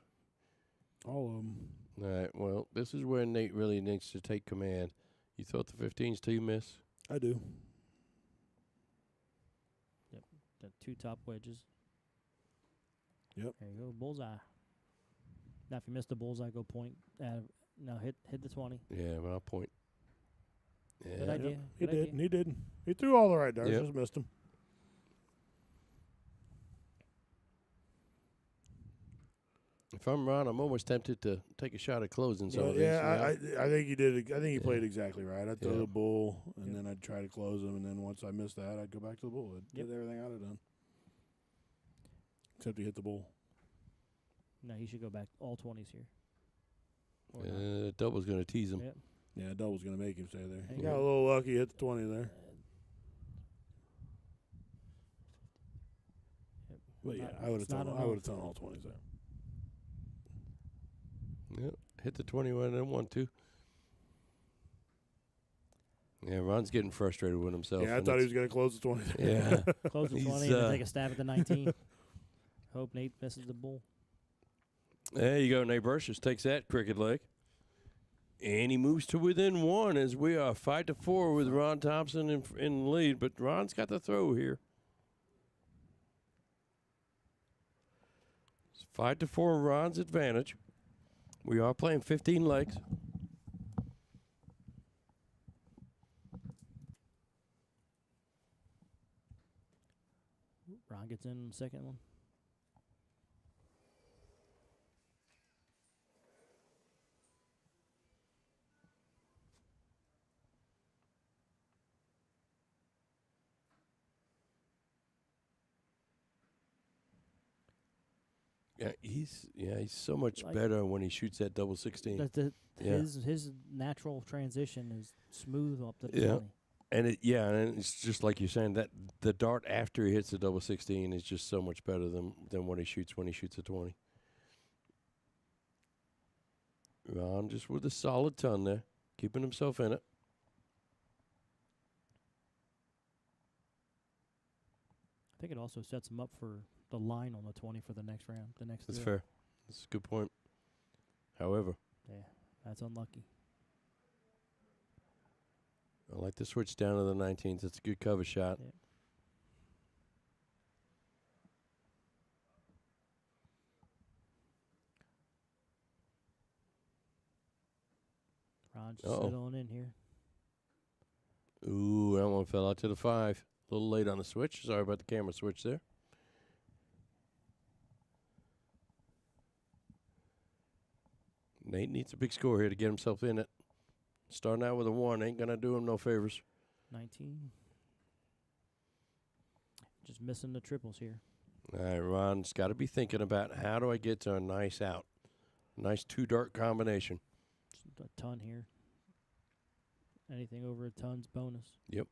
Speaker 3: All of them.
Speaker 1: All right, well, this is where Nate really needs to take command. You thought the 15s too, miss?
Speaker 3: I do.
Speaker 2: The 2 top wedges.
Speaker 3: Yep.
Speaker 2: There you go, bullseye. Now, if you missed the bullseye, go point. Now hit the 20.
Speaker 1: Yeah, but I'll point. Yeah.
Speaker 2: Good idea.
Speaker 3: He
Speaker 2: Good
Speaker 3: did.
Speaker 2: idea.
Speaker 3: He did. He threw all the right darts.
Speaker 1: Yep.
Speaker 3: Just missed them.
Speaker 1: If I'm Ron, I'm almost tempted to take a shot at closing some of these.
Speaker 3: I think he did. I think he played exactly right. I'd throw
Speaker 1: Yeah.
Speaker 3: the bull, and
Speaker 2: Yep.
Speaker 3: then I'd try to close him, and then once I missed that, I'd go back to the bull. I
Speaker 2: Yep.
Speaker 3: did everything I'd have done. Except he hit the bull.
Speaker 2: No, he should go back all 20s here. Or not.
Speaker 1: Double's going to tease him.
Speaker 2: Yep.
Speaker 3: Yeah, double's going to make him stay there. He
Speaker 2: Yeah.
Speaker 3: got a little lucky, hit the 20 there.
Speaker 2: Yep.
Speaker 3: But yeah,
Speaker 2: Not-
Speaker 3: I would have
Speaker 2: it's not
Speaker 3: thrown. I
Speaker 2: enough.
Speaker 3: would have thrown all 20s there.
Speaker 1: Yep. Hit the 21 and 1, 2. Yeah, Ron's getting frustrated with himself.
Speaker 3: Yeah, I
Speaker 1: and
Speaker 3: thought he
Speaker 1: it's-
Speaker 3: was going to close the 20 there.
Speaker 1: Yeah.
Speaker 2: Close the
Speaker 1: He's,
Speaker 2: 20 and then take a stab at the 19. Hope Nate misses the bull.
Speaker 1: There you go. Nate Brochious takes that cricket leg. And he moves to within 1 as we are 5-4 with Ron Thompson in the lead. But Ron's got the throw here. It's 5-4 Ron's advantage. We are playing 15 legs.
Speaker 2: Ron gets in the second one.
Speaker 1: Yeah, he's so much
Speaker 2: Like-
Speaker 1: better when he shoots that double 16. Yeah.
Speaker 2: His natural transition is smooth up to the
Speaker 1: Yeah.
Speaker 2: 20.
Speaker 1: And it's just like you're saying that the dart after he hits the double 16 is just so much better than when he shoots a 20. Ron just with a solid ton there, keeping himself in it.
Speaker 2: I think it also sets him up for the line on the 20 for the next round.
Speaker 1: That's
Speaker 2: throw.
Speaker 1: fair. That's a good point. However,
Speaker 2: Yeah, that's unlucky.
Speaker 1: I like to switch down to the 19s. It's a good cover shot.
Speaker 2: Yeah. Ron just
Speaker 1: Uh-oh.
Speaker 2: sit on in here.
Speaker 1: Ooh, that one fell out to the 5. A little late on the switch. Sorry about the camera switch there. Nate needs a big score here to get himself in it. Starting out with a 1 ain't going to do him no favors.
Speaker 2: 19. Just missing the triples here.
Speaker 1: All right, Ron's got to be thinking about how do I get to a nice out. Nice 2-dart combination.
Speaker 2: Just a ton here. Anything over a ton's bonus.
Speaker 1: Yep.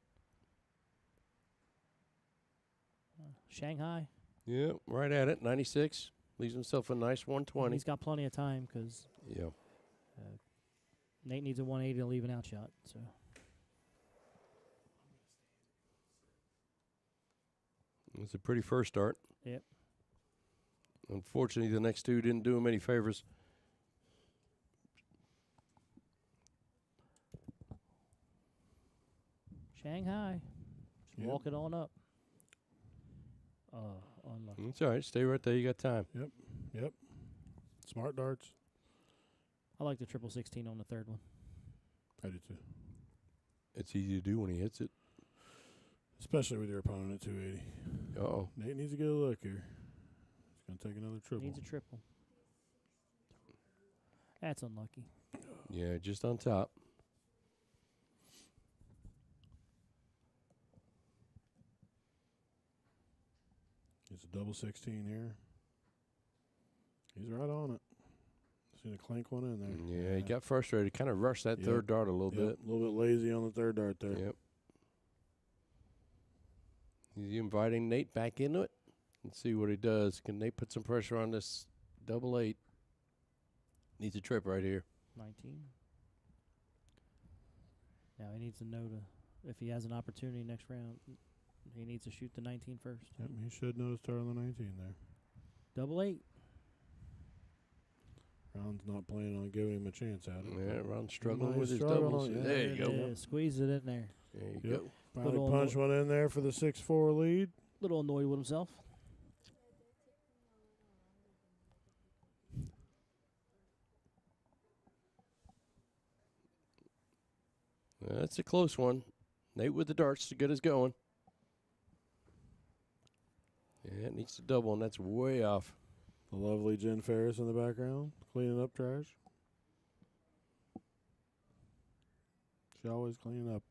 Speaker 2: Shanghai.
Speaker 1: Yep, right at it. 96. Leaves himself a nice 120.
Speaker 2: He's got plenty of time because
Speaker 1: Yeah.
Speaker 2: Nate needs a 180 to leave an out shot. So
Speaker 1: It's a pretty first start.
Speaker 2: Yep.
Speaker 1: Unfortunately, the next 2 didn't do him any favors.
Speaker 2: Shanghai. Just
Speaker 3: Yep.
Speaker 2: walk it on up. Unlucky.
Speaker 1: It's all right. Stay right there. You got time.
Speaker 3: Yep. Smart darts.
Speaker 2: I like the triple 16 on the third one.
Speaker 3: I do too.
Speaker 1: It's easy to do when he hits it.
Speaker 3: Especially with your opponent at 280.
Speaker 1: Uh-oh.
Speaker 3: Nate needs to get a look here. He's going to take another triple.
Speaker 2: Needs a triple. That's unlucky.
Speaker 1: Yeah, just on top.
Speaker 3: It's a double 16 here. He's right on it. Seen a clank one in there.
Speaker 1: Yeah, he got frustrated. Kind of rushed that
Speaker 3: Yep.
Speaker 1: third dart a little bit.
Speaker 3: A little bit lazy on the third dart there.
Speaker 1: Yep. He's inviting Nate back into it. Let's see what he does. Can Nate put some pressure on this double 8? Needs a trip right here.
Speaker 2: 19. Now he needs to know if he has an opportunity next round, he needs to shoot the 19 first.
Speaker 3: Yep, he should know to start on the 19 there.
Speaker 2: Double 8.
Speaker 3: Ron's not planning on giving him a chance at it.
Speaker 1: Yeah, Ron's struggling
Speaker 3: He's
Speaker 1: with his
Speaker 3: struggling,
Speaker 1: doubles.
Speaker 3: yeah.
Speaker 1: There you go.
Speaker 2: Yeah, squeeze it in there.
Speaker 1: There you
Speaker 3: Yep.
Speaker 1: go.
Speaker 3: Finally
Speaker 2: Little
Speaker 3: punch one in there for the 6-4 lead.
Speaker 2: Little annoyed with himself.
Speaker 1: That's a close one. Nate with the darts to get us going. Yeah, it needs to double, and that's way off.
Speaker 3: The lovely Jen Ferris in the background, cleaning up trash. She always cleaning up.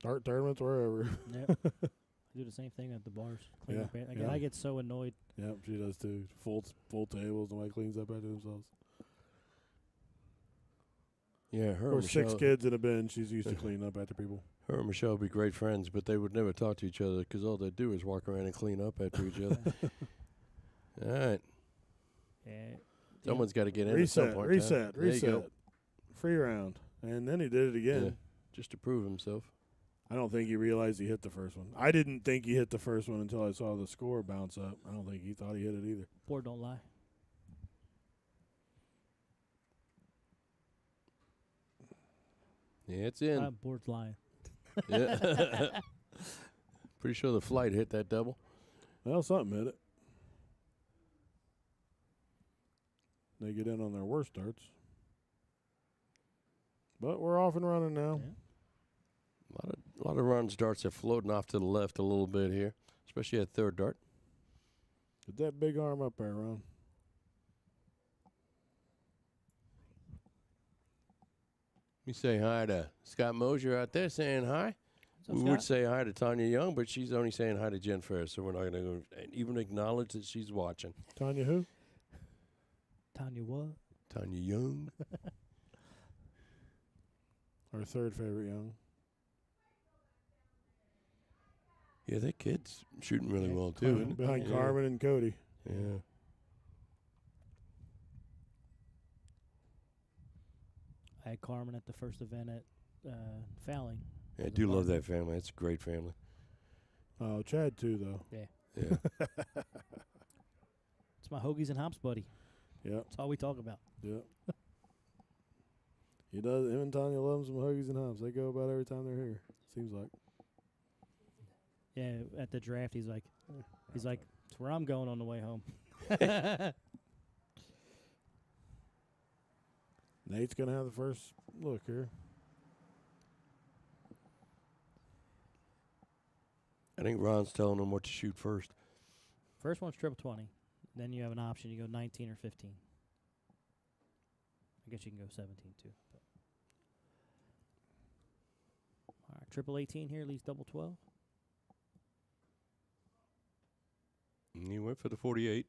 Speaker 3: Dart tournaments, wherever.
Speaker 2: Yep. I do the same thing at the bars. Clean
Speaker 3: Yeah,
Speaker 2: up Again,
Speaker 3: yeah.
Speaker 2: I get so annoyed.
Speaker 3: Yep, she does too. Full tables, nobody cleans up after themselves.
Speaker 1: Yeah, her
Speaker 3: Or
Speaker 1: and
Speaker 3: 6
Speaker 1: Michelle,
Speaker 3: kids in a bin, she's used to cleaning up after people.
Speaker 1: her and Michelle would be great friends, but they would never talk to each other because all they do is walk around and clean up after each other. All right.
Speaker 2: Yeah.
Speaker 1: Someone's got to get in at some
Speaker 3: Reset,
Speaker 1: point.
Speaker 3: reset,
Speaker 1: There you go.
Speaker 3: reset. Free round. And then he did it again.
Speaker 1: Yeah, just to prove himself.
Speaker 3: I don't think he realized he hit the first one. I didn't think he hit the first one until I saw the score bounce up. I don't think he thought he hit it either.
Speaker 2: Board don't lie.
Speaker 1: Yeah, it's in.
Speaker 2: Board's lying.
Speaker 1: Yeah. Pretty sure the flight hit that double.
Speaker 3: Well, something hit it. They get in on their worst starts. But we're off and running now.
Speaker 2: Yeah.
Speaker 1: A lot of runs darts are floating off to the left a little bit here, especially at third dart.
Speaker 3: Get that big arm up there, Ron.
Speaker 1: Let me say hi to Scott Mosier out there saying hi.
Speaker 2: What's up,
Speaker 1: We
Speaker 2: Scott?
Speaker 1: would say hi to Tanya Young, but she's only saying hi to Jen Ferris, so we're not going to even acknowledge that she's watching.
Speaker 3: Tanya who?
Speaker 2: Tanya what?
Speaker 1: Tanya Young.
Speaker 3: Our third favorite young.
Speaker 1: Yeah, that kid's shooting really
Speaker 2: Yeah,
Speaker 1: well, too.
Speaker 2: Carmen.
Speaker 1: isn't he?
Speaker 3: Behind
Speaker 1: Yeah.
Speaker 3: Carmen and Cody.
Speaker 1: Yeah.
Speaker 2: I had Carmen at the first event at Fowling.
Speaker 1: I do love that family. It's a great family.
Speaker 3: Oh, Chad too, though.
Speaker 1: Yeah.
Speaker 2: It's my Hoagies and Hops buddy.
Speaker 3: Yep,
Speaker 2: That's all we talk about.
Speaker 3: yep. He does. Him and Tanya love some Hoagies and Hops. They go about every time they're here. Seems like.
Speaker 2: Yeah, at the draft, he's like, it's where I'm going on the way home.
Speaker 3: Nate's gonna have the first look here.
Speaker 1: I think Ron's telling him what to shoot first.
Speaker 2: First one's triple 20. Then you have an option. You go 19 or 15. I guess you can go 17 too. But. All right, triple 18 here leaves double 12.
Speaker 1: And he went for the 48.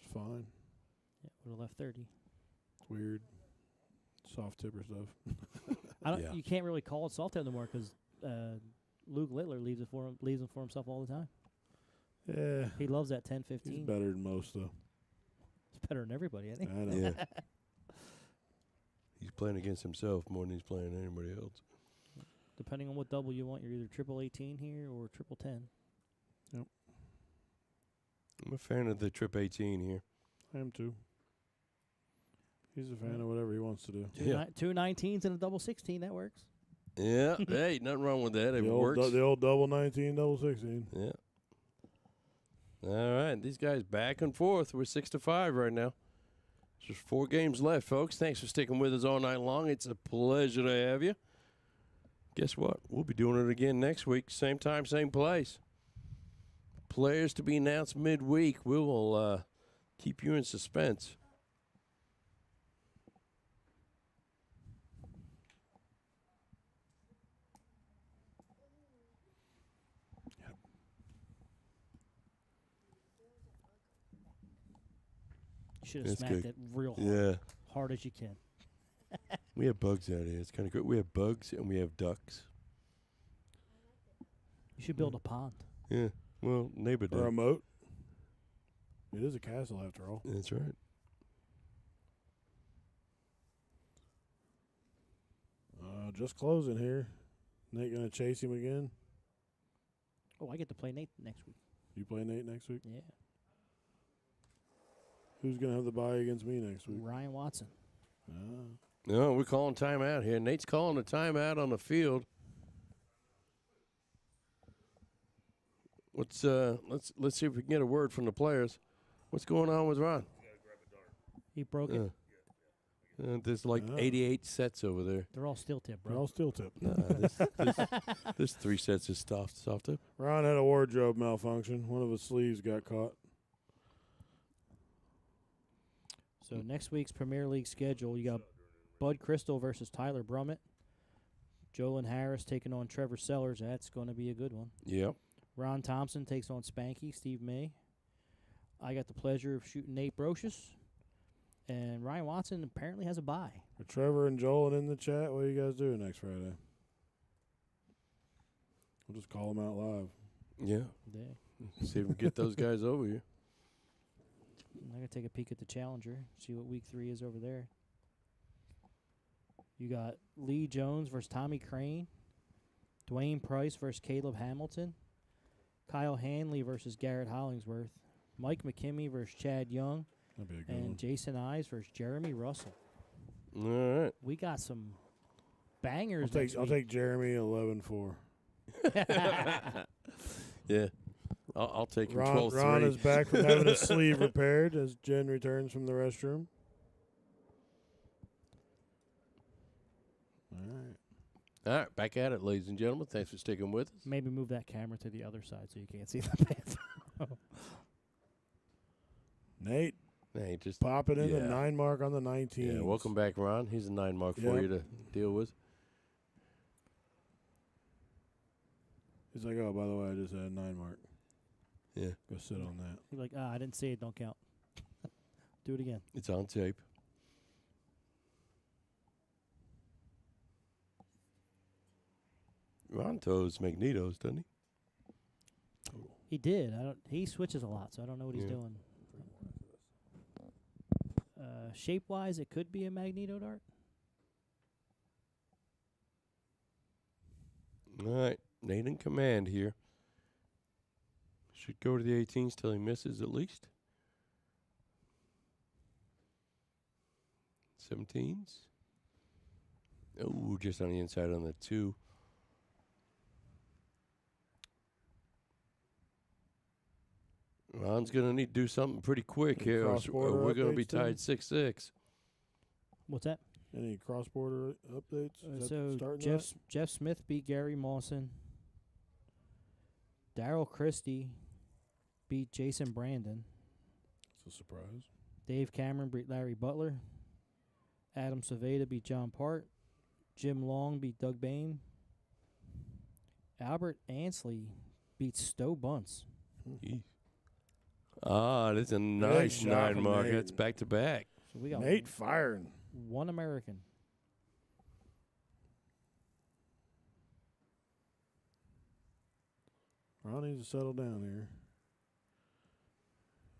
Speaker 3: It's fine.
Speaker 2: Yeah, would have left 30.
Speaker 3: It's weird. Soft tipper stuff.
Speaker 2: I don't.
Speaker 1: Yeah.
Speaker 2: You can't really call it soft anymore because Luke Littler leaves it for him. Leaves them for himself all the time.
Speaker 3: Yeah.
Speaker 2: He loves that 10,
Speaker 3: He's
Speaker 2: 15.
Speaker 3: better than most, though.
Speaker 2: It's better than everybody, I think.
Speaker 3: I know.
Speaker 1: Yeah. He's playing against himself more than he's playing anybody else.
Speaker 2: Depending on what double you want, you're either triple 18 here or triple 10.
Speaker 1: I'm a fan of the trip 18 here.
Speaker 3: I am too. He's a fan of whatever he wants to do.
Speaker 2: Two 19s and a double 16. That works.
Speaker 1: Yeah. Hey, nothing wrong with that. If it works.
Speaker 3: The old double 19, double 16.
Speaker 1: Yeah. All right. These guys back and forth. We're 6-5 right now. Just 4 games left, folks. Thanks for sticking with us all night long. It's a pleasure to have you. Guess what? We'll be doing it again next week. Same time, same place. Players to be announced midweek. We will keep you in suspense.
Speaker 2: You should have
Speaker 1: That's
Speaker 2: smacked
Speaker 1: good.
Speaker 2: it real hard,
Speaker 1: Yeah.
Speaker 2: hard as you can.
Speaker 1: We have bugs out here. It's kind of good. We have bugs and we have ducks.
Speaker 2: You should build a pond.
Speaker 1: Yeah. Well, neighbor did.
Speaker 3: Or a moat. It is a castle after all.
Speaker 1: That's right.
Speaker 3: Just closing here. Nate gonna chase him again.
Speaker 2: Oh, I get to play Nate next week.
Speaker 3: You play Nate next week.
Speaker 2: Yeah.
Speaker 3: Who's gonna have the bye against me next week?
Speaker 2: Ryan Watson.
Speaker 1: No, we're calling timeout here. Nate's calling a timeout on the field. Let's see if we can get a word from the players. What's going on with Ron?
Speaker 2: He broke it.
Speaker 1: There's like 88 sets over there.
Speaker 2: They're all steel tip, bro.
Speaker 3: They're all steel tip.
Speaker 1: Nah, this 3 sets is soft tip.
Speaker 3: Ron had a wardrobe malfunction. One of his sleeves got caught.
Speaker 2: So next week's Premier League schedule, you got Bud Crystal versus Tyler Brummett. Jolyn Harris taking on Trevor Sellers. That's going to be a good one.
Speaker 1: Yep.
Speaker 2: Ron Thompson takes on Spanky, Steve May. I got the pleasure of shooting Nate Brochious. And Ryan Watson apparently has a bye.
Speaker 3: Are Trevor and Joel in the chat? What are you guys doing next Friday? We'll just call them out live.
Speaker 1: Yeah. See if we can get those guys over here.
Speaker 2: I'm going to take a peek at the Challenger, see what week 3 is over there. You got Lee Jones versus Tommy Crane. Dwayne Price versus Caleb Hamilton. Kyle Hanley versus Garrett Hollingsworth. Mike McKimmey versus Chad Young.
Speaker 3: That'd be a good
Speaker 2: And
Speaker 3: one.
Speaker 2: Jason Eyes versus Jeremy Russell.
Speaker 1: All right.
Speaker 2: We got some bangers.
Speaker 3: I'll take Jeremy 11-4.
Speaker 1: Yeah. I'll take him
Speaker 3: Ron
Speaker 1: 12-3.
Speaker 3: is back from having his sleeve repaired as Jen returns from the restroom. All right.
Speaker 1: All right, back at it, ladies and gentlemen. Thanks for sticking with us.
Speaker 2: Maybe move that camera to the other side so you can't see the bathroom.
Speaker 3: Nate,
Speaker 1: Hey, just
Speaker 3: pop it in the
Speaker 1: Yeah.
Speaker 3: 9 mark on the 19.
Speaker 1: yeah. Welcome back, Ron. He's a 9 mark for
Speaker 3: Yep.
Speaker 1: you to deal with.
Speaker 3: He's like, oh, by the way, I just had a 9 mark.
Speaker 1: Yeah,
Speaker 3: Go sit on that.
Speaker 2: You're like, I didn't see it. Don't count. Do it again.
Speaker 1: it's on tape. Ron toes magnetos, doesn't he?
Speaker 2: He did. He switches a lot, so I don't know what he's
Speaker 1: Yeah.
Speaker 2: doing. Shape-wise, it could be a magneto dart.
Speaker 1: All right, Nate in command here. Should go to the 18s till he misses at least. 17s. Oh, just on the inside on the 2. Ron's going to need to do something pretty quick
Speaker 3: Any
Speaker 1: here, or
Speaker 3: cross-border
Speaker 1: we're going to be
Speaker 3: updates, Tim?
Speaker 1: tied 6-6.
Speaker 2: What's that?
Speaker 3: Any cross-border updates? Is that
Speaker 2: So
Speaker 3: starting
Speaker 2: Jeff Smith beat Gary Mawson. Darryl Christie beat Jason Brandon.
Speaker 3: It's a surprise.
Speaker 2: Dave Cameron beat Larry Butler. Adam Saveda beat John Part. Jim Long beat Doug Bain. Albert Ansley beat Stowe Bunce.
Speaker 1: Ah, that's a nice
Speaker 3: shot
Speaker 1: 9
Speaker 3: from
Speaker 1: mark.
Speaker 3: Nate.
Speaker 1: That's back to back.
Speaker 2: So we got
Speaker 3: Nate firing.
Speaker 2: one American.
Speaker 3: Ron needs to settle down here.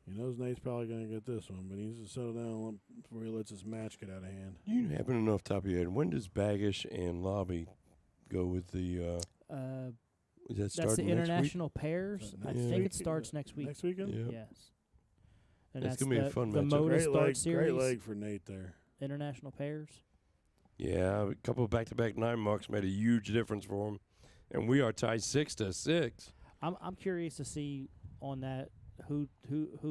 Speaker 3: He knows Nate's probably going to get this one, but he needs to settle down before he lets his match get out of hand.
Speaker 1: You happen to know off the top of your head, when does Baggish and Lobby go with the is that
Speaker 2: That's
Speaker 1: starting
Speaker 2: the
Speaker 1: next week?
Speaker 2: international pairs. I
Speaker 3: next
Speaker 2: think
Speaker 3: week?
Speaker 2: it starts next week.
Speaker 3: Next weekend?
Speaker 1: Yeah.
Speaker 2: Yes. And
Speaker 1: It's
Speaker 2: that's
Speaker 1: gonna be a
Speaker 2: the,
Speaker 1: fun
Speaker 2: the
Speaker 1: matchup.
Speaker 2: Moda
Speaker 3: Great
Speaker 2: Start
Speaker 3: leg,
Speaker 2: Series.
Speaker 3: great leg for Nate there.
Speaker 2: International pairs.
Speaker 1: Yeah, a couple of back-to-back 9 marks made a huge difference for him, and we are tied 6-6.
Speaker 2: I'm curious to see on that who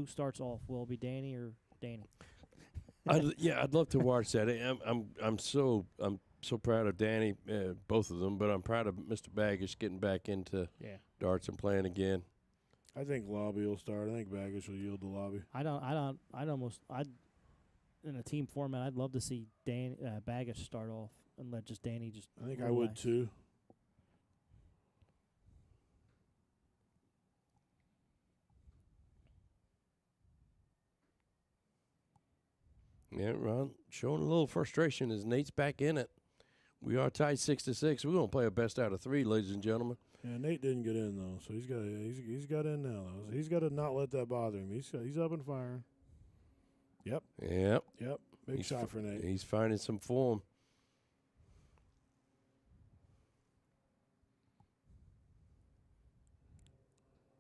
Speaker 2: starts off. Will it be Danny or Danny?
Speaker 1: I'd love to watch that. I'm so proud of Danny, both of them, but I'm proud of Mr. Baggish getting back into darts and playing again.
Speaker 3: I think Lobby will start. I think Baggish will yield to Lobby.
Speaker 2: In a team format, I'd love to see Baggish start off and let just Danny just.
Speaker 3: I think I would
Speaker 2: relax.
Speaker 3: too.
Speaker 1: Yeah, Ron showing a little frustration as Nate's back in it. We are tied 6-6. We're gonna play a best out of 3, ladies and gentlemen.
Speaker 3: Yeah, Nate didn't get in though, so he's got in now though. He's got to not let that bother him. He's up and firing. Yep.
Speaker 1: Yep.
Speaker 3: Big shot for Nate.
Speaker 1: He's finding some form.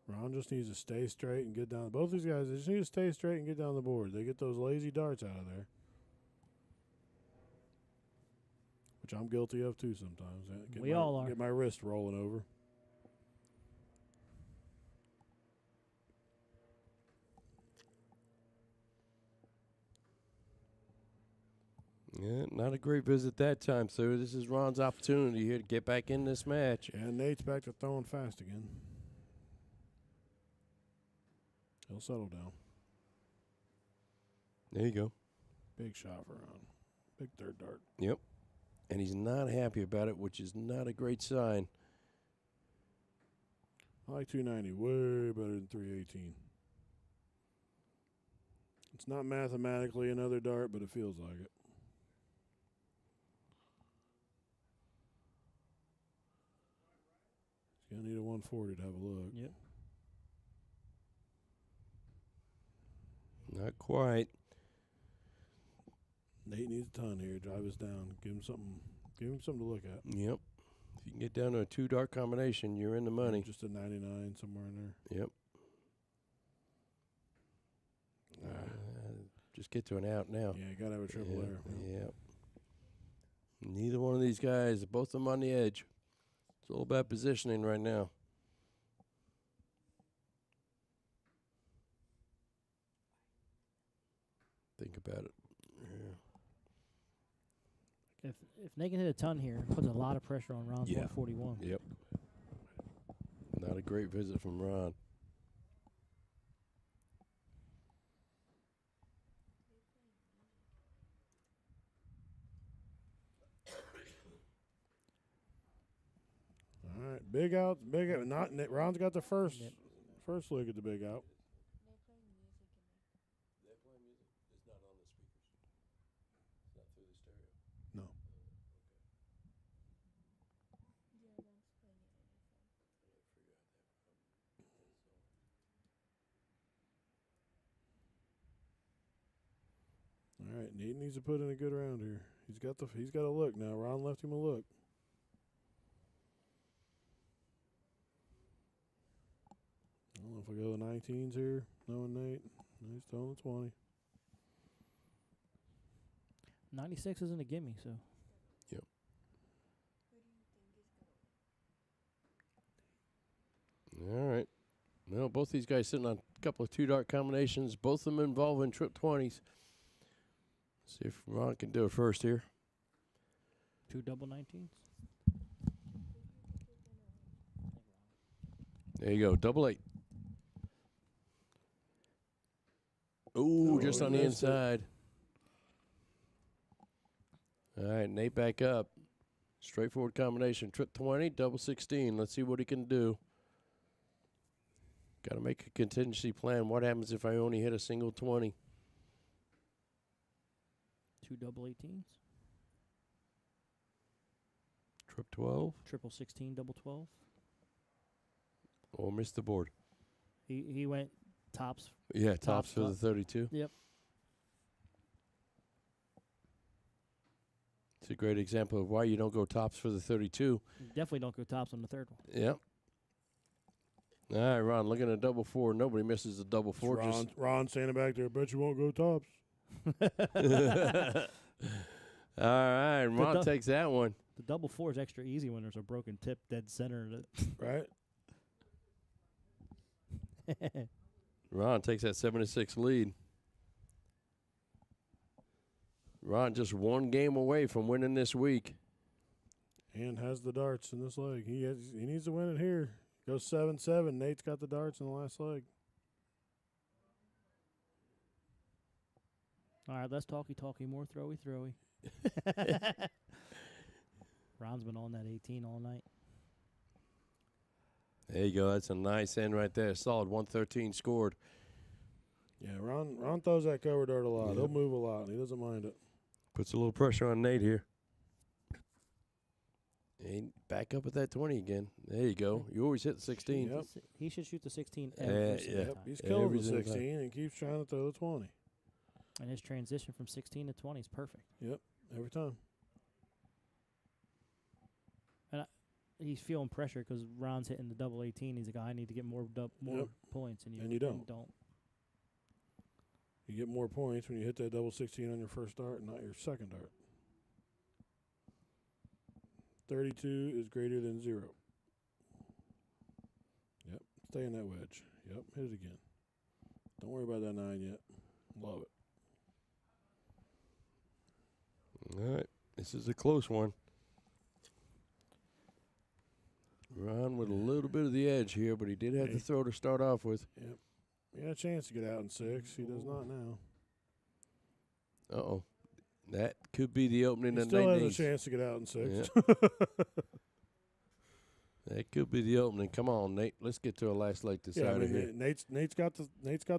Speaker 3: Ron just needs to stay straight and get down. Both these guys, they just need to stay straight and get down the board. They get those lazy darts out of there, which I'm guilty of too sometimes.
Speaker 2: We all are.
Speaker 3: Get my wrist rolling over.
Speaker 1: Yeah, not a great visit that time, so this is Ron's opportunity here to get back in this match.
Speaker 3: And Nate's back to throwing fast again. He'll settle down.
Speaker 1: There you go.
Speaker 3: Big shot for Ron. Big third dart.
Speaker 1: Yep. And he's not happy about it, which is not a great sign.
Speaker 3: I like 290. Way better than 318. It's not mathematically another dart, but it feels like it. He's going to need a 140 to have a look.
Speaker 2: Yep.
Speaker 1: Not quite.
Speaker 3: Nate needs a ton here. Drive us down. Give him something. Give him something to look at.
Speaker 1: Yep. If you can get down to a 2-dart combination, you're in the money.
Speaker 3: Just a 99 somewhere in there.
Speaker 1: Yep. Just get to an out now.
Speaker 3: Yeah, you got to have a triple there.
Speaker 1: Yep. Neither one of these guys, both of them on the edge. It's all about positioning right now. Think about it. Yeah.
Speaker 2: If they can hit a ton here, it puts a lot of pressure on Ron's 141.
Speaker 1: Yep. Not a great visit from Ron.
Speaker 3: All right, big out, big out. Not Ron's got the first look at the big out. No. All right, Nate needs to put in a good round here. He's got a look now. Ron left him a look. I don't know if I go the 19s here, knowing Nate. He's throwing the 20.
Speaker 2: 96 isn't a gimme, so.
Speaker 1: Yep. All right. Well, both these guys sitting on a couple of 2-dart combinations, both of them involving trip 20s. See if Ron can do it first here.
Speaker 2: 2 double 19s.
Speaker 1: There you go, double 8. Ooh, just on the inside. All right, Nate back up. Straightforward combination, trip 20, double 16. Let's see what he can do. Got to make a contingency plan. What happens if I only hit a single 20?
Speaker 2: 2 double 18s.
Speaker 1: Trip 12.
Speaker 2: Triple 16, double 12.
Speaker 1: Or miss the board.
Speaker 2: He went tops.
Speaker 1: Yeah, tops for
Speaker 2: top.
Speaker 1: the 32.
Speaker 2: Yep.
Speaker 1: It's a great example of why you don't go tops for the 32.
Speaker 2: Definitely don't go tops on the third one.
Speaker 1: Yep. All right, Ron, looking at a double 4. Nobody misses a double 4.
Speaker 3: Ron standing back there. Bet you won't go tops.
Speaker 1: All right, Ron takes that one.
Speaker 2: The double 4 is extra easy when there's a broken tip dead center.
Speaker 3: Right?
Speaker 1: Ron takes that 7-6 lead. Ron just one game away from winning this week.
Speaker 3: And has the darts in this leg. He needs to win it here. Goes 7-7. Nate's got the darts in the last leg.
Speaker 2: All right, less talky, more throwy. Ron's been on that 18 all night.
Speaker 1: There you go. That's a nice end right there. Solid 113 scored.
Speaker 3: Yeah, Ron throws that cover dart a lot.
Speaker 1: Yep.
Speaker 3: He'll move a lot. He doesn't mind it.
Speaker 1: Puts a little pressure on Nate here. And back up at that 20 again. There you go. You always hit the 16.
Speaker 3: Yep.
Speaker 2: He should shoot the 16
Speaker 1: Yeah,
Speaker 2: every single
Speaker 1: yeah.
Speaker 2: time.
Speaker 3: He's killing
Speaker 1: Every
Speaker 3: the
Speaker 1: single time.
Speaker 3: 16 and keeps trying to throw the 20.
Speaker 2: And his transition from 16 to 20 is perfect.
Speaker 3: Yep, every time.
Speaker 2: He's feeling pressure because Ron's hitting the double 18. He's like, I need to get more
Speaker 3: Yep.
Speaker 2: points, and
Speaker 3: And you don't. You get more points when you hit that double 16 on your first dart and not your second dart. 32 is greater than 0. Yep, stay in that wedge. Yep, hit it again. Don't worry about that 9 yet. Love it.
Speaker 1: All right. This is a close one. Ron with a little bit of the edge here, but he did have the throw to start off with.
Speaker 3: Yep. He had a chance to get out in 6. He does not now.
Speaker 1: Uh-oh. That could be the opening
Speaker 3: He
Speaker 1: that
Speaker 3: still
Speaker 1: Nate
Speaker 3: has
Speaker 1: needs.
Speaker 3: a chance to get out in 6.
Speaker 1: Yeah. That could be the opening. Come on, Nate. Let's get to a last leg
Speaker 3: Yeah,
Speaker 1: decider here.
Speaker 3: Nate's got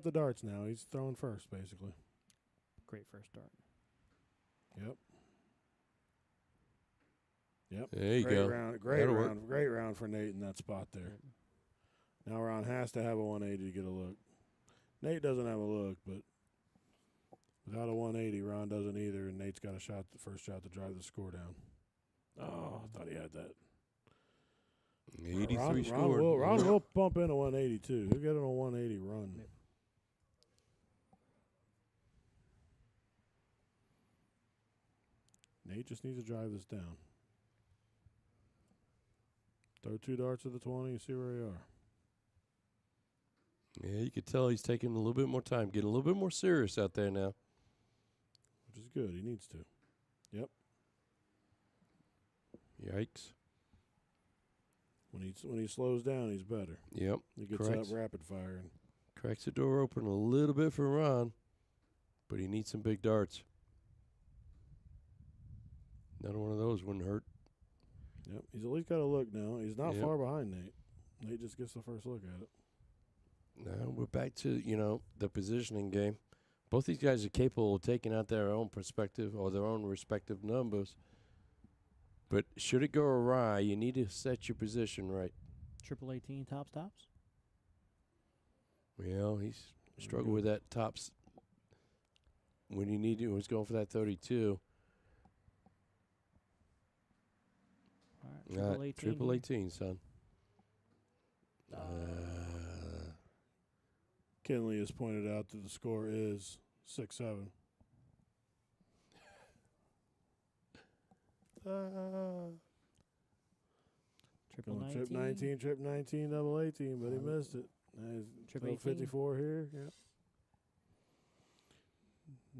Speaker 3: the darts now. He's throwing first, basically.
Speaker 2: Great first start.
Speaker 3: Yep. Yep.
Speaker 1: There you
Speaker 3: great
Speaker 1: go.
Speaker 3: Round, great
Speaker 1: That'll
Speaker 3: round. Great round for Nate in that spot there. Now Ron has to have a 180 to get a look. Nate doesn't have a look, but without a 180, Ron doesn't either, and Nate's got a shot, the first shot to drive the score down. Oh, I thought he had that.
Speaker 1: 83 scored.
Speaker 3: Ron will bump in a 180 too. He'll get in a 180 run.
Speaker 2: Yep.
Speaker 3: Nate just needs to drive this down. Throw 2 darts at the 20 and see where you are.
Speaker 1: Yeah, you could tell he's taking a little bit more time, getting a little bit more serious out there now.
Speaker 3: Which is good. He needs to. Yep.
Speaker 1: Yikes.
Speaker 3: When he slows down, he's better.
Speaker 1: Yep.
Speaker 3: He gets
Speaker 1: Correct.
Speaker 3: that rapid fire. And
Speaker 1: Cracks the door open a little bit for Ron, but he needs some big darts. Another one of those wouldn't hurt.
Speaker 3: yep. He's at least got a look now. He's not
Speaker 1: Yep.
Speaker 3: far behind Nate. Nate just gets the first look at it.
Speaker 1: Now we're back to, the positioning game. Both these guys are capable of taking out their own perspective or their own respective numbers. But should it go awry, you need to set your position right.
Speaker 2: Triple 18 tops.
Speaker 1: He's struggled with that tops when you need to. He's going for that 32.
Speaker 2: All right, triple 18.
Speaker 1: Triple 18, son.
Speaker 3: Kenley has pointed out that the score is 6-7.
Speaker 2: Triple
Speaker 3: Going
Speaker 2: 19.
Speaker 3: trip 19, double 18, but he missed it.
Speaker 2: Triple 18.
Speaker 3: 54 here. Yep.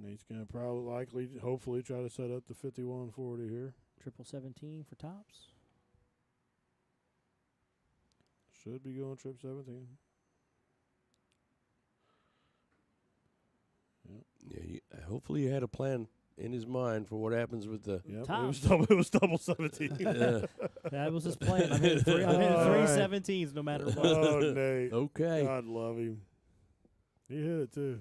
Speaker 3: Nate's going to hopefully try to set up the 51-40 here.
Speaker 2: Triple 17 for tops.
Speaker 3: Should be going trip 17.
Speaker 1: Hopefully he had a plan in his mind for what happens with the.
Speaker 3: Yep.
Speaker 2: Tops.
Speaker 3: It was double 17.
Speaker 2: That was his plan. I'm hitting three
Speaker 3: All right.
Speaker 2: 17s no matter what.
Speaker 3: Oh, Nate.
Speaker 1: Okay.
Speaker 3: God love him. He hit it too.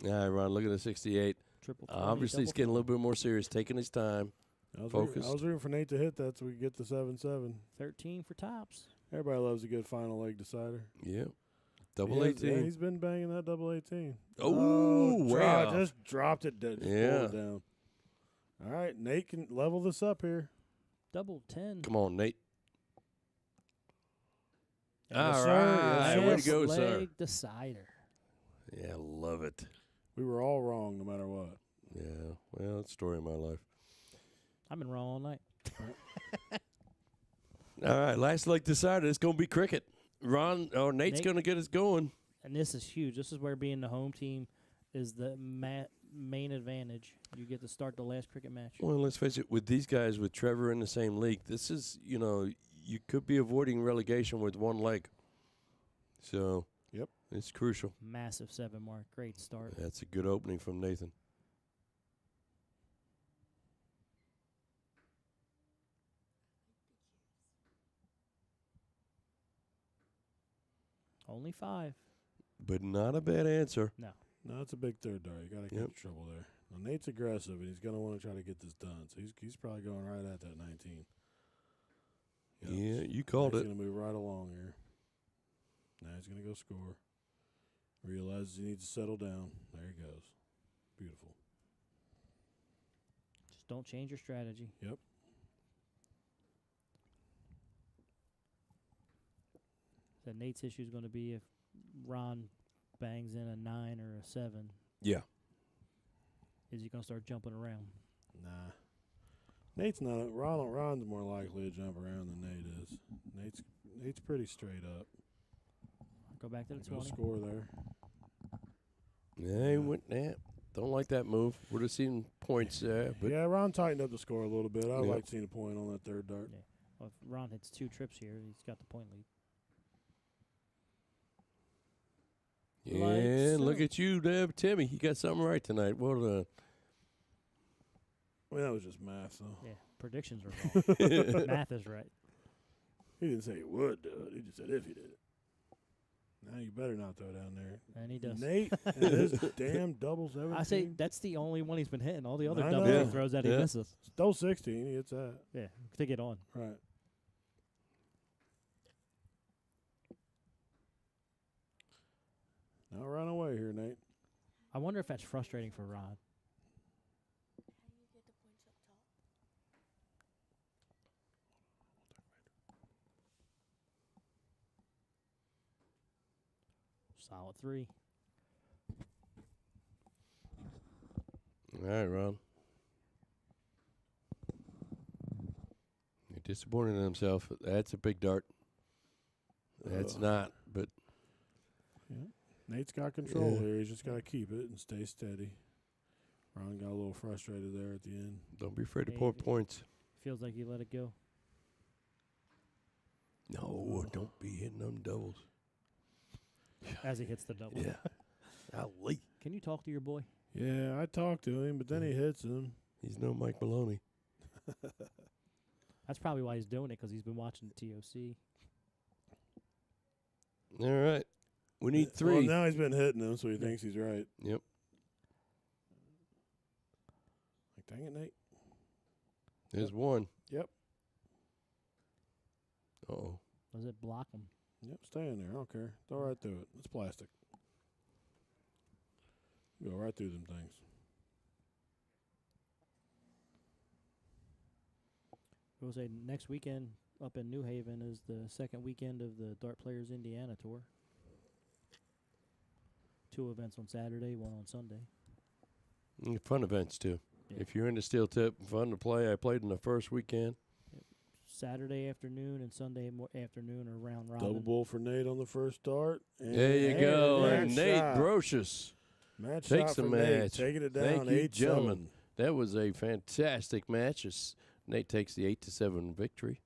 Speaker 1: All right, Ron, look at the 68.
Speaker 2: Triple 20,
Speaker 1: Obviously, he's
Speaker 2: double
Speaker 1: getting a little bit more serious, taking his time.
Speaker 3: I was
Speaker 1: Focused.
Speaker 3: rooting for Nate to hit that so we could get the 7-7.
Speaker 2: 13 for tops.
Speaker 3: Everybody loves a good final leg decider.
Speaker 1: Yep. Double
Speaker 3: He has-
Speaker 1: 18.
Speaker 3: Yeah, he's been banging that double 18.
Speaker 1: Oh, wow.
Speaker 3: Just dropped it. Just pulled it down. All right, Nate can level this up here.
Speaker 2: Double 10.
Speaker 1: Come on, Nate.
Speaker 3: Yes,
Speaker 1: All
Speaker 3: sir.
Speaker 1: right.
Speaker 3: Yes,
Speaker 1: Way to
Speaker 3: sir.
Speaker 1: go, sir.
Speaker 2: Leg decider.
Speaker 1: Yeah, love it.
Speaker 3: We were all wrong no matter what.
Speaker 1: Yeah. Well, it's the story of my life.
Speaker 2: I've been wrong all night.
Speaker 1: All right, last leg decided. It's going to be cricket. Nate's
Speaker 2: Nate-
Speaker 1: going to get us going.
Speaker 2: And this is huge. This is where being the home team is the main advantage. You get to start the last cricket match.
Speaker 1: Well, let's face it, with these guys, with Trevor in the same league, this is, you could be avoiding relegation with one leg. So,
Speaker 3: Yep.
Speaker 1: It's crucial.
Speaker 2: Massive 7 mark. Great start.
Speaker 1: That's a good opening from Nathan.
Speaker 2: Only 5.
Speaker 1: But not a bad answer.
Speaker 2: No.
Speaker 3: No, it's a big third dart. You got to get in trouble there. Now, Nate's aggressive, and he's going to want to try to get this done. So he's probably going right at that 19.
Speaker 1: Yeah, you called
Speaker 3: He's
Speaker 1: it.
Speaker 3: going to move right along here. Now he's going to go score. Realizes he needs to settle down. There he goes. Beautiful.
Speaker 2: Just don't change your strategy.
Speaker 3: Yep.
Speaker 2: So Nate's issue is going to be if Ron bangs in a 9 or a 7.
Speaker 1: Yeah.
Speaker 2: Is he going to start jumping around?
Speaker 3: Nah. Nate's not. Ron's more likely to jump around than Nate is. Nate's pretty straight up.
Speaker 2: Go back to the
Speaker 3: Go
Speaker 2: 20.
Speaker 3: score there.
Speaker 1: Yeah, he went. Yeah, don't like that move. Would have seen points there, but
Speaker 3: Yeah, Ron tightened up the score a little bit. I would
Speaker 1: Yep.
Speaker 3: like to see a point on that third dart.
Speaker 2: Yeah. Well, if Ron hits 2 trips here, he's got the point lead.
Speaker 1: yeah.
Speaker 2: Like
Speaker 1: Look
Speaker 2: so.
Speaker 1: at you, Deb. Timmy, you got something right tonight. Well done.
Speaker 3: I mean, that was just math, though.
Speaker 2: Yeah, predictions are wrong. Math is right.
Speaker 3: He didn't say he would do it. He just said if he did it. Now you better not throw down there.
Speaker 2: And he does.
Speaker 3: Nate and his damn double 17.
Speaker 2: I say that's the only one he's been hitting. All the other
Speaker 3: I
Speaker 2: doubles
Speaker 3: know.
Speaker 2: he throws that he
Speaker 1: Yeah.
Speaker 2: misses.
Speaker 3: Stole 16. He hits that.
Speaker 2: Yeah, to get on.
Speaker 3: Right. Now run away here, Nate.
Speaker 2: I wonder if that's frustrating for Ron. Solid 3.
Speaker 1: All right, Ron. You're disappointed in himself. That's a big dart. That's
Speaker 3: Ugh.
Speaker 1: not, but
Speaker 3: Yeah. Nate's got control
Speaker 1: Yeah.
Speaker 3: here. He's just got to keep it and stay steady. Ron got a little frustrated there at the end.
Speaker 1: don't be afraid to pour
Speaker 2: Maybe.
Speaker 1: points.
Speaker 2: Feels like he let it go.
Speaker 1: No, don't be hitting them doubles.
Speaker 2: As he hits the double.
Speaker 1: Yeah. Golly.
Speaker 2: Can you talk to your boy?
Speaker 3: Yeah, I talked to him, but then he hits him.
Speaker 1: He's no Mike Maloney.
Speaker 2: That's probably why he's doing it, because he's been watching TOC.
Speaker 1: All right. We need
Speaker 3: Well,
Speaker 1: 3.
Speaker 3: now he's been hitting him, so he thinks he's right.
Speaker 1: Yep.
Speaker 3: Like, dang it, Nate.
Speaker 1: There's 1.
Speaker 3: Yep.
Speaker 1: Uh-oh.
Speaker 2: Does it block him?
Speaker 3: Yep, stay in there. I don't care. Throw right through it. It's plastic. Go right through them things.
Speaker 2: We'll say next weekend up in New Haven is the second weekend of the Dart Players Indiana Tour. 2 events on Saturday, 1 on Sunday.
Speaker 1: Fun events, too.
Speaker 2: Yeah.
Speaker 1: If you're into steel tip, fun to play. I played in the first weekend.
Speaker 2: Saturday afternoon and Sunday afternoon are round robin.
Speaker 3: Double bull for Nate on the first start. And
Speaker 1: There you go.
Speaker 3: match
Speaker 1: And Nate
Speaker 3: shot.
Speaker 1: Brochious
Speaker 3: Match
Speaker 1: takes
Speaker 3: shot
Speaker 1: the
Speaker 3: for Nate,
Speaker 1: match.
Speaker 3: taking it down.
Speaker 1: Thank you,
Speaker 3: 8-7.
Speaker 1: gentlemen. That was a fantastic match. Nate takes the 8-7 victory.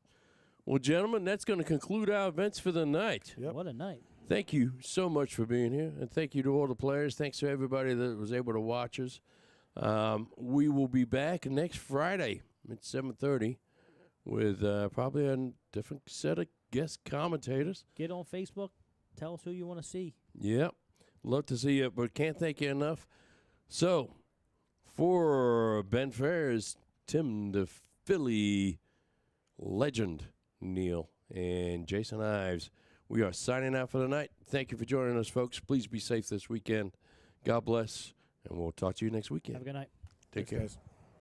Speaker 1: Well, gentlemen, that's going to conclude our events for the night.
Speaker 3: Yep.
Speaker 2: What a night.
Speaker 1: Thank you so much for being here, and thank you to all the players. Thanks to everybody that was able to watch us. We will be back next Friday at 7:30 with probably a different set of guest commentators.
Speaker 2: Get on Facebook. Tell us who you want to see.
Speaker 1: Yep. Love to see you, but can't thank you enough. So, for Ben Ferris, Tim the Philly legend, Neil, and Jason Ives, we are signing out for the night. Thank you for joining us, folks. Please be safe this weekend. God bless, and we'll talk to you next weekend.
Speaker 2: Have a good night.
Speaker 1: Take
Speaker 3: Thanks,
Speaker 1: care.
Speaker 3: guys.